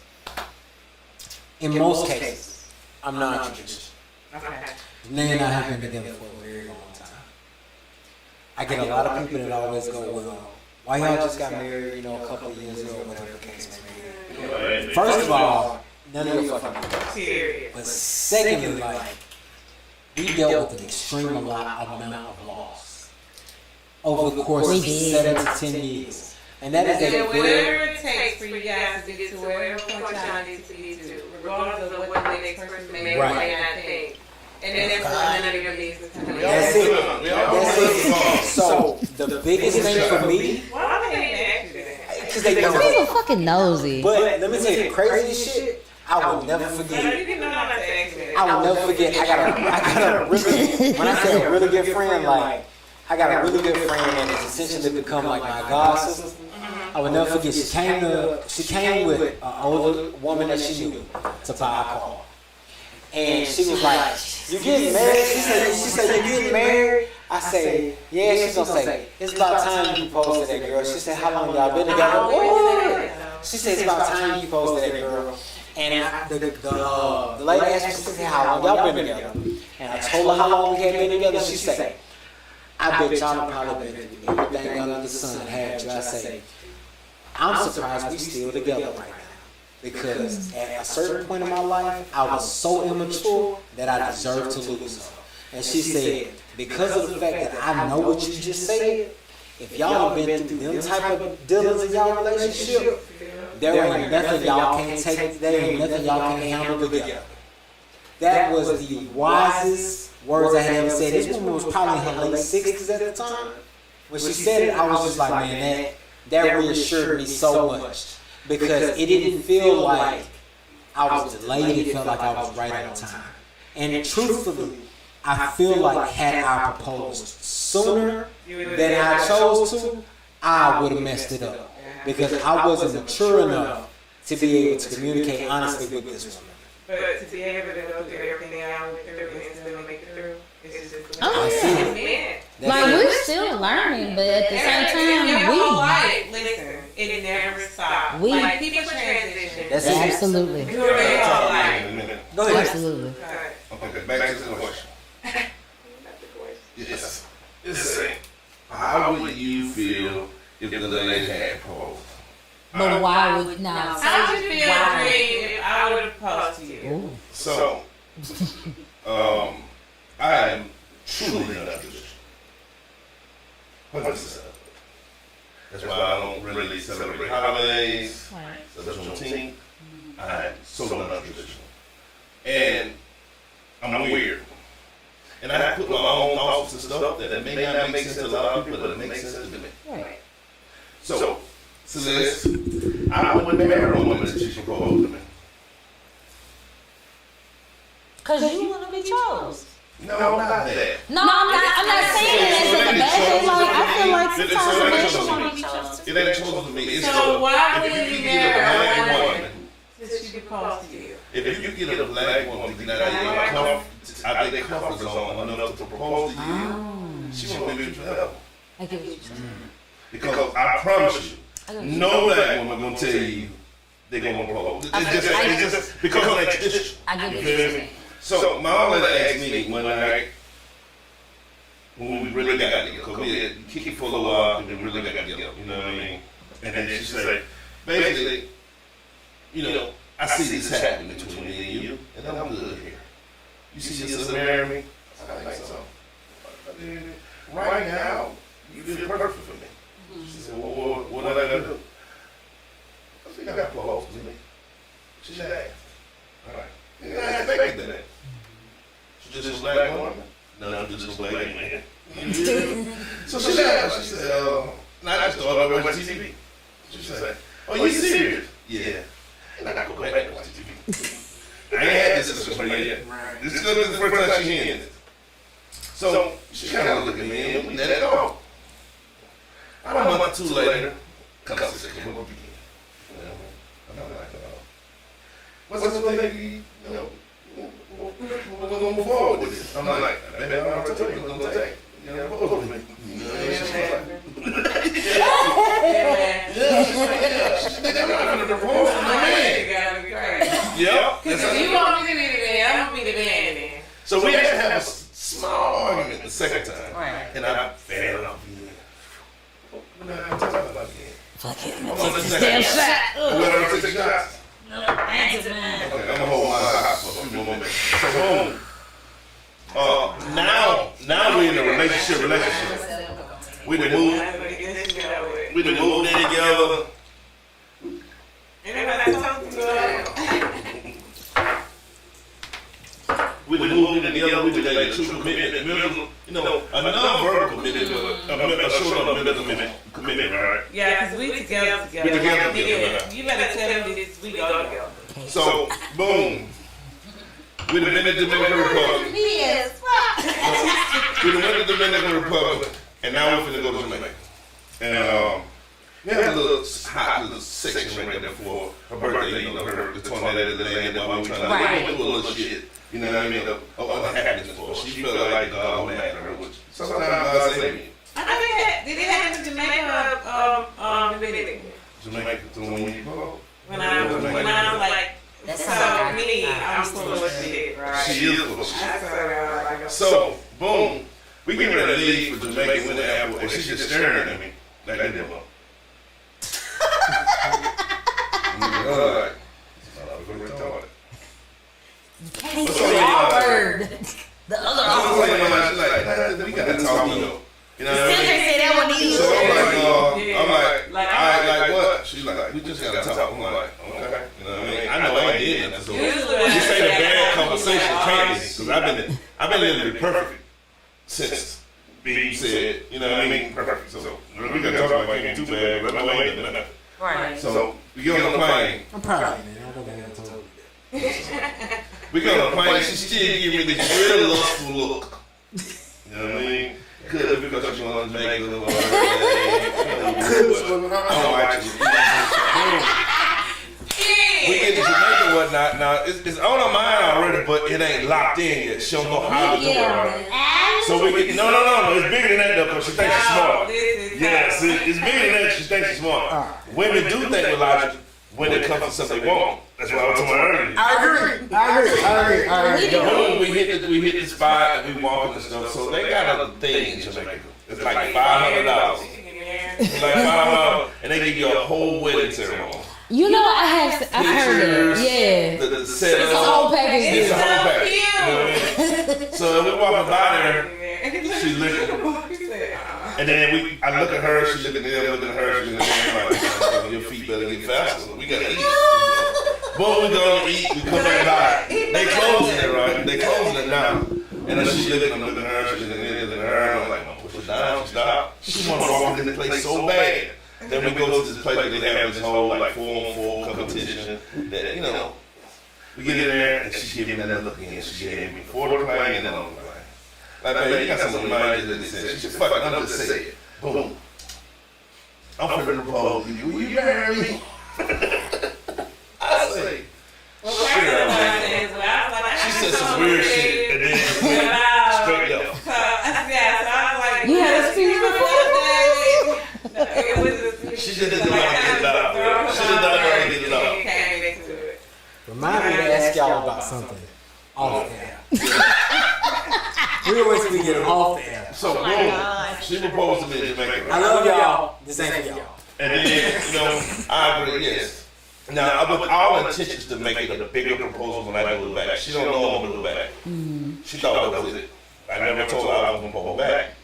In most cases, I'm non-traditional. Okay. Nay and I have been together for a very long time. I get a lot of people that always go, well, why y'all just got married, a couple of years ago, whatever the case may be. First of all, none of your fucking business. But secondly, we dealt with an extreme amount of loss over the course of 7 to 10 years. And that is a whatever it takes for you guys to get to wherever point y'all need to get to, regardless of what the next person may or may not think. And that's why none of your needs to come in. That's it. So the biggest thing for me, why they didn't ask you that? they don't. People fucking nosy. But let me tell you, the craziest shit, I will never forget. I will never forget. I got a really, when I say a really good friend, like, I got a really good friend that has essentially become like my god sister. I will never forget. She came with an older woman that she knew to buy a car. And she was like, "You getting married?" She said, "You getting married?" I say, "Yeah." She's gonna say, "It's about time you proposed to that girl." She said, "How long y'all been together?" Oh. She said, "It's about time you proposed to that girl." And the lady asked me, she said, "How long y'all been together?" And I told her how long we had been together. She said, "I bet y'all probably been through everything under the sun, had you." I say, "I'm surprised we still together right now. Because at a certain point in my life, I was so immature that I deserved to lose her." And she said, "Because of the fact that I know what you just said, if y'all have been through them type of dealings in y'all relationship, there ain't nothing y'all can't take, there ain't nothing y'all can't handle together." That was the wisest words I had ever said. This woman was probably in her late 60s at the time. When she said it, I was just like, man, that reassured me so much. Because it didn't feel like I was delayed, it felt like I was right on time. And truthfully, I feel like had I proposed sooner than I chose to, I would have messed it up. Because I wasn't mature enough to be able to communicate honestly with this woman. But to be able to go through everything I went through and still make it through, it's just Like, we're still learning, but at the same time, listen, it never stops. We like, people transition. That's it. Absolutely. Go ahead. Absolutely. Okay, back to the question. Yes. How would you feel if the lady had proposed? But why would now? How would you feel if I would have proposed to you? Ooh. So, I am truly in that position. 100%. That's why I don't really celebrate holidays, Juneteenth. I'm so non-traditional. And I'm weird. And I put my own thoughts and stuff that may not make sense to a lot of people, but it makes sense to me. Right. So this, I wouldn't marry a woman that she proposed to me. Because you want to be chose. No, not that. No, I'm not saying it as a bad thing. Like, I feel like sometimes a man should want to be chosen. It ain't chosen to me. It's So why would if you you get a black marry woman, since she proposed to you? if you get a black woman that out of their comfort zone enough to propose to you, she won't be with you forever. I get what you're saying. Because I promise you, no black woman gonna tell you they're gonna propose. It's just because of that tradition. I get what you're saying. So my mom asked me one night when we really got together, because we had kicked it for a little while and then really got together, you know what I mean? And then she said, basically, you know, I see this happening between me and you, and I'm good here. You see yourself marrying me? I think so. Right now, you feel perfect for me. She said, well, what I gotta do? I said, you got close to me. She said, all right. Yeah, I expected that. She just a black woman? No, just a black man. So she laughed. She said, I just thought I would watch TV. She said, oh, you serious? Yeah. And I gotta go back and watch TV. I ain't had this discussion yet. This is the first time she hearing this. So she kind of looked at me and we let it go. About a month or two later, come up again. I'm not like, what's the thing you know, we're going to move forward with this. I'm like, baby, I already told you we're going to take. You know, propose with me. You know, and she's like, she's like, I'm not going to propose to my man. Yep. Because you want me to be the man, I'm going to be the man then. So we actually have a small argument the second time. Right. And I fed up. We're not going to talk about it again. Fuck it. I'm going to take a shot. We're going to take shots. No, thanks, man. Okay, I'm gonna hold my hot for a few more minutes. So boom. Now we're in a relationship. We done moved in together. We done moved in together. We done like 2 commitment. You know, a non-verbal commitment, right? Yeah, because we together. We together. Yeah, you better tell me this. We go together. So, boom. We the Dominican Republic. Yes. We the Dominican Republic, and now we're finna go to Jamaica. And we had a little hot little section right there for her birthday. You know, the tornado that they ended up trying to do a little shit. You know what I mean? Happiness for her. She felt like God mad at her, which sometimes God say me. I think did it happen in Jamaica? Jamaica, to when you go. When I'm like. That's So me, I'm full of shit, right? She is full of shit. So, boom, we get ready to leave for Jamaica with the airport, and she's just staring at me like that demo. Like, Can't say our word. The other like, we gotta talk, you know what I mean? say that one either. So I'm like, what? She's like, we just gotta talk. I'm like, okay. You know what I mean? I know I ain't did nothing. So this ain't a bad conversation, can't be? Because I've been living to be perfect since being said, you know what I mean? Perfect. So we gotta talk about it ain't too bad, but I know I ain't done nothing. Right. So we get on the plane. I'm proud of you, man. I don't think I told you. We get on the plane. She still give me this real lustful look. You know what I mean? Could be because she wants to make a little. I don't like you. We get to Jamaica and whatnot. Now it's on her mind already, but it ain't locked in yet. She don't know how to do it. Right? So we get no. It's bigger than that though, because she thinks she's smart. Yes, it's bigger than that. She thinks she's smart. Women do think with logic when it comes to something they want. That's what I was talking about earlier. I agree. We hit the spot and we walking and stuff. So they got a thing in Jamaica. It's like $500. It's like $500, and they give you a whole wedding ceremony. You know, I've heard it. Yeah. The setup. It's a whole package. It's a whole package. You know what I mean? So we walking by there, she's looking. And then I look at her, she look at them, look at her, she look at them, like, your feet better get faster. We gotta eat. Boy, we go to eat, we come back by. They closing it, right? They closing it now. And then she looking at her, she looking at her, and I'm like, no, push it down, stop. She wanna walk in the place so bad. Then we go to this place where they have this whole like 4-on-4 competition that, you know, we get in there and she gave me that look again. She gave me before the plane and then on the plane. Like, man, you got something in mind that they said. She said, fuck it, I'm just saying. Boom. I'm finna propose to you. Will you marry me? I say, she said some weird shit and then straight up. You had a speech She just didn't like get it out. She didn't like get it out. Remind me to ask y'all about something off the air. We always forget off the air. So, boom, she proposed to me in Jamaica. I love y'all. This ain't for y'all. And then, you know, I agree, yes. Now, with all intentions to make it a bigger proposal when I do it back. She don't know I'm going to do it back. She thought that was it. I never told her I was going to propose back.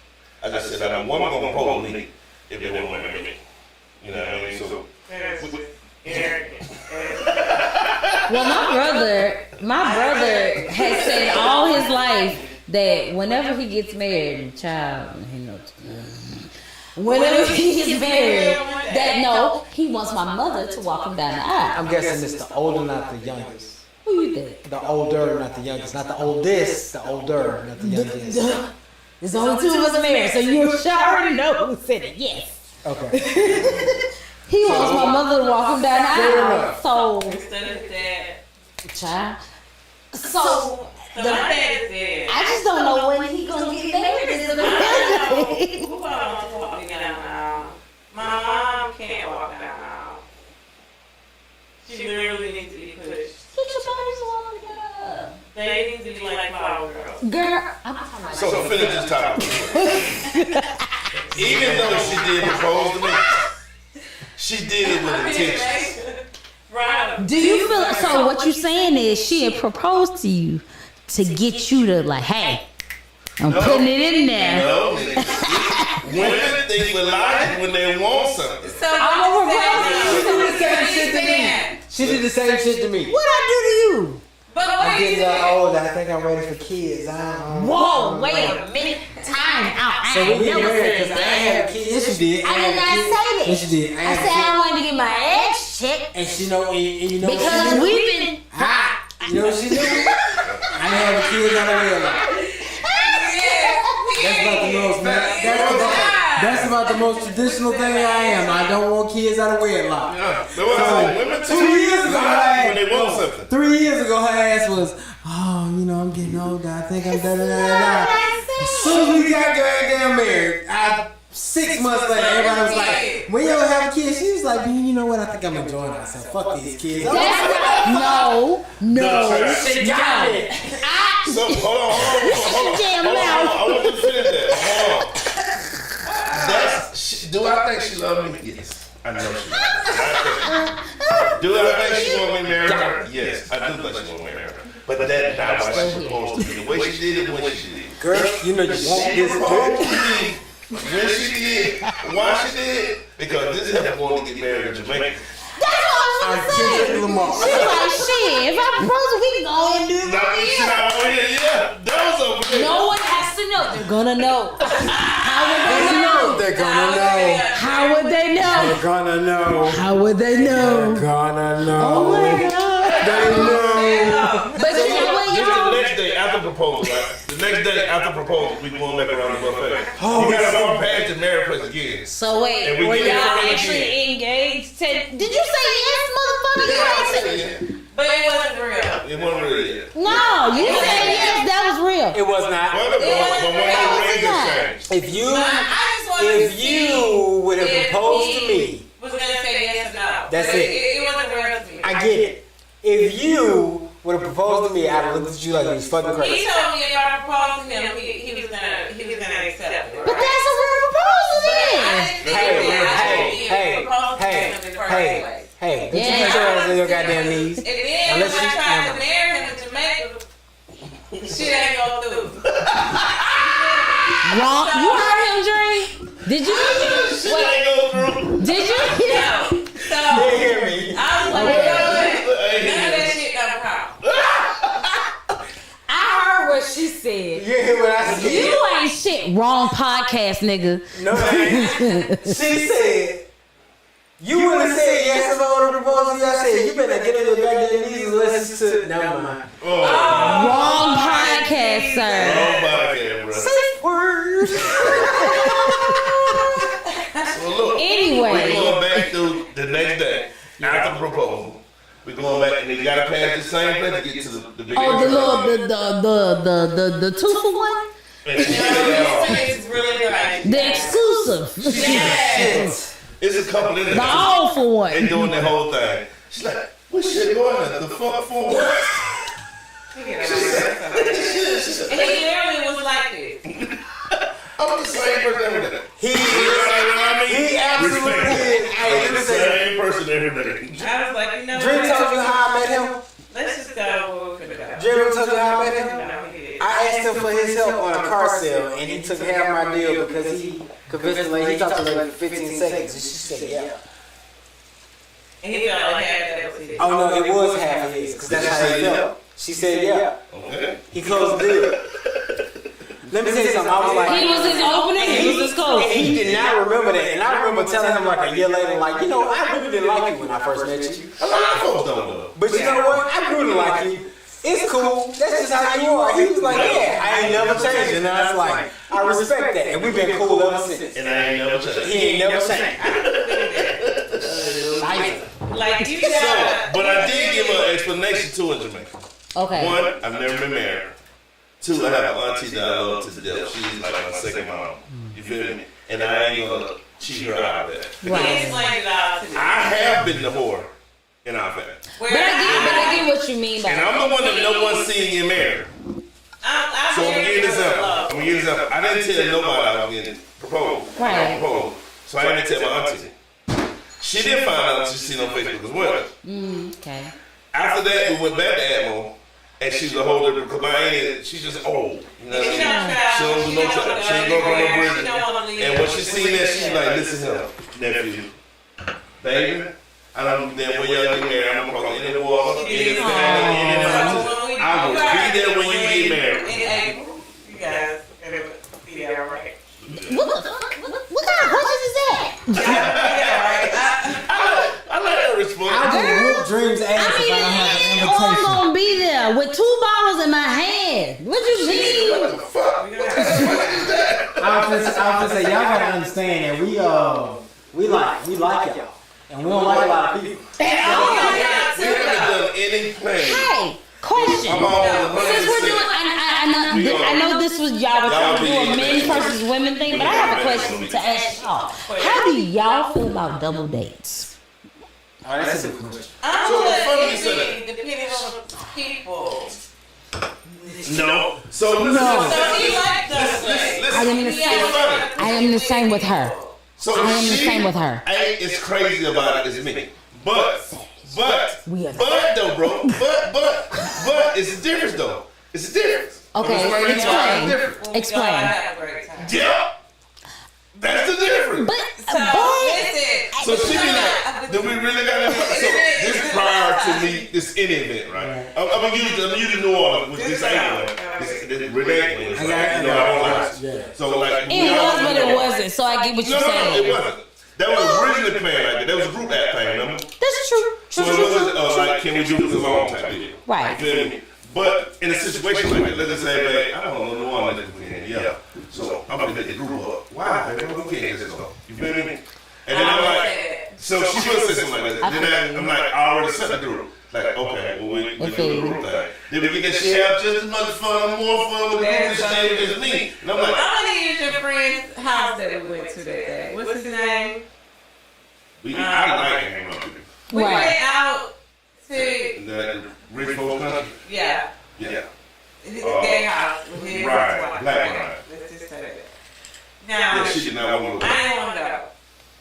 I just said that I'm one going to propose to me if they want to marry me. You know what I mean? So, well, my brother has said all his life that whenever he gets married, whenever he gets married, that no, he wants my mother to walk him down the aisle. I'm guessing it's the older, not the youngest. Who you think? The older, not the youngest. Not the oldest, the older, not the youngest. There's only two of us married, so you already know who said it. Yes. Okay. He wants my mother to walk him down the aisle. So Instead of that, child. So my dad said, I just don't know when he gonna get married. who gonna walk me down the aisle? My mom can't walk down the aisle. She literally needs to be pushed. Get your babies along together. They need to be like flower girls. Girl, I'm talking about so to finish this topic, even though she did propose to me, she did it with intentions. Right. do you feel so? What you saying is she had proposed to you to get you to like, hey, I'm putting it in there. No, women think with logic when they want something. So She did the same shit to me. She did the same shit to me. What I do to you? But I'm wait, getting older. I think I'm ready for kids. Whoa, wait a minute. Time out. So I we ain't get never married said because I that. ain't had a kid. Yes, you did. I did not say that. Yes, you did. I said I wanted to get my ass checked And she know, and you know, because we've been. you know what she do? I ain't have a kid out of wedlock. That's about the most. That's about the most traditional thing I am. I don't want kids out of wedlock. Yeah. Women 2 years ago, when they want something. 3 years ago, her ass was, oh, you know, I'm getting older. I think I'm da. As soon as we got goddamn married, 6 months later, everybody was like, when you ever have a kid? She was like, you know what? I think I'm enjoying myself. Fuck these kids. No. She got it. So hold on. Damn Hold on. mouth. I want you to finish that. Hold on. Do I think she loves me? Yes. I know she loves me. Do I think she want me to marry her? Yes. I do think she want me to marry her. But that's not why she proposed to me. The way she did it, when she did it. Girl, you know you want this girl. When she did, why she did? Because this heifer wanted to get married in Jamaica. That's what I was saying. She's like, shit, if I propose, we can go and do it right here. Yeah, those over there. No one has to know. They're gonna know. How would they know? They're gonna know. How would they know? They're gonna know. How would they know? They're gonna know. Oh my God. They know. But you know what, This is y'all? the next day after proposal, right? The next day after proposal, we going back around the buffet. You gotta go past the marriage place again. So wait, And we were get y'all married actually engaged? Did you say yes, motherfucker? You ain't say- but it wasn't real. It wasn't really yet. No, you said yes, that was real. It was not. But one of the rings has changed. If you But I just wanted to see would have if proposed to he me, was gonna say yes or no. That's But it. It wasn't real to me. I get it. If you would have proposed to me, I'd have looked at you like you was fucking He crazy. told me if I proposed to him, he was gonna accept it. But that's a real proposal then. Hey, don't you put your ass on your goddamn knees. And then Unless when I you- tried to marry him in Jamaica, shit ain't go through. Wrong. You heard him, Dre? Did you? Shit ain't go through. Did you? No. So They hear me. I was like, you know what? None of that shit don't count. I heard what she said. You hear what I said? You ain't shit. Wrong podcast, nigga. No, I ain't. She said, you would have said yes if I would have proposed to you. I said, you better get on your goddamn knees and listen to. Never mind. Wrong podcast, sir. Oh, bro. Safe word. So look, Anyway. we're going back to the next day after the proposal. We're going back and you gotta pass the same place to get to the big. Oh, the 2-for-1? It's really like The exclusive. yes. It's a couple in The there. all-for-one. They doing that whole thing. She's like, what shit going on? The fuck for what? And he literally was like this. I'm the same person every day. He absolutely did. Hey, I'm the same person every day. I was like, you know Dream what? told you how I met him. Let's just go where we're gonna go. Dream told you how I met him. No, he did. I asked him for his help on a car sale, and he took half my deal because he convinced the lady. He talked to her for 15 seconds, and she said, "Yeah." And he felt like half that was his. Oh no, it was half of his, because that's how he felt. She said, "Yeah." Okay. He closed the deal. Let me tell you something. I was like, He was his opening, he was his and closing. he did not remember that. And I remember telling him like a year later, like, you know, I really didn't like you when I first met you. A lot of folks don't know. But you know what? I grew to like you. It's cool. That's just how you are. He was like, yeah, I ain't never changed. And I was like, I respect that. And we've been cool ever since. And I ain't never changed. He ain't never changed. Like you So, got. but I did give her an explanation too in Jamaica. Okay. One, I've never been married. Two, I have an auntie that I love to death. She's like my second mom. You feel me? And I ain't gonna cheat her out of that. He explained it all to me. I have been the whore in our family. But I get what you mean by And that. I'm the one that no one's seeing get married. I'm So I'm gonna give you an example. love. I'm gonna give you an example. I didn't tell nobody I was getting proposed. Right. Proposed. So I didn't tell my auntie. She didn't find out until she seen on Facebook as well. Okay. After that, we went back to Atmo, and she's a whole different. Cause my auntie, she's just old. You know what I mean? She don't do no trap. She ain't go from no bridge. And when she seen that, she's like, "Listen here, nephew, baby, I don't damn where y'all get married. I'm gonna call any war, any family, any mountain." I will be there when you get married. In April. You guys gotta be there, right? What kind of question is that? I like that response. I just whoop dreams ass if I don't have an I'm invitation. gonna be there with 2 bottles in my hand. What you mean? What the fuck? What is that? I was gonna say y'all gotta understand that we like y'all, and we don't like a lot of people. We haven't done any planning. Hey, question. I'm on Since we're doing, I know this was y'all were trying to do a men versus women thing, but I have a question to ask y'all. How do y'all feel about double dates? Oh, that's a good question. Depending on the people. No. So listen. So he like double dates. I am the same with her. So I am the same with her. Ain't as crazy about it as me. But though, bro. But it's a difference though. It's a difference. Okay, Explain. explain. Yeah. That's the difference. So she be like, do we really got to? So this prior to me, this any event, right? I'm using New Orleans with this angle. This ridiculous. You know, I don't like. So like, It was, but it wasn't. So I get what you're no, saying. it wasn't. That was originally planned like that. That was a group act thing, remember? That's true. So it wasn't like, can we do this alone type deal. Right. You feel me? But in a situation like that, let's just say, babe, I don't know New Orleans this weekend, yeah. So I'm gonna get the group up. Why? Baby, we can't just go. You feel me? And then I'm like, so she was saying something like that. Then I'm like, I already set the group. Like, okay, well, we do the group thing. Then we get she have just as much fun or more fun with the group as as me. And I'm like, I'm gonna use your friend's house that we went to that day. What's his name? I like hanging out with you. We Right. went out to The rich folk country? yeah. Yeah. His gay house with his Right, wife. black Okay, right. let's just say that. Yeah, Now, she did not want to go. I didn't want to go.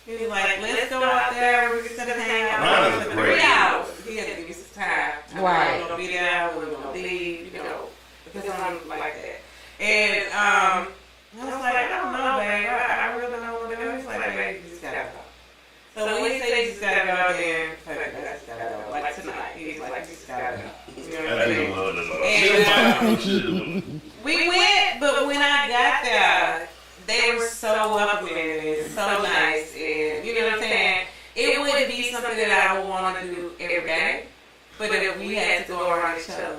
He was like, let's go out there. We can sit and hang out Ryan is for a great 3 hours. He had to give me some time. Right. We're going to be there. We're going to leave, you know, because I'm like that. And I was like, I don't know, babe. I really don't want to go. He's like, babe, you just got to go. So when he said you just got to go, then fuck it, I just got to go. Like tonight, he was like, you just got to go. You know what I I'm do saying? love this. And, we went, but when I got there, they were so welcoming and so nice, and you know what I'm saying? It wouldn't be something that I would want to do every day, but if we had to go around each other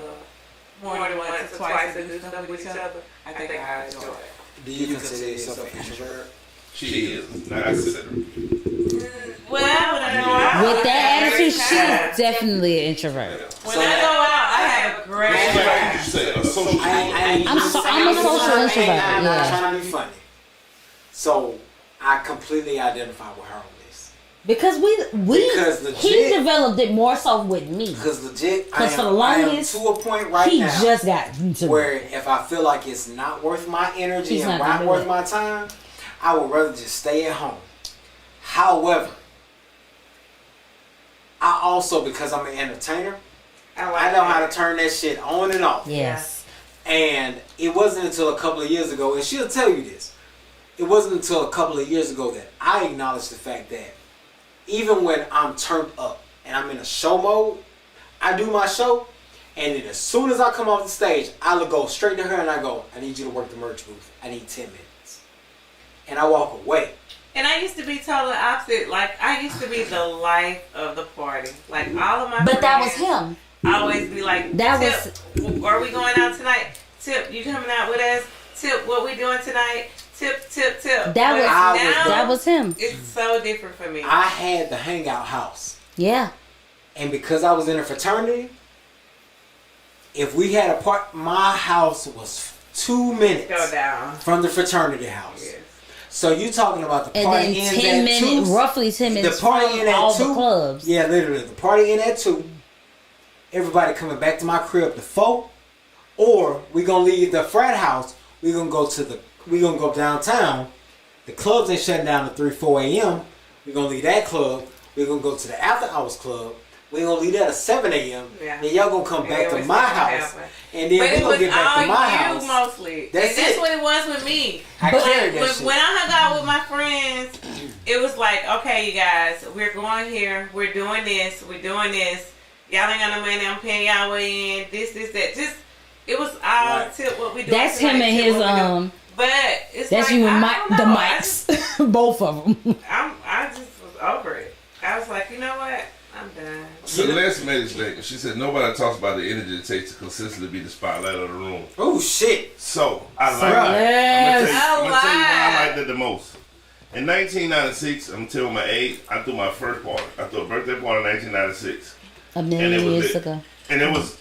more than once or twice to do stuff with each other, I think I'd enjoy it. Do you consider yourself an introvert? She is. Not considered. Well, when I go out, With that attitude, she's she's definitely an introvert. when I go out, I have a great. Like you say, a social. I'm a social introvert. I'm not Yeah. trying to be funny. So I completely identify with her on this. Because Because legit- he developed it more so with me. Because legit, I Because for the am longest, to a point right he now just got into where it. if I feel like it's not worth my energy He's and not gonna not do worth it. my time, I would rather just stay at home. However, I also, because I'm an entertainer, I know how to turn that shit on and off. Yes. And it wasn't until a couple of years ago, and she'll tell you this, it wasn't until a couple of years ago that I acknowledged the fact that even when I'm turned up and I'm in a show mode, I do my show, and then as soon as I come off the stage, I'll go straight to her and I go, I need you to work the merch booth. I need 10 minutes. And I walk away. And I used to be totally opposite. Like, I used to be the life of the party. Like, all of my But that was friends him. always be like, That Tip, are we going out tonight? Tip, you coming out with us? Tip, what we doing tonight? Tip. That But was now, that was him. it's so different for me. I had the hangout house. Yeah. And because I was in a fraternity, if we had a part, my house was 2 minutes Go down. from the fraternity house. Yes. So you talking about the And party then ends 10 at minutes, 2? roughly 10 minutes The party from in at all 2. the clubs. Yeah, literally. The party in at 2. Everybody coming back to my crib to 4. Or we gonna leave the frat house. We gonna go downtown. The clubs ain't shutting down at 3, 4 a.m. We gonna leave that club. We gonna go to the after hours club. We gonna leave that at 7 a.m. Yeah. Then y'all gonna come back to always my make it house. happen. And then But we it gonna was get back to my all you house. mostly. That's That's it. what it was with me. I carried that shit. When I hung out with my friends, it was like, okay, you guys, we're going here, we're doing this, Y'all ain't got no money. I'm paying y'all way in. This, that. Just it was all tip what we do. That's him and his But it's that's like, you and the I mics, both of them. I just was over it. I was like, you know what? I'm done. Celeste made a statement. She said nobody talks about the energy it takes to consistently be the spotlight of the room. Oh shit! So I like Yes. that. I'm gonna tell you why I liked it the most. In 1996, I'm telling my age, I threw my first party. I threw a birthday party in 1996. A million years ago. And it was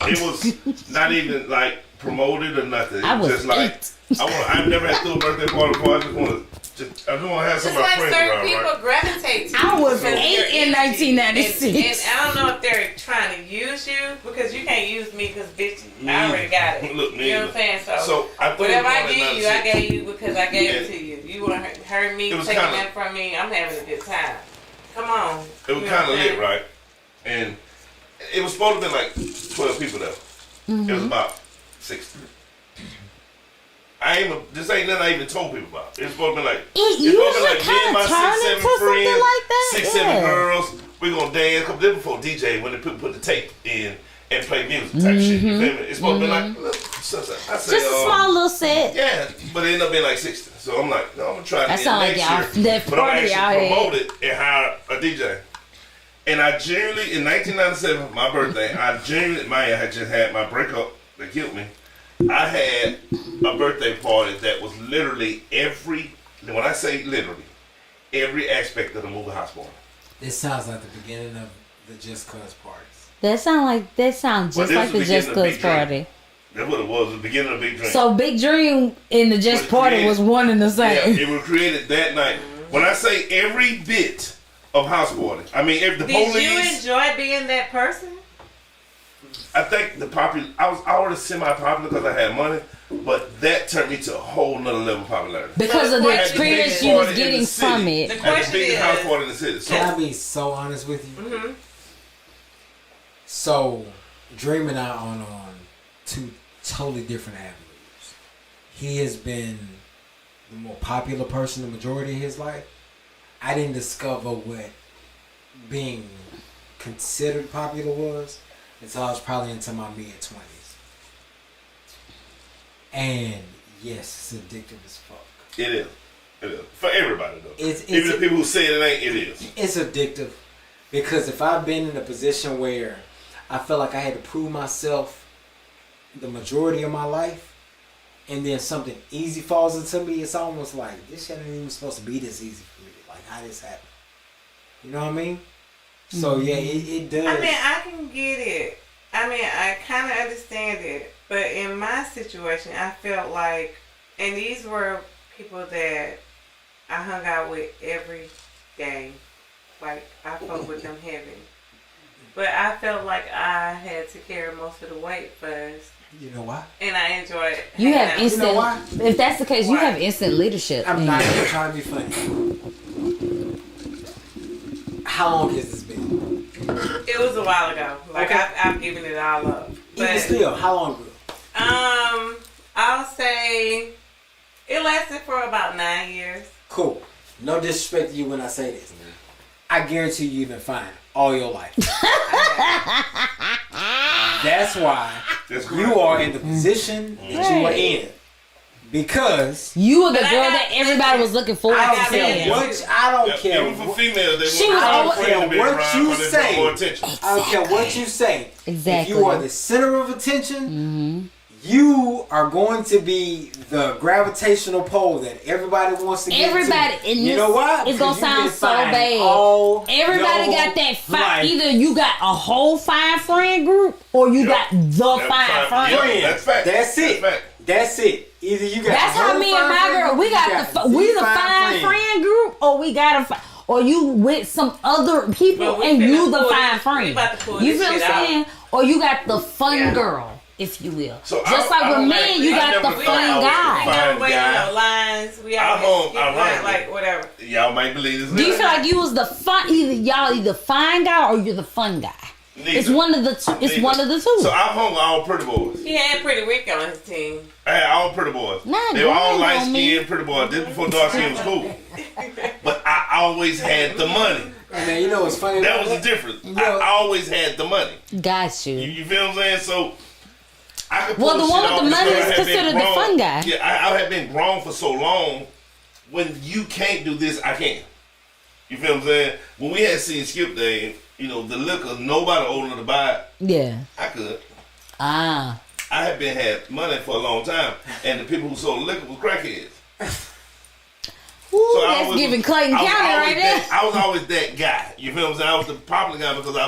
not even like promoted or nothing. I It was just like 8. I've never had to throw a birthday party before. I just want to have It's some of my like friends certain around. people Right? gravitate to I you was because 8 your in energy. 1996. And I don't know if they're trying to use you because you can't use me because bitch, I already got it. Look, you know what I'm saying? So I threw whatever a I party in give you, I 96. gave you because I gave it to you. You want to hurt me, It was taking kinda- that from me. I'm having a good time. Come on. It was kind of lit, right? And it was supposed to be like 12 people there. It was about 60. This ain't nothing I even told people about. It's supposed to be like, It it's supposed to usually be like me and kind my of turn 6, 7 into something friends, like that. 6, 7 girls. We're gonna dance. Cause this before DJ when they put the tape in and play music type shit. You feel me? It's supposed to be like, look, I say, Just a small little set. yeah, but it ended up being like 60. So I'm like, no, I'm gonna try That it sound like next y'all year. that But I'm party out actually here. promote it and hire a DJ. And I genuinely, in 1997, my birthday, I had just had my breakup that killed me. I had a birthday party that was literally when I say literally, every aspect of the movie house party. This sounds like the beginning of the Just Cause parties. That sounds Well, just this like was the the Just beginning of Cause Big Dream. party. That's what it was, the beginning of Big Dream. So Big Dream and the Just Was Party created- was one and the Yeah, same. it was created that night. When I say every bit of house party, I mean if the Did you police. enjoy being that person? I think I was already semi-popular because I had money, but that turned me to a whole nother level of popularity. Because of the I had experience biggest you was party in getting the city. from The it. I had the question biggest is, house party in the city. Can I So be so honest with you? mm-hmm. So, Dream and I are on two totally different avenues. He has been the more popular person the majority of his life. I didn't discover what being considered popular was until I was probably into my mid-20s. And yes, it's addictive as fuck. it is. It is. For everybody though. It's Even the people who say it ain't, it is. It's addictive because if I've been in a position where I felt like I had to prove myself the majority of my life, and then something easy falls into me, it's almost like this shit ain't even supposed to be this easy for me. Like how this happened, you know what I mean? So yeah, it does. I mean, I can get it. I mean, I kind of understand it. But in my situation, I felt like, and these were people that I hung out with every day. Like, I fucked with them heavy. But I felt like I had to carry most of the weight first. You know why? And I enjoyed it. You have You know why? instant. If that's the case, you Why? have instant leadership. I'm not even trying to be funny. How long has this been? It was a while ago. Like, Okay. I've given it all up. Even But, still, how long ago? I'll say it lasted for about 9 years. Cool. No disrespect to you when I say this. I guarantee you've been fine all your life. That's why That's you correct. are in the position that you are in. Because You were the But I girl got- that everybody was looking forward I to don't care seeing. Yeah. what I don't care. Even for females, they She want was their always- friends to be What around you for they say. draw more attention. I don't care what you say. Exactly. If you are the center of attention, you are going to be the gravitational pole that everybody wants to get Everybody, to. and You this- know why? it's gonna Because sound you've been so fine bad. all Everybody your got that life. either you got a whole fine friend group or you got the That's fine fine. friend. Yeah. Friend. That's fact. That's it. That's fact. That's it. Either you got. That's a how whole me and fine my friend girl, group, we you got we the fine friend group, or we got or you with some other people But we and you finna the pull fine this- friend. we about to pull You this feel what shit I'm out. saying? Or you got the fun Yeah. girl, if you will. So Just I like with don't men, you I got never the thought fun I was guy. the We fine never waiting guy. no lines. We I always hung- skip I line, run. like whatever. Y'all might believe this. Do you now. feel like you was the fun? Y'all either fine guy or you're the fun guy. Neither. It's one of the two. It's Neither. one of the two. So I hung with all pretty boys. He had Pretty Rick on his team. I had all pretty boys. Nah, They were all don't light on me. skinned pretty boys. This before dark skin was cool. But I always had the money. And man, you know what's funny? That was the difference. You know- I always had the money. Got you. You feel what I'm saying? So I could pull Well, the shit one with off the because money I is had been considered the grown. fun guy. Yeah, I have been grown for so long. When you can't do this, I can. You feel what I'm saying? When we had seen Skip Day, you know, the liquor, nobody old enough to buy it. Yeah. I could. Ah. I had money for a long time, and the people who sold liquor was crackheads. Ooh, So I that's was- giving Clayton I was County always right there. I was always that guy. You feel what I'm saying? I was the popular guy because I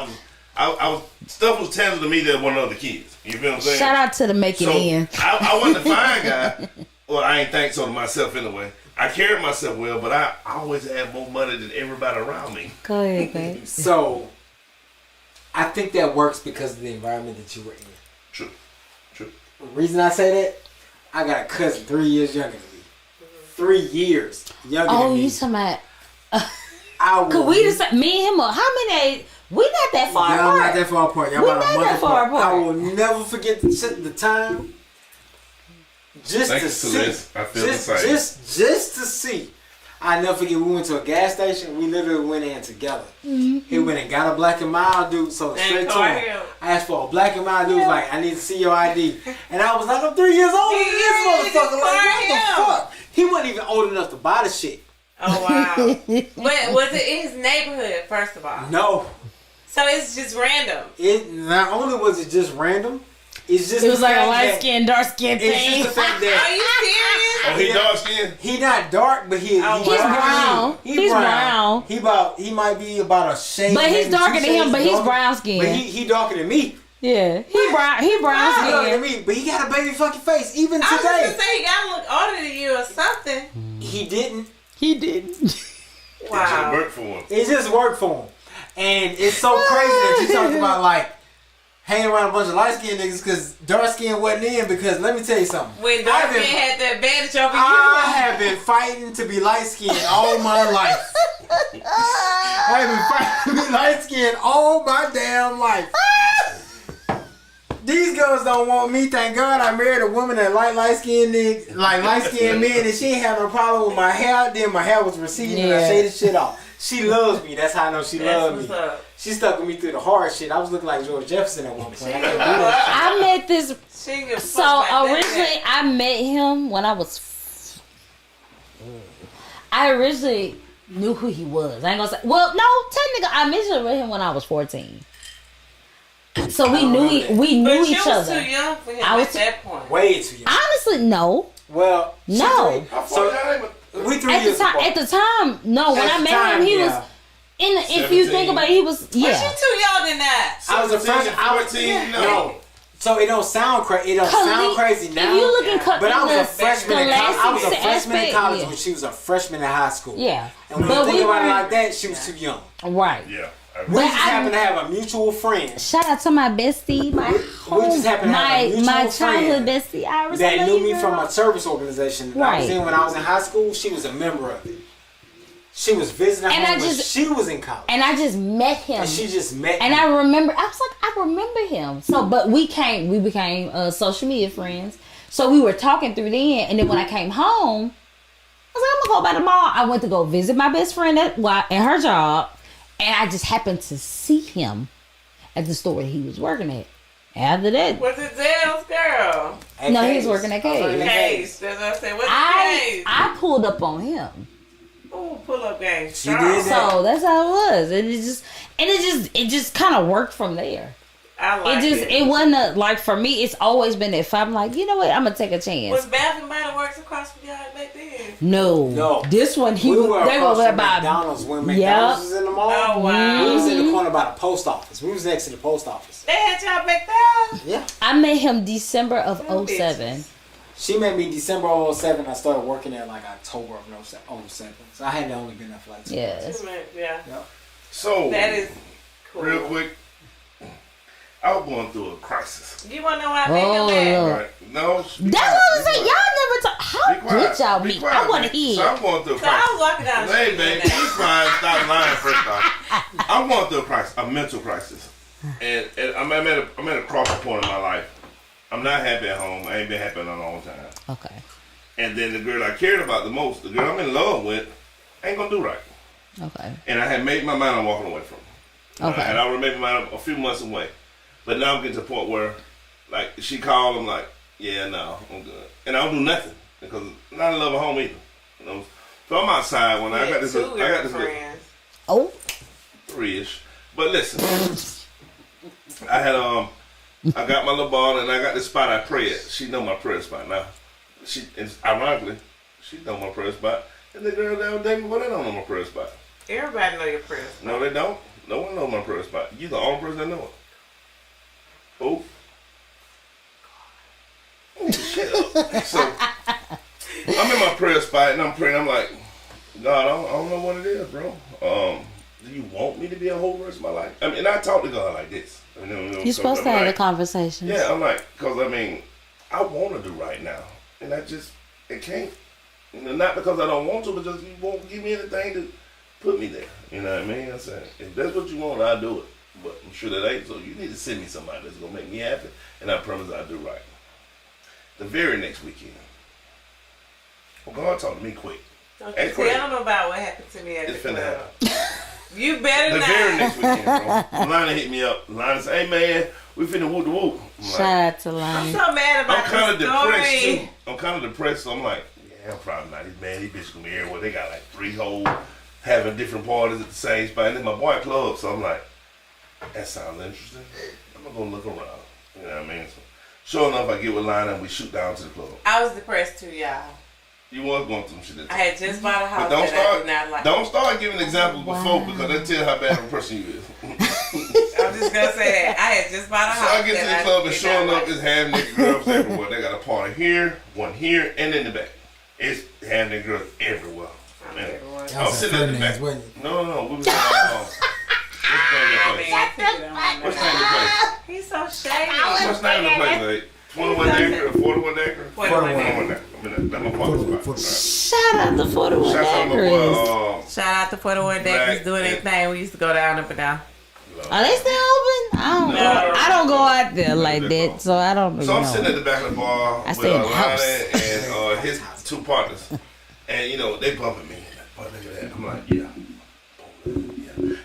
was stuff was tangible to me that one other kids. You feel what I'm saying? Shout out to the making So in. I wasn't the fine guy. Well, I ain't think so to myself anyway. I carried myself well, but I always had more money than everybody around me. Go ahead, babe. So, I think that works because of the environment that you were in. True. The reason I say that, I got a cousin 3 years younger than me. 3 years younger Oh, than me. you talking about? I Could we just me and him? How many? We not that far Y'all apart. not that far apart. Y'all We about a not month that far apart. I apart. will never forget the time. Just Thank to you, see. Celeste. I feel just, the same. just to see. I never forget. We went to a gas station. We literally went in together. Mm-hmm. He went and got a black and mild dude. So straight to him. I asked for a black and mild dude. Was like, I need to see your ID. And I was like, I'm 3 years old. Yeah, This motherfucker. Like, what him. the fuck? He wasn't even old enough to buy the shit. Oh wow! But was it in his neighborhood? First of all, No. so it's just random. It not only was it just random. It's just It was the like a fact light that- skin, dark skin It's thing. just the fact Are that you serious? Oh, he dark skinned? he not dark, but he Oh, he he's brown. He's brown. He might be about a shade. But he's maybe darker 2 than him, shades but he's darker. brown skinned. But he darker than me. Yeah, he brown He darker than skin. me. But he got a baby fucking face even I was just today. gonna say he gotta look older than you or something. He didn't. He didn't. It Wow. worked for him. It just worked for him. And it's so crazy that you talked about like hanging around a bunch of light skinned niggas because dark skin wasn't in. Because let me tell you something. When dark skin had the advantage over I you. have been fighting to be light skinned all my life. I have been fighting to be light skinned all my damn life. These girls don't want me. Thank God I married a woman that light skinned niggas, like light skinned men, and she ain't have no problem with my hair. Then my hair was receding and I Yeah. shaded shit off. She loves me. That's how I know she That's loves what's me. up. She stuck with me through the hard shit. I was looking like George Jefferson at one point. I can't do that. I met this. She didn't give a So fuck about that. originally, I met him when I was. I originally knew who he was. I ain't gonna say. Well, no, technically, I mentioned with him when I was 14. So we knew remember we But knew you each was other. too young for him I was at that point. Way too young. Honestly, no. Well, she No. three- How far So y'all ain't- we 3 At the years time, apart. at the time, no. When At I the met time, him, he yeah. was. If you think 17. about it, he was. But you Yeah. too young than that. I was a 17, freshman. I was 14, no. So it don't sound crazy. It don't Cause sound crazy now. If you look in But I was a the freshman in college. I was a scholastic freshman in aspect, college yeah. when she was a freshman in high school. Yeah. And when But you think we about it were- like that, she was too young. Right. Yeah. We But just I- happened to have a mutual friend Shout out to my bestie, my just happen to have a mutual my childhood friend bestie, Iris. I that love knew you, me girl. from a service organization I was Right. in when I was in high school. She was a member of it. She was visiting And home I when just- she was in college. And I just met him. And she just met And me. I remember, I was like, I remember him. So, but we became social media friends. So we were talking through then. And then when I came home, I was like, I'm gonna go by the mall. I went to go visit my best friend at her job. And I just happened to see him at the store that he was working at. After that, Was it Zell's girl? At No, he was Kay's. working at I was working Kay's. at Case. That's what I said. What's the I case? pulled up on him. Ooh, pull up game. She did that. So that's how it was. And it just kind of worked from there. I like It wasn't like for me. It's always been if I'm like, you know what, I'm gonna take a chance. Was Bath and Body Works across from y'all back then? No, this one We were they across were from about McDonald's when Yep. McDonald's was in the mall. Oh, wow. We was in the corner by the post office. We was next to the post office. They had y'all back there? Yeah. I met him December of Oh, 07. She met me December of 07. I started working there like October of 07. So I had only been there for like 2 months. Yes. Yeah. So, That is cool. real quick, I was going through a crisis. You want to know why I Oh, met him at? Lord. Right? No, be That's quiet, what I'm be saying. quiet. Y'all never talk. How Be quiet, did y'all be meet? quiet, I want to man. hear. So I'm going through a So I crisis. was walking down the Hey, street. babe, one day. you fine. Stop lying first off. I'm going through a crisis, a mental crisis. And I'm at a crossing point in my life. I'm not happy at home. I ain't been happy in a long time. Okay. And then the girl I cared about the most, the girl I'm in love with, ain't gonna do right. Okay. And I had made my mind on walking away from her. Okay. And I already made my mind up a few months away. But now I'm getting to the point where, like, she called, I'm like, yeah, no, I'm good. And I don't do nothing because I'm not in love at home either. You know? So I'm outside when I got this. Two I got this friends. Oh. 3-ish. But listen, I had I got my little ball and I got this spot I pray at. She know my prayer spot now. Ironically, she know my prayer spot. And the girl down there, well, they don't know my prayer spot. Everybody know your prayers. No, they don't. No one knows my prayer spot. You the only person that know it. Oh. Shut up. So I'm in my prayer spot and I'm praying. I'm like, God, I don't know what it is, bro. Do you want me to be a whole rest of my life? I mean, and I talk to God like this. You're supposed to have a conversation. Yeah, I'm like, because I mean, I want to do right now, and it can't. You know, not because I don't want to, but just you won't give me anything to put me there. You know what I mean? I said, if that's what you want, I'll do it. But I'm sure that ain't. So you need to send me somebody that's gonna make me happy, and I promise I'll do right. The very next weekend, well, God talked to me quick. Don't you tell them about what happened to me at It's the finna club. happen. You better The not. very next weekend, bro. Lana hit me up. Lana said, hey, man, we finna whoop the whoop. Shout out to I'm Lonnie. so mad I'm about kind of this depressed, story. too. I'm kind of depressed, so I'm like, yeah, I'm probably not. These bitches gonna be everywhere. They got like 3 hoes having different parties at the same spot. And then my boy club, so I'm like, that sounds interesting. I'm gonna go look around. You know what I mean? So, sure enough, I get with Lana and we shoot down to the club. I was depressed too, y'all. You was going through some shit. I had just bought a house But that I did not like. don't start giving examples before because that tell how bad of a person you is. I'm just gonna say that. I had just bought a So house. I get to that the club and did sure not enough, like. it's half naked girls everywhere. They got a party here, one here, and in the back. It's half naked girls everywhere. Man. I was sitting at the back. No. We was at what's the name of the place? He's so shady. What's the name of the place? Like 21 acre or 41 acre? 41 acre. I mean, that's my father's spot. Shout out to 41 Shout out to my Acres. boy, Shout out to 41 Deckers doing their thing. We used to go down up and down. Are they still open? I don't go out there like that, so I don't know. So I'm sitting at the back of the bar I with stay in the house. Lonnie and his 2 partners. And, you know, they bumping me. Boy, look at that. I'm like, yeah.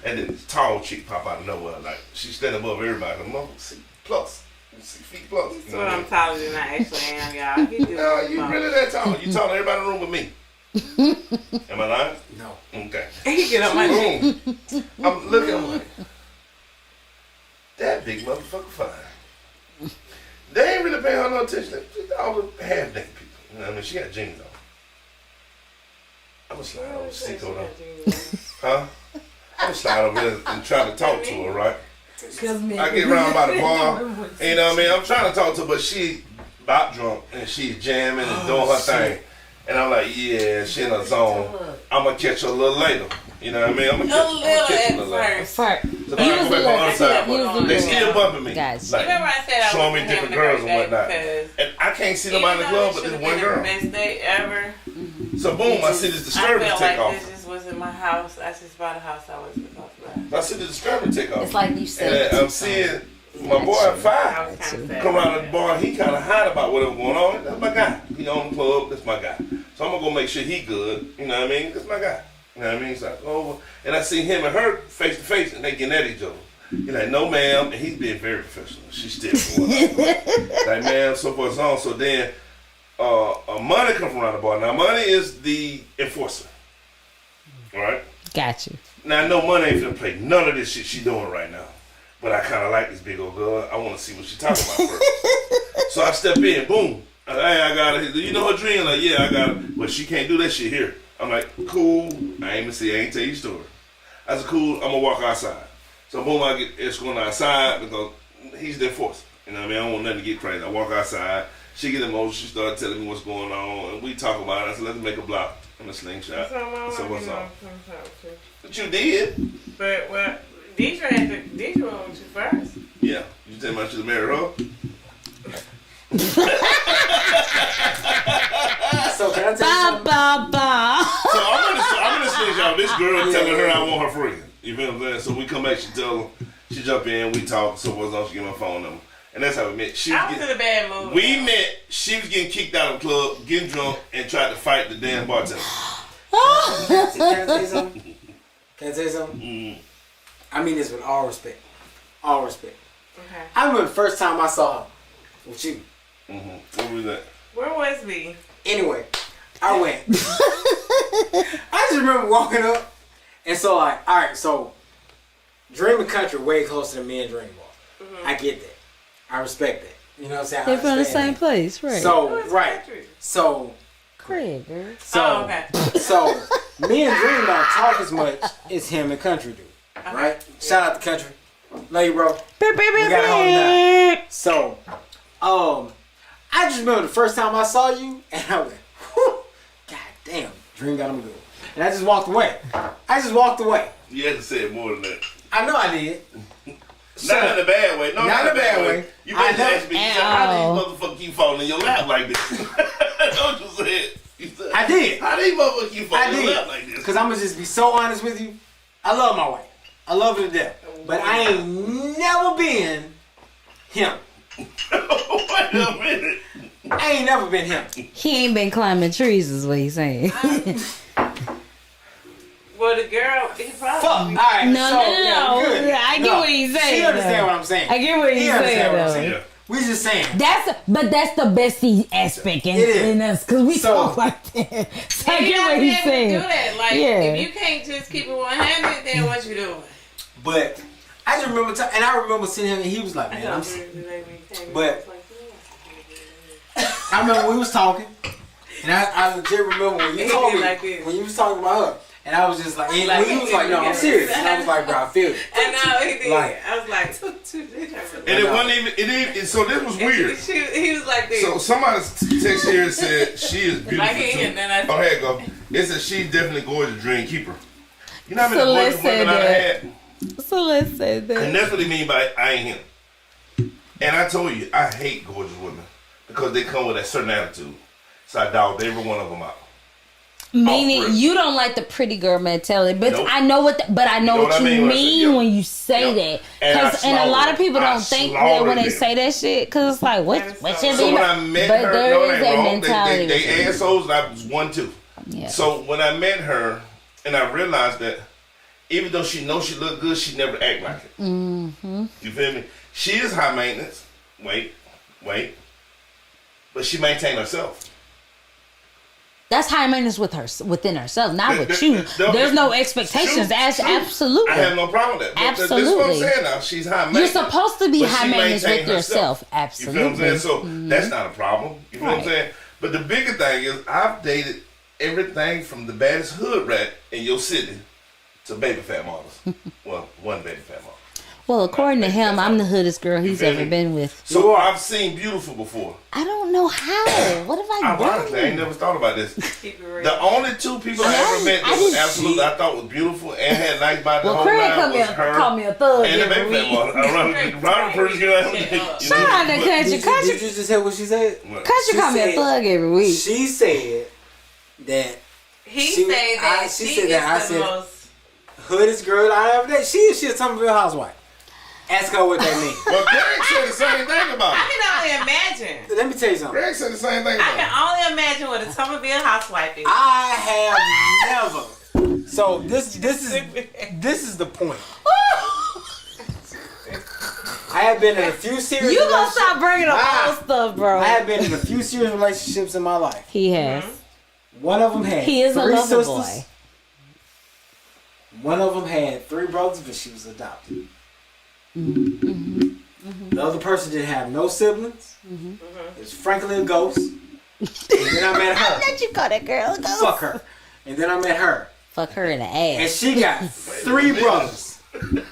And then this tall chick pop out of nowhere. Like, she's standing above everybody. I'm like, 6 plus. 6 feet plus. That's what I'm taller than I actually am, y'all. He do No, you really that tall. You taller than everybody in the room with me. Am I lying? No. Okay. He get on my dick. Boom. I'm looking, I'm like, that big motherfucker fine. They ain't really paying her no attention. All the half naked people. You know what I mean? She got jeans on. I'm gonna slide over Seco though. Huh? I'm gonna slide over there and try to talk to her, right? I get around by the bar, you know what I mean? I'm trying to talk to her, but she about drunk and she's jamming and doing her thing. And I'm like, yeah, she in her zone. I'm gonna catch her a little later. You know what I mean? I'm gonna catch her a little later. First. So I go back on the other side, but they still bumping me. Guys. Like, Remember I said I showing was me different girls and whatnot. And I can't see nobody in the club but this one girl. Best day ever. So boom, I see this I disturbance felt take like off. this just wasn't my house. I just bought a house I wasn't supposed to buy. I see the disturbance take off. It's like you said. And I'm seeing my boy at I 5 was kind of sad. come around the bar. He kind of hot about whatever going on. That's my guy. He on the club. That's my guy. So I'm gonna go make sure he good. You know what I mean? That's my guy. You know what I mean? So I go over and I see him and her face to face, and they getting at each other. He's like, no, ma'am, and he's being very professional. She's still going like, ma'am, so forth and so on. So then, Money come from around the bar. Now, Money is the enforcer. All right. Got you. Now, I know Money ain't finna play none of this shit she doing right now. But I kind of like this big old girl. I want to see what she talking about first. So I step in, boom. Hey, I got her. You know her dream? Like, yeah, I got her. But she can't do that shit here. I'm like, cool. I ain't tell you the story. I said, cool. I'm gonna walk outside. So boom, I get escorted outside because he's the enforcer. You know what I mean? I don't want nothing to get crazy. I walk outside. She get emotional. She started telling me what's going on, and we talk about it. I said, let's make a block and a slingshot. So what's up? But you did. But well, Deidre went with you first. Yeah. You tell me I should have married her. So can I tell you Ba something? ba ba. So I'm gonna switch out. This girl telling her I want her friend. You feel what I'm saying? So we come back, she tell her, she jump in, we talk, so what's on, she get my phone number. And that's how we met. I was in a bad mood. We met, she was getting kicked out of the club, getting drunk, and tried to fight the damn bartender. Can I tell you something? Can I tell you something? Mm. I mean this with all respect. All respect. Okay. I remember the first time I saw her with you. What was that? Where was we? Anyway, I went. I just remember walking up, and so like, all right, so Dream and Country way closer than me and Dream Ball. I get that. I respect that. You know what I'm saying? I They're from the understand same that. place, right? So Who's right. Country? So Craig, girl. so okay. so me and Dream don't talk as much as him and Country do. Right? Shout out to Country. Love you, bro. We gotta hold him down. So, I just remember the first time I saw you, and I went, whew, God damn, Dream got him good. And I just walked away. You had to say it more than that. I know I did. Not in a bad way. No, not in a bad way. You I better know. ask me. You said, how these motherfuckers keep falling in your lap like this? That's what you said. You said, I did. how these motherfuckers keep I falling in your lap did. like this? Because I'm going to just be so honest with you. I love my wife. I love her to death. But I ain't never been him. Wait a minute. I ain't never been him. He ain't been climbing trees, is what he's saying. Well, the girl, he Fuck. probably. All right. No, so, no, no, no. good. I get what he's saying, He understand though. what I'm saying. I get what he's He understand saying, what I'm though. saying. Yeah. We just saying. But that's the bestie aspect It is. in us, because we So- talk like that. So I You get gotta what be he's able to saying. do that. Like, Yeah. if you can't just keep it 100, then what you doing? But I just remember, and I remember seeing him, and he was like, man, I'm. But- I remember we was talking, and I legit remember when you He told did me like this. when you was talking about her, and I was just like, and Like, when he was like, no, I'm serious, and I was like, bro, I feel it. And now he did. Like- I was like, And it wasn't even. It even. So this was weird. he was like this. So somebody text here and said she is beautiful Like he too. and then I Oh, here you go. It said she's definitely gorgeous, dream keeper. You know how many So gorgeous let's say women I that. had? So let's say And that. that's what they mean by I ain't him. And I told you, I hate gorgeous women because they come with a certain attitude. So I dogged every one of them out. Meaning rip. you don't like the pretty girl mentality, but Nope. I know what. I know what you when I say, mean yeah. when you say Yeah. that. And I And a lot of slaughtered people them. don't I think that when slaughtered they them. say that shit, because it's like what should So be. when I met But her, there no, is it a ain't wrong. mentality. They with it. assholes, and I was one too. Yeah. So when I met her, and I realized that even though she knows she look good, she never act like it. Mm-hmm. You feel me? She is high maintenance. Wait. But she maintained herself. That's high maintenance with her within herself, not with That- you. that- There's no true, expectations. true. Absolutely. I have no problem with that. But This is what I'm Absolutely. saying now. She's high maintenance. You're supposed to be but high she maintenance with maintained yourself. herself. Absolutely. You feel what I'm saying? So that's not a problem. You feel what I'm Right. saying? But the bigger thing is I've dated everything from the baddest hood rat in your city to baby fat models. Well, one baby fat model. Well, according to him, I'm the hoodest girl he's feel ever me? been with. So I've seen beautiful before. I don't know how. What have I Ironically, I ain't done? never thought about this. Keep it real. The only two people I ever met I that was didn't absolutely I thought was beautiful and had nice body the Well, whole Craig nine was her call me a thug and the every baby fat week. model. Around the person, you know, Shout out to Country. Did Country, you just hear what she said? Country She call me a said- thug every week. She said that He She- said that I- she she said is that, I the said- most. hoodest girl I ever dated. She's a Somerville housewife. Ask her what that means. Well, Greg said the same thing about I it. can only imagine. Let me tell you something. Greg said the same thing I about it. can only imagine what a Somerville housewife is. I have never. So this is the point. I have been in a few serious. You gonna relationships. stop bringing up Ah. old stuff, bro? I have been in a few serious relationships in my life. He has. One of them had He is a three lover sisters. boy. One of them had 3 brothers, but she was adopted. The other person didn't have no siblings. It was frankly a ghost. And then I met her. That you call that girl a ghost? Fuck her. And then I met her. Fuck her in the And ass. she got 3 brothers.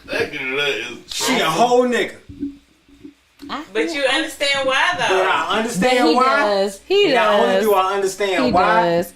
That girl is. She a whole nigga. But you understand why But though? I But understand he why. does. He Not only does. do I understand He why, does.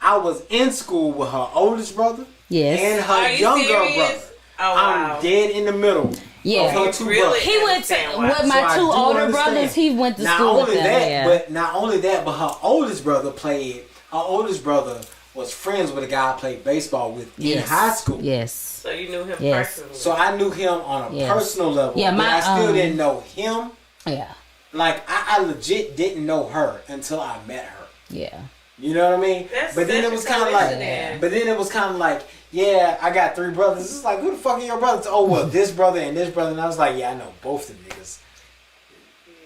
I was in school with her oldest brother Yes. and her Are you younger serious? brother. Oh wow. I'm dead in the middle Yeah. of her You 2 really- brothers. He went to Understand why. with my So I 2 do older understand. brothers. He went to Not school with only them. that, Yeah. but not only that, but her oldest brother played. Her oldest brother was friends with a guy I played baseball with in Yes. high school. Yes. So you knew him Yes. personally. So I knew him on a Yes. personal level. Yeah, but my, I still didn't know him. Yeah. Like I legit didn't know her until I met her. Yeah. You know what I mean? That's but then such it a was kind of like, coincidence. but then it was kind of like yeah, I got 3 brothers. It's like, who the fuck are your brothers? Oh, well, this brother and this brother. And I was like, yeah, I know both of them niggas.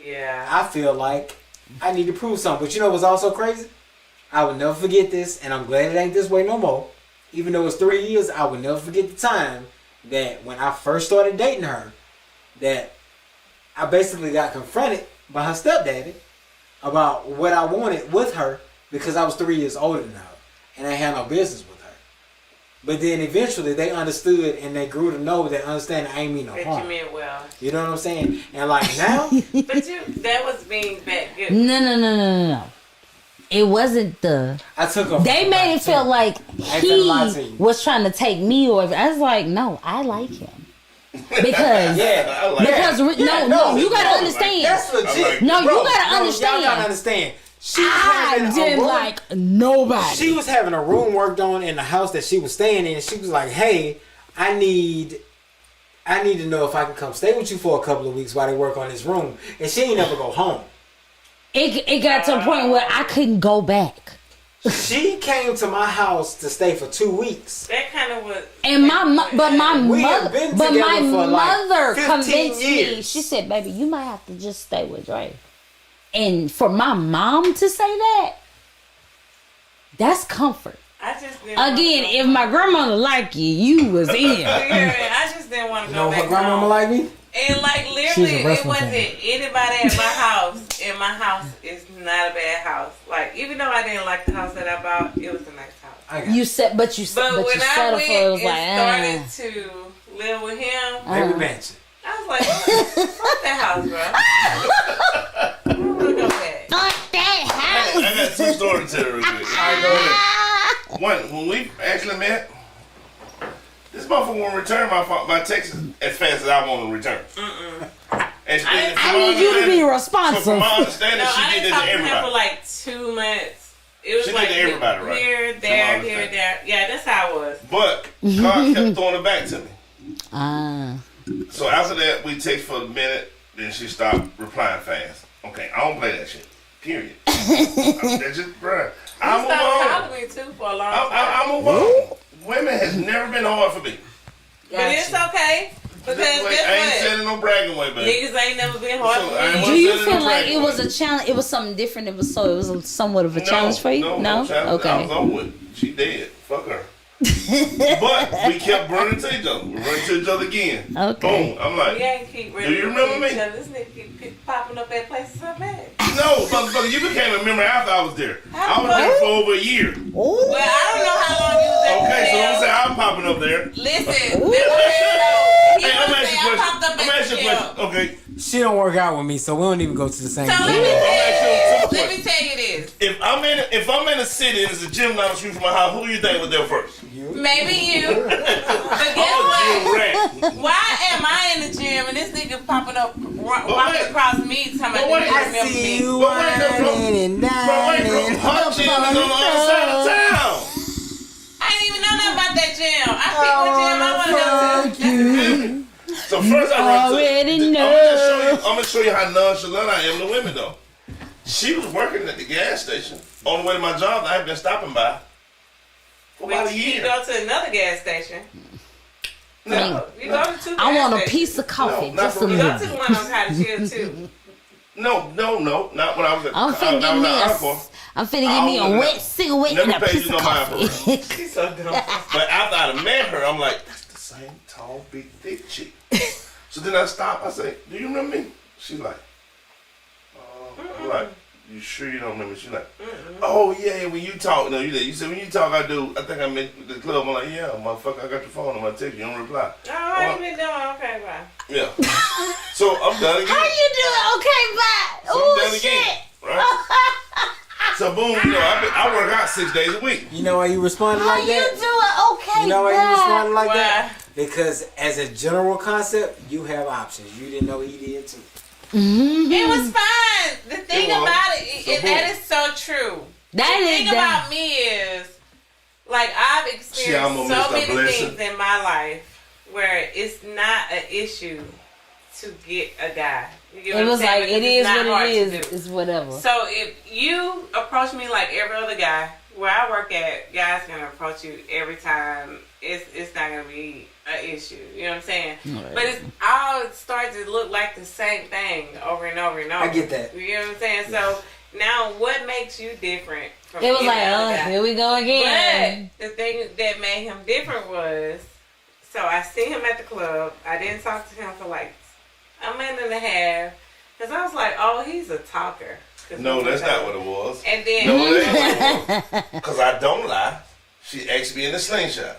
Yeah. I feel like I need to prove something. But you know what's also crazy? I would never forget this, and I'm glad it ain't this way no more. Even though it's 3 years, I would never forget the time that when I first started dating her, that I basically got confronted by her stepdaddy about what I wanted with her because I was 3 years older than her, and I had no business with her. But then eventually they understood and they grew to know that understand I ain't mean no That harm. you meant well. You know what I'm saying? And like now, That was being back good. No. It wasn't the. I took her. They made it feel like ain't gonna lie to he you. was trying to take me over. I was like, no, I like him because Yeah. I like that. because no, you gotta understand. That's legit. like- No, you Bro, gotta Y'all understand. gotta understand. She was I having a didn't room- like nobody. She was having a room worked on in the house that she was staying in. She was like, "Hey, I need to know if I can come stay with you for a couple of weeks while they work on this room." And she ain't never go home. It got to a point where I couldn't go back. She came to my house to stay for 2 weeks. That kind of was. And my We have been mother together for like mother 15 convinced me. years. She said, "Baby, you might have to just stay with Dre." And for my mom to say that, that's comfort. I just didn't Again, if my grandmother liked you, you was in. I just didn't want to You go know back her grandmama home. like me? And like She's literally, a it wrestling wasn't fan. anybody at my house. And my house is not a bad house. Like even though I didn't like the house that I bought, it was a nice house. I got You said, but you But when I settled went for it was and like, started to live with him, baby mansion. I was like, fuck that house, bro. I'm gonna go back. fuck that house. I got 2 stories to tell real quick. All right, go ahead. One, when we actually met, this motherfucker won't return my texts as fast as I want to return. And I need you to be So from responsible. my understanding, No, she I did didn't this talk to to him for everybody. like 2 months. It was She like did to everybody, right? here, From there, my here, understanding. there. Yeah, that's how it was. But God kept throwing it back to me. Ah. So after that, we text for a minute, then she stopped replying fast. Okay, I don't play that shit. Period. That's just, bruh. I You move stopped on. calling me too for a long time. I move on. Women has never been hard for me. But it's okay. Because This way, guess I ain't what? saying no bragging way, baby. Niggas ain't never been hard So, for I ain't me. Do you Well, feel then like it's it was like- a challenge? It was something different. It was somewhat of a challenge for you. No challenge. I was Okay. over with. She dead. Fuck her. But we kept running to each other. We run to each other again. Okay. Boom. I'm We like, ain't keep Do you remember me? This nigga keep popping up at places I'm at. no, motherfucker, you became a member after I was there. I was there for over a year. Oh. Well, I don't know how long you was at Okay, the so I'm jail. saying I'm popping up there. Listen, Hey, I'm asking you a question. I'm asking you a question. Okay. She don't work out with me, so we don't even go to the same So gym. let me tell you this. If I'm in a city and there's a gym down the street from my house, who do you think was there first? Maybe you. But guess Oh, what? you rat. Why am I in the gym and this nigga popping up, walking wait. across me, talking about wait. you I remember see me? you But wait, no, bro. whining and Bro, wait, bro. dining. Her gym is on the other side of town. I didn't even know nothing about that gym. I picked what gym I want to go to. So first I run Already to. know. I'm gonna show you how nonchalant I am to women though. She was working at the gas station on the way to my job that I had been stopping by for about a You year. go to another gas station. No, You go to two I gas want a stations. piece of coffee, No, not just a for me. You little go to the bit. one on Cottage Hill too. no, not when I was at. I'm finna that give was me at a. Encore. I'm finna give me a wet cigarette Never and a paid piece you of no mind for coffee. She's so dumb. But after I met her, I'm like, that's the same tall, big, thick chick. So then I stop. I say, do you remember me? She's like, I'm like, you sure you don't remember? She's like, oh yeah, when you talk, no, you said when you talk, I do. I think I met the club. I'm like, yeah, motherfucker, I got your phone. I'm gonna text you. You don't reply. Oh, how you been doing? Okay, bye. Yeah. So I'm done again. How you doing? Okay, bye. So I'm Oh done shit. again. Right? So boom, I work out 6 days a week. You know why you responded How like you that? doing? Okay, You know why you bye. responded like Why? that? Because as a general concept, you have options. You didn't know he did too. It was fine. The thing It was. about it, So that is so true. That the is thing that. about me is, like, I've She experienced almost so missed a many blessing. things in my life where it's not an issue to get a guy. You get It what was I'm saying? like Because it it's is not what hard it to is. do. It's whatever. So if you approach me like every other guy, where I work at, guys gonna approach you every time it's not gonna be an issue. You know what I'm saying? Right. But it's all starts to look like the same thing over and over and over. I get that. You know what I'm saying? So now, what makes you different from It was any like, other oh, guy? here we go again. But the thing that made him different was, so I see him at the club. I didn't talk to him for like a minute and a half because I was like, oh, he's a talker. No, that's not what it was. And then, no, that ain't what it was. Because I don't lie. She asked me in the slingshot.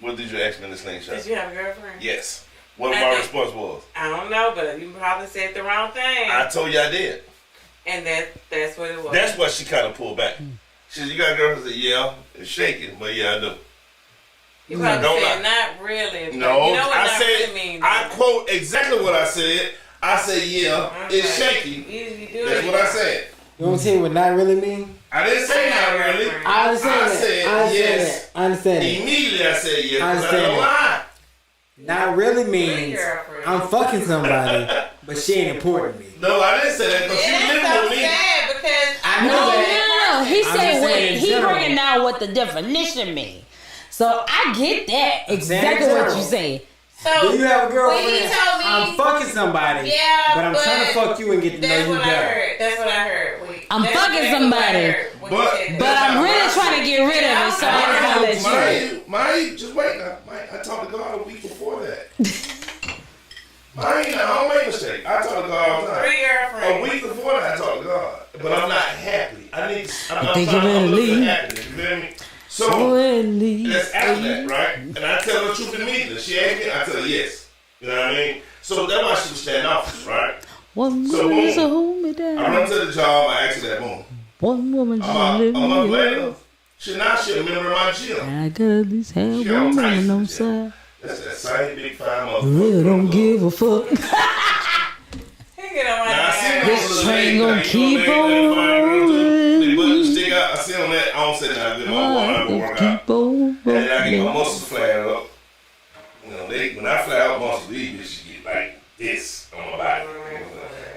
What did you ask me in the slingshot? Did you have a girlfriend? Yes. What my response was? I don't know, but you probably said the wrong thing. I told you I did. And that's what it was. That's what she kind of pulled back. She said, you got a girlfriend? I said, yeah. It's shaking, but yeah, I do. You probably said, not really. No, you know what I not said, really mean, I quote exactly what I said. I said, yeah, it's shaky. You do That's what I said. You want to tell me what not really mean? I didn't say not really. I understand I that. said I understand yes. that. I understand that. Immediately I said yes. I I understand don't lie. Not really means I'm fucking somebody, but she ain't important to me. No, I didn't say that because she living with me. Sad because I know that. No. He I'm said just what saying in he general. bringing down what the definition means. So I get that exactly in what general. you say. so Do you have a when he girlfriend? told me, I'm fucking somebody, yeah, but I'm trying to fuck you and get to know that's you what I better. heard. That's what I heard. I'm fucking somebody. But I'm really trying to get rid of it, so I'm gonna let you. Mine, just wait now. I talked to God a week before that. Mine, I don't make a mistake. I talk to God all the time. 3 girlfriends. A week before that, I talked to God. But I'm not happy. I'm think you better leave. happy. You feel me? So, Really? that's after that, right? And I tell her the truth immediately. She asked me, I tell her yes. You know what I mean? So that's why she was standoffish, right? One So, woman boom. to hold me down. I run to the job, I ask her that, boom. One woman just I'm live a month me later. up. She a member of my gym. I got at least have She one on woman Tyson, on yeah. side. That's that same big fine motherfucker. Really don't give a fuck. He get on my Now, I see nerves. them This on the train leg, gonna like, keep you know, they fine girls do. They on. buttons stick out. I see on that. I don't say that. I get my one. I go work out. Keep on. And then I get my muscles flared up. You know, when I flare out muscles, these bitches get like this on my body.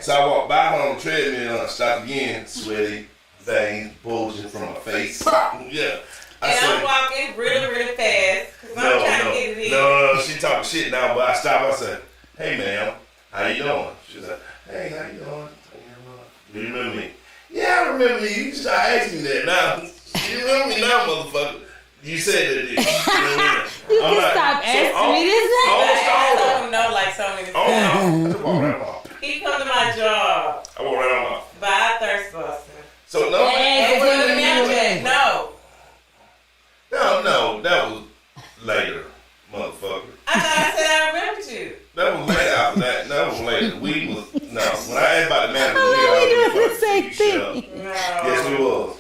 So I walk by her on the treadmill and stop again, sweaty, veins bulging from my face. Yeah. I And said, I'm walking really, really fast because I'm trying to get it in. no, she talking shit now, but I stop. I said, hey, ma'am, how you doing? She said, hey, how you doing? Do you remember me? Yeah, I remember you. You start asking me that now. You remember me now, motherfucker. You said that, didn't you? You I'm can like, stop so asking me this. I don't know like so many things. I just walk right off. He come to my job, I walk right off. but I thirst busting. So no, No. that was later, motherfucker. I thought I said I remembered you. That was later after that. That was later. We was no. When I asked about the man, Oh, we doing the same thing. No. Yes, we was.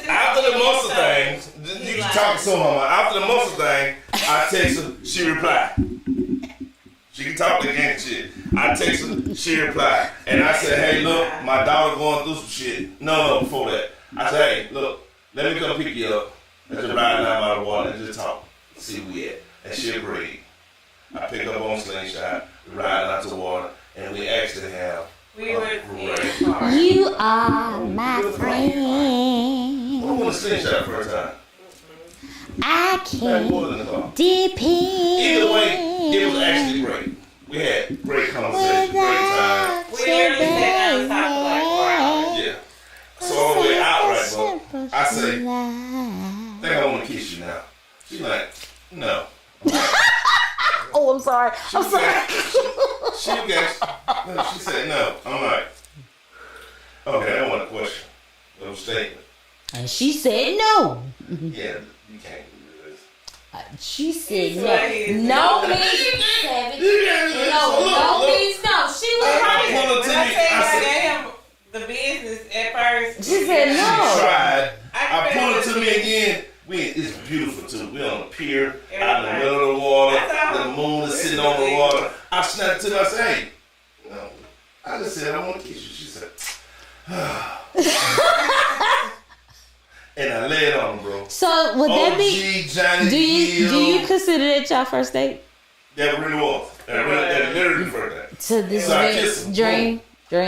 After the muscle thing, you can talk so much. After the muscle thing, I text her, she replied. She can talk again shit. I text her, she replied. And I said, hey, look, my daughter going through some shit. No, before that. I said, hey, look, let me come pick you up. Let's just ride down by the water and just talk. See where we at. And she agreed. I pick up on slingshot, we ride out to the water, and we actually have We were in great. the car. You are my friend. Who won the slingshot the first time? I Back more than the car. can't depend. Either way, it was actually great. We had great conversation, great time. We literally sat down and talked for like 4 hours. Yeah. So on the way out, right, bro, I say, I think I want to kiss you now. She's like, no. Oh, I'm sorry. I'm sorry. She said no. I'm like, okay, that wasn't a question. That was a statement. And she said no. Yeah, you can't do this. She said So no. No means seven. No means no. She was I right. pulled her When to I me. tell you I I said, gave him the business at first. She said she no. tried. I I pulled her to me again. It's beautiful too. We on a pier, out in the middle of the water. The moon is sitting on the water. I snapped to her. I said, hey, no. I just said, I want to kiss you. She said, and I laid on her, bro. So would that be? Johnny Do Gill. you consider that your first date? That really was. That literally first To this So I kissed her. dream?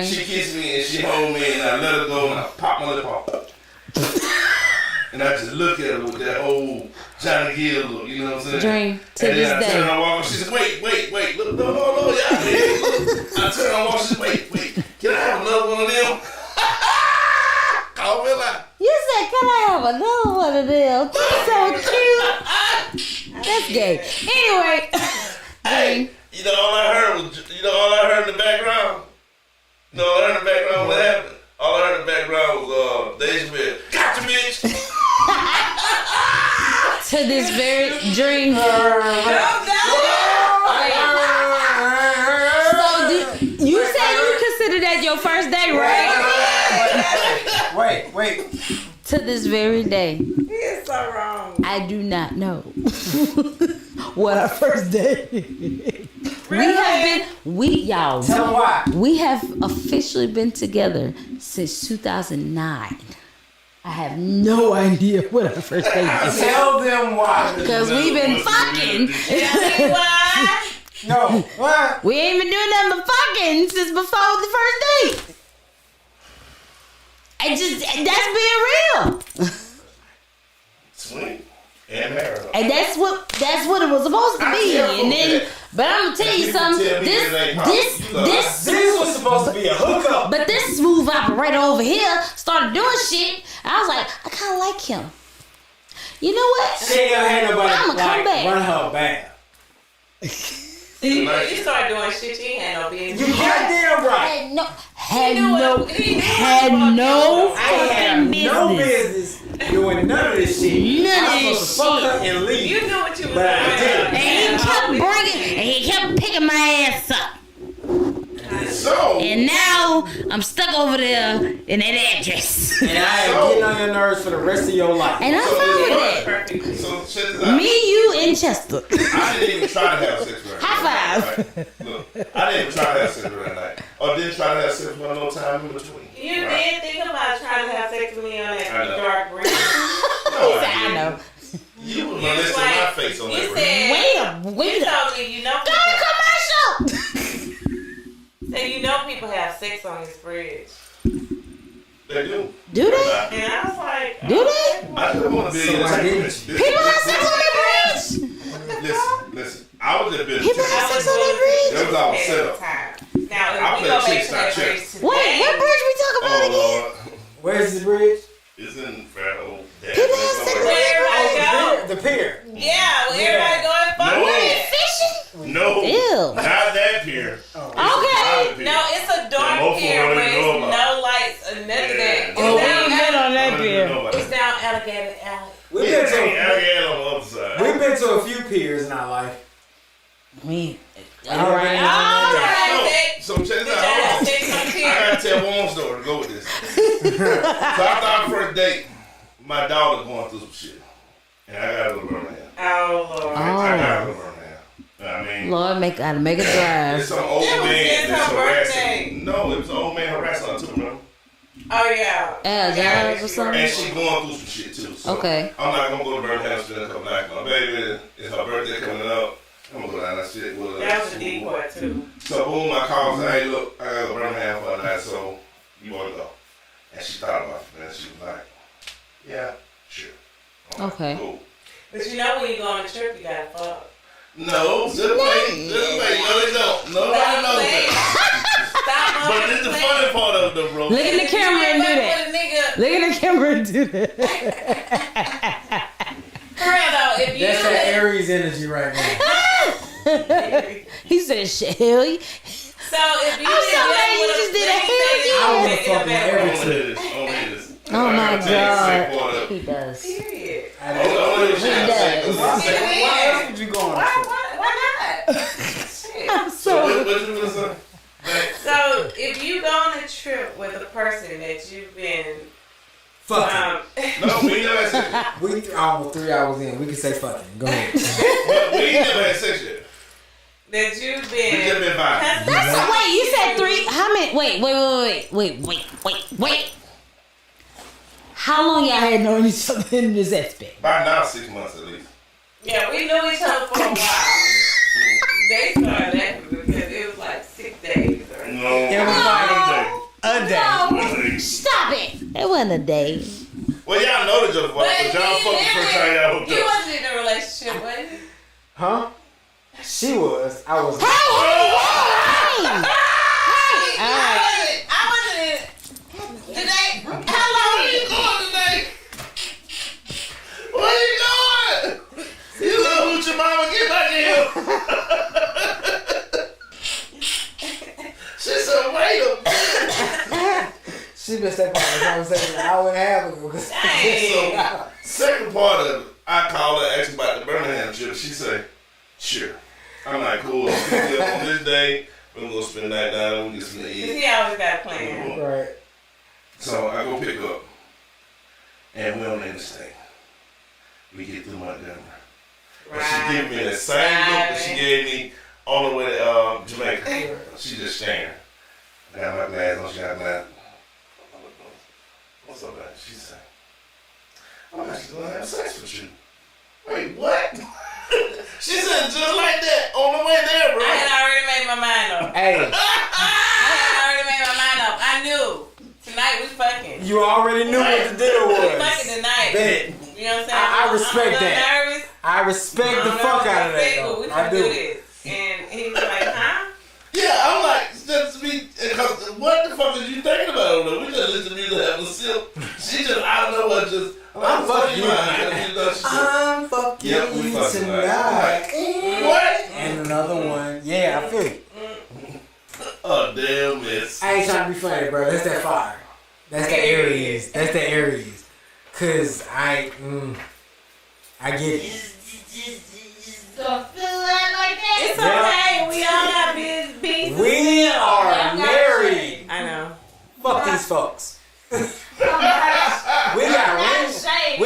She kissed me and she held me and I let her go and I popped my lip off. And I just looked at her with that old trying to give a look, you know what I'm saying? Dream to And this then I turn day. around, walk, she said, wait, look, no, y'all. Look. I turn around, walk, she said, wait, can I have another one of them? Call me a lie. You said, can I have another one of them? That's so cute. That's gay. Anyway, Hey, you know all I heard in the background? You know all I heard in the background what happened? All I heard in the background was Deja Vu. Gotcha, bitch! to this very dream. So you said you consider that your first day, right? Wait. To this very day, It's so wrong. I do not know what our first day is. Y'all. Tell them why. We have officially been together since 2009. I have no idea what our first date is. Tell them why. Because we've been fucking. Tell me why. No. Why? We ain't been doing nothing but fucking since before the first date. That's being real. Sweet. And married. And that's what it was supposed to be. And then, but I'm gonna tell you something. This was supposed to be a hookup. But this smooth operator over here started doing shit. I was like, I kind of like him. You know what? She ain't gonna have nobody I'ma come back. run her bad. See, you start doing shit you ain't had no business. You goddamn right. Had no fucking No business doing none of this shit. None of I'm this supposed to fuck shit. her and leave. You knew what you was But I doing. didn't. And he kept picking my ass up. So, And now I'm stuck over there in that address. And I am getting on your nerves for the rest of your life. And I'm fine with that. so check this out. Me, you, and Chester. I didn't even try to have sex with her. High five. Right? Look, I didn't even try to have sex with her that night. Or didn't try to have sex with her no time in between. You right? did think about trying to have sex with me on that I know. dark bridge. No, I know. You were molesting my face on You that said, Wait you a told me you know Go to commercial. said you know people have sex on his fridge. They do. Do they? And I was like, Do they? I just want to be So able I to didn't. People have sex on their bridge. Listen. I was just being People have sex on their bridge. That was all set up. Now, I if we play go back chicks, to not that bridge chicks. today, Wait, what bridge we talking about Oh, again? Lord. Where's the bridge? It's in Fair Old. People have sex on Where their everybody go? The pier. Yeah, well, everybody going to fuck No. with. Fishing? No. Ew. Not that pier. Okay. No, it's a dark most pier people where don't even know there's about no lights or nothing. Yeah. Oh, we ain't been on that pier. It's down Alligator Alley. We've Yeah, been to alligator on the other side. we've been to a few piers in our life. Me. All All right. right. All right, Vic. So check Did this y'all have out. sex on the I pier? gotta tell one more story to go with this. So after our first date, my daughter going through some shit. And I gotta go to Birmingham. Oh, Lord. I gotta go to Birmingham. I mean, Lord, gotta make a drive. it's some old It was man just that's her birthday. harassing. No, it was an old man harassing her too, remember? Oh, yeah. Jobs or something? And she going through some shit too. So Okay. I'm not gonna go to Birmingham to come back. My baby, it's her birthday coming up. I'm gonna go down that shit with her. That was a decoy, too. So boom, I called and said, hey look, I gotta go to Birmingham for a night, so you wanna go? And she thought about it, and she was like, yeah, sure. I'm like, Okay. cool. But you know when you go on a trip, you gotta fuck. No, just wait. No, they don't. Nobody knows that. Stop But this is the funny part of the bro. Look in the camera and do that. Nigga. Look in the camera and do that. For real though, if you That's that Aries energy right now. He said, hell yeah. so if you I'm so mad you just did a hell I yeah. wanna fuck with every I chick. don't need this. Oh I my gotta tell you the sick part God. of He it. does. Period. I don't need shit to say, 'cause does. it's sick. Why else would you go on? Why not? Shit. I'm So so. what you gonna say? So if you go on a trip with a person that you've been Fucking. No, we ain't never had sex yet. We almost 3 hours in. We can say fucking. Go ahead. But we ain't never had sex yet. that you've We been just been vibing. That's wait. You said 3. How many? Wait. How long y'all had known each other in this aspect? By now, 6 months at least. Yeah, we knew each other for a while. They started laughing because it was like 6 days. Or No, It was like a day. No, stop it. It wasn't a day. Well, y'all know each other, but y'all fucked the first time y'all hooked you up. wasn't in a Huh? She was. I was. Hey! I wasn't today. How long are you going today? Where you going? You little hoochie mama, get back here. She said, wait a minute. She missed that part of the conversation an hour and a half ago. So, second part of it, I called her, asked about the Birmingham trip. She said, sure. I'm like, cool. Let's pick you up on this day. We're going to go spend the night down. We get some to eat. He always got a plan. Right. So I go pick up. And we're on the interstate. We get through Montgomery. But she gave me the same look that she gave me all the way to Jamaica. She just staring. I got my glass on. She got my glass. What's up, man? She said, I'm actually going to have sex with you. Wait, what? She said just like that on the way there, bro. I had already made my mind up. Hey, I had already made my mind up. I knew. Tonight we fucking. you already knew what the deal We was. fucking tonight. Bet. You know what I'm saying? I respect I'm a little that. nervous. I respect I the don't know fuck what out to of say, that. but we though. I gonna do do. this. And he was like, huh? Yeah, I'm like, just be, what the fuck is you thinking about? We just listen to music, have a sip. She just, I don't know what, just, I'm fucking you. You know, she said, I'm fucking yep, we you fucking tonight. what? And another one. Yeah, I feel it. Oh, damn, miss. I ain't trying to be funny, bro. That's that fire. That's that Aries. That's that Aries. Cause I get it. It's okay. We all got beef. We are married. I know. Fuck these folks. We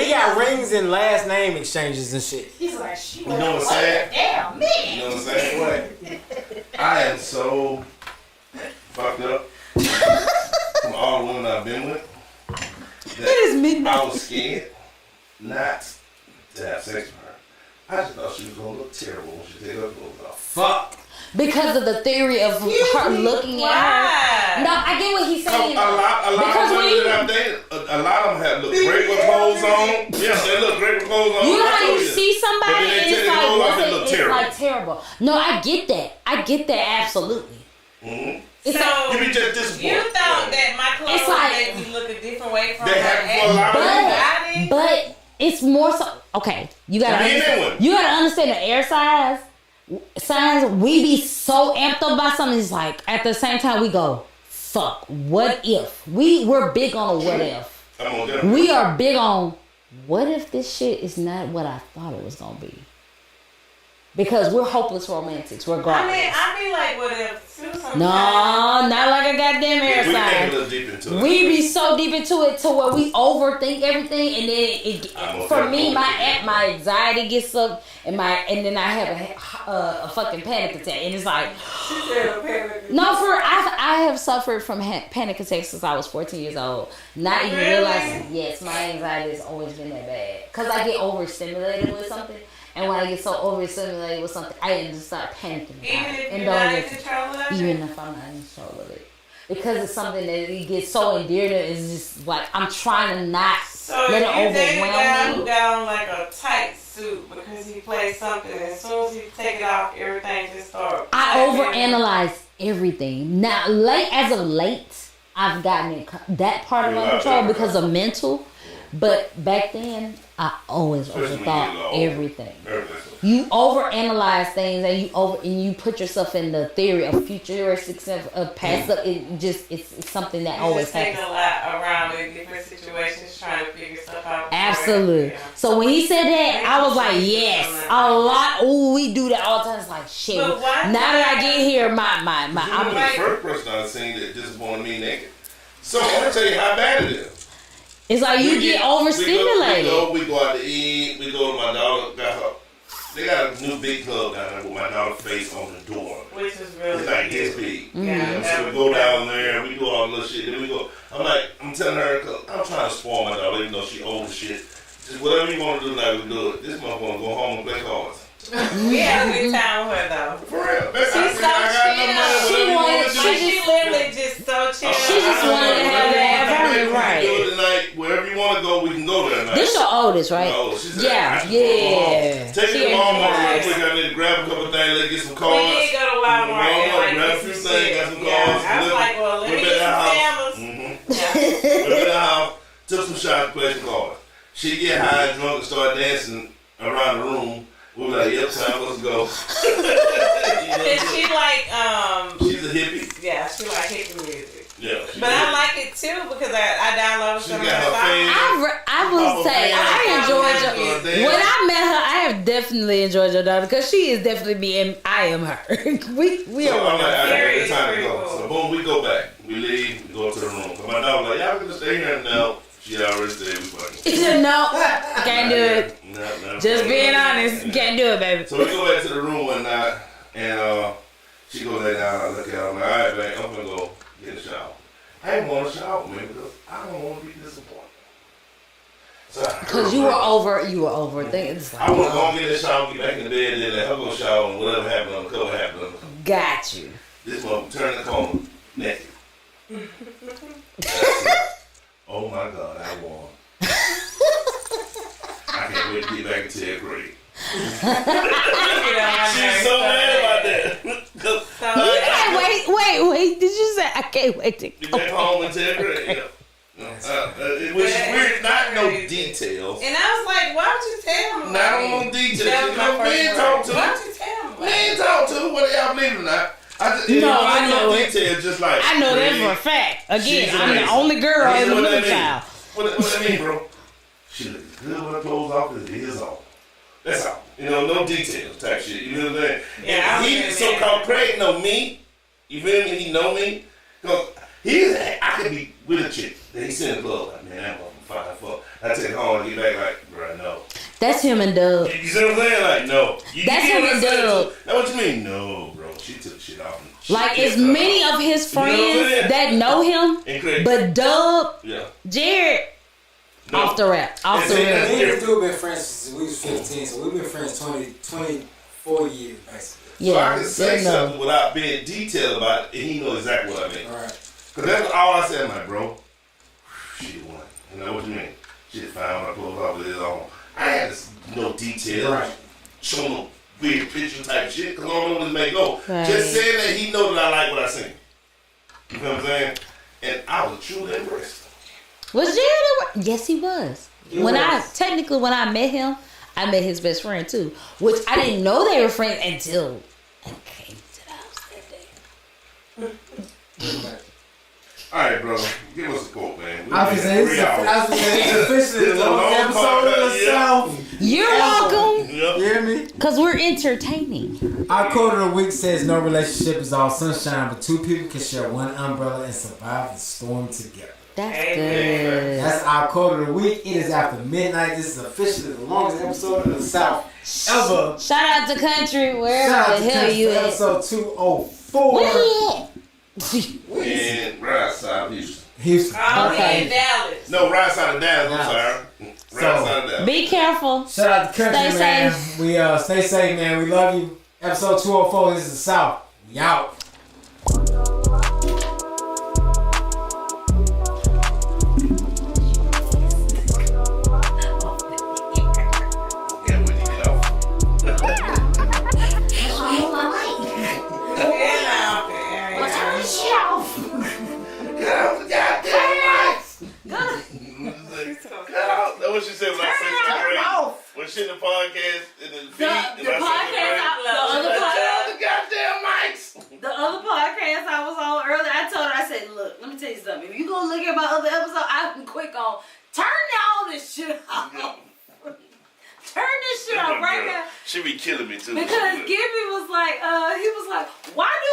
got rings and last name exchanges and shit. He's like, she You know what I'm saying? damn man. You know what I'm saying? What? I am so fucked up from all the women I've been with. It is midnight. I was scared not to have sex with her. I just thought she was gonna look terrible when she take her clothes off. Fuck. Because of the theory of her looking at her. No, I get what he's A saying. lot Because of when women you- that I've dated, a lot of them have looked great with clothes on. Yeah, they look great with clothes on. You know I how told you this. see But somebody then they and take it's their like, clothes off, what's they it? look It's terrible. like terrible. No, I get that. I get that absolutely. Mm-hmm. It's So like, You be just disappointed. you thought that my clothes It's like- made me look a different way from They her happen for a lot of ex-body? but it's more so. Okay, you gotta Me and that understand. one. You gotta understand the air signs. We be so amped up by something. It's like at the same time we go, fuck. What if we're big on a what if? I'm on that. We are big on what if this shit is not what I thought it was gonna be. Because we're hopeless romantics, regardless. I mean, I be like, what if Susan? No, not like a goddamn air We can't sign. get a little deep into it. We be so deep into it to where we overthink everything, and then I'm for okay. me, my anxiety gets up, and then I have a fucking panic attack, and it's like I have suffered from panic attacks since I was 14 years old. Not even realizing, yes, my anxiety has always been that bad because I get overstimulated with something. And when I get so overstimulated with something, I just start panicking. Even if And you're not in don't control of it? even if I'm not in control of it. Because it's something that it gets so endeared to, it's just like, I'm trying to not So let if you it date a guy overwhelm who me. got on like a tight suit because he plays something, as soon as he take it off, everything just starts. I overanalyze everything. Now, as of late, I've gotten that part of my control because of mental. But back then, I always overthought everything. You overanalyze things, and you put yourself in the theory of futuristic stuff, of past stuff. It's something that You always just think happens. a lot around in different situations, trying to figure stuff out. Absolutely. Yeah. So when he said that, I was like, yes, a lot. Oh, we do that all the time. It's like shit. But why- Now that I get here, I'm I'm the first person I've seen that just wanted me naked. So I'm gonna tell you how bad it is. it's like you get overstimulated. We go out to eat. We go to my daughter. They got a new big club down there with my daughter's face on the door. Which is really It's like this big. Yeah, So we go down there, we do all the little shit. Then we go. I'm telling her, cause I'm trying to spoil my daughter, even though she old as shit. Just whatever you want to do, like we do it. This motherfucker wanna go home and play cards. We had a good time with her though. For real. She's so chill. She wanted- She literally just so chill. She just wanted to have her Right. can do it tonight. Wherever you want to go, we can go there tonight. This your oldest, right? No, she said, Yeah, I yeah. Take She it to ain't Walmart real right. quick. I need to grab a couple things. Let's get some We cards. did go to Walmart and like grab a get few some things, shit. got some Yeah, cards. I was like, well, let me get some sandals. Yeah. Went to the house, took some shots, played some cards. She get high and drunk and start dancing around the room. We were like, yep, time, let's go. And she like, She's a hippie. yeah, she like hippie music. Yeah. But I like it too because I downloaded She some of got her her songs. I will say I enjoyed your. When I met her, I have definitely enjoyed your daughter because she is definitely me and I am her. we So are. I'm like, all right, Very, it's time to very go. cool. So boom, we go back. We leave, we go to the room. But my dog was like, y'all can just stay here now. She already said we fucking. No, can't do it. No. Just being honest, can't do it, baby. So we go back to the room one night, and she goes lay down. I look at her. I'm like, all right, babe, I'm gonna go get a shower. I didn't want to shower, man, because I don't want to be disappointed. So Because you were over things. I want to go and get a shower, get back in the bed, and then let her go shower, and whatever happened on the cover happened on the cover. Got you. This one turn the corner, naked. Oh my God, I won. I can't wait to get back into 10th grade. She's so mad about that. You can't wait. Did you say I can't wait to Get go? back home in 10th grade. Yeah. Which is weird, not no details. And I was like, why would you tell me? Not on details. That was my You know, first men word. talk to. Why would you tell me? Men talk to, whether y'all believe it or not. I know it. Details, just like I know that really, for a fact. Again, she's I'm the amazing. only girl You in know the what middle that mean? child. What that mean, bro? She looks good when her clothes off. It is on. That's all. You know, no details type shit. You know what I'm saying? Yeah, And I he was so-called Craig know me. You feel me? He know me. Cause I could be with a chick that he's in the club. Like, man, that motherfucker fine fuck. I take it home and get back like, bro, no. That's him and Doug. You see what I'm saying? Like, no. That's him and Doug. That's what you mean? No, bro. She took shit off. Like, as many of his You know what I'm friends saying? that know him, And Craig. but Doug, Yeah. Jared, No. off the rap. Off And the see, rap. that's- Me and this dude been friends since we was 15, so we've been friends 24 years, basically. So I Yeah, can say they something know. without being detailed about it, and he knows exactly what I mean. Alright. Because that's all I said, I'm like, bro, she won. You know what you mean? She found my clothes off with it on. I had no details. Right. Show no weird picture type shit, because I don't know what this may go. Right. Just saying that he know that I like what I seen. You know what I'm saying? And I was truly impressed. Was Jared at work? Yes, he was. When I met him, I met his best friend too, which I didn't know they were friends until I came to the house that day. All right, bro. Give us a quote, man. I was saying, it's officially the longest episode of the South. You're welcome, You hear me? because we're entertaining. Our quote of the week says, no relationship is all sunshine, but two people can share one umbrella and survive the storm together. That's Amen. good. That's our quote of the week. It is after midnight. This is officially the longest episode of the South ever. Shout out to country, Shout wherever out the to hell Country you at. episode 204. Where he at? And right outside of Houston. Houston. Okay. In Dallas. No, right outside of Dallas. I'm Dallas. sorry. Right So- outside of Dallas. Be careful. Shout out to Country, Stay man. safe. We stay safe, man. We love you. Episode 204. This is the South. We out. Yeah, we need to get off. Get out the goddamn lights! Cut out. That's what she said when I said something crazy. When she in the podcast in the feed, and The I podcast, said out the goddamn mics. the other podcast I was on earlier, I told her, I said, look, let me tell you something. If you go look at my other episode, I'm quick on, turn all this shit off. Turn this shit off right now. She be killing me too. Because Gibby was like, he was like, why do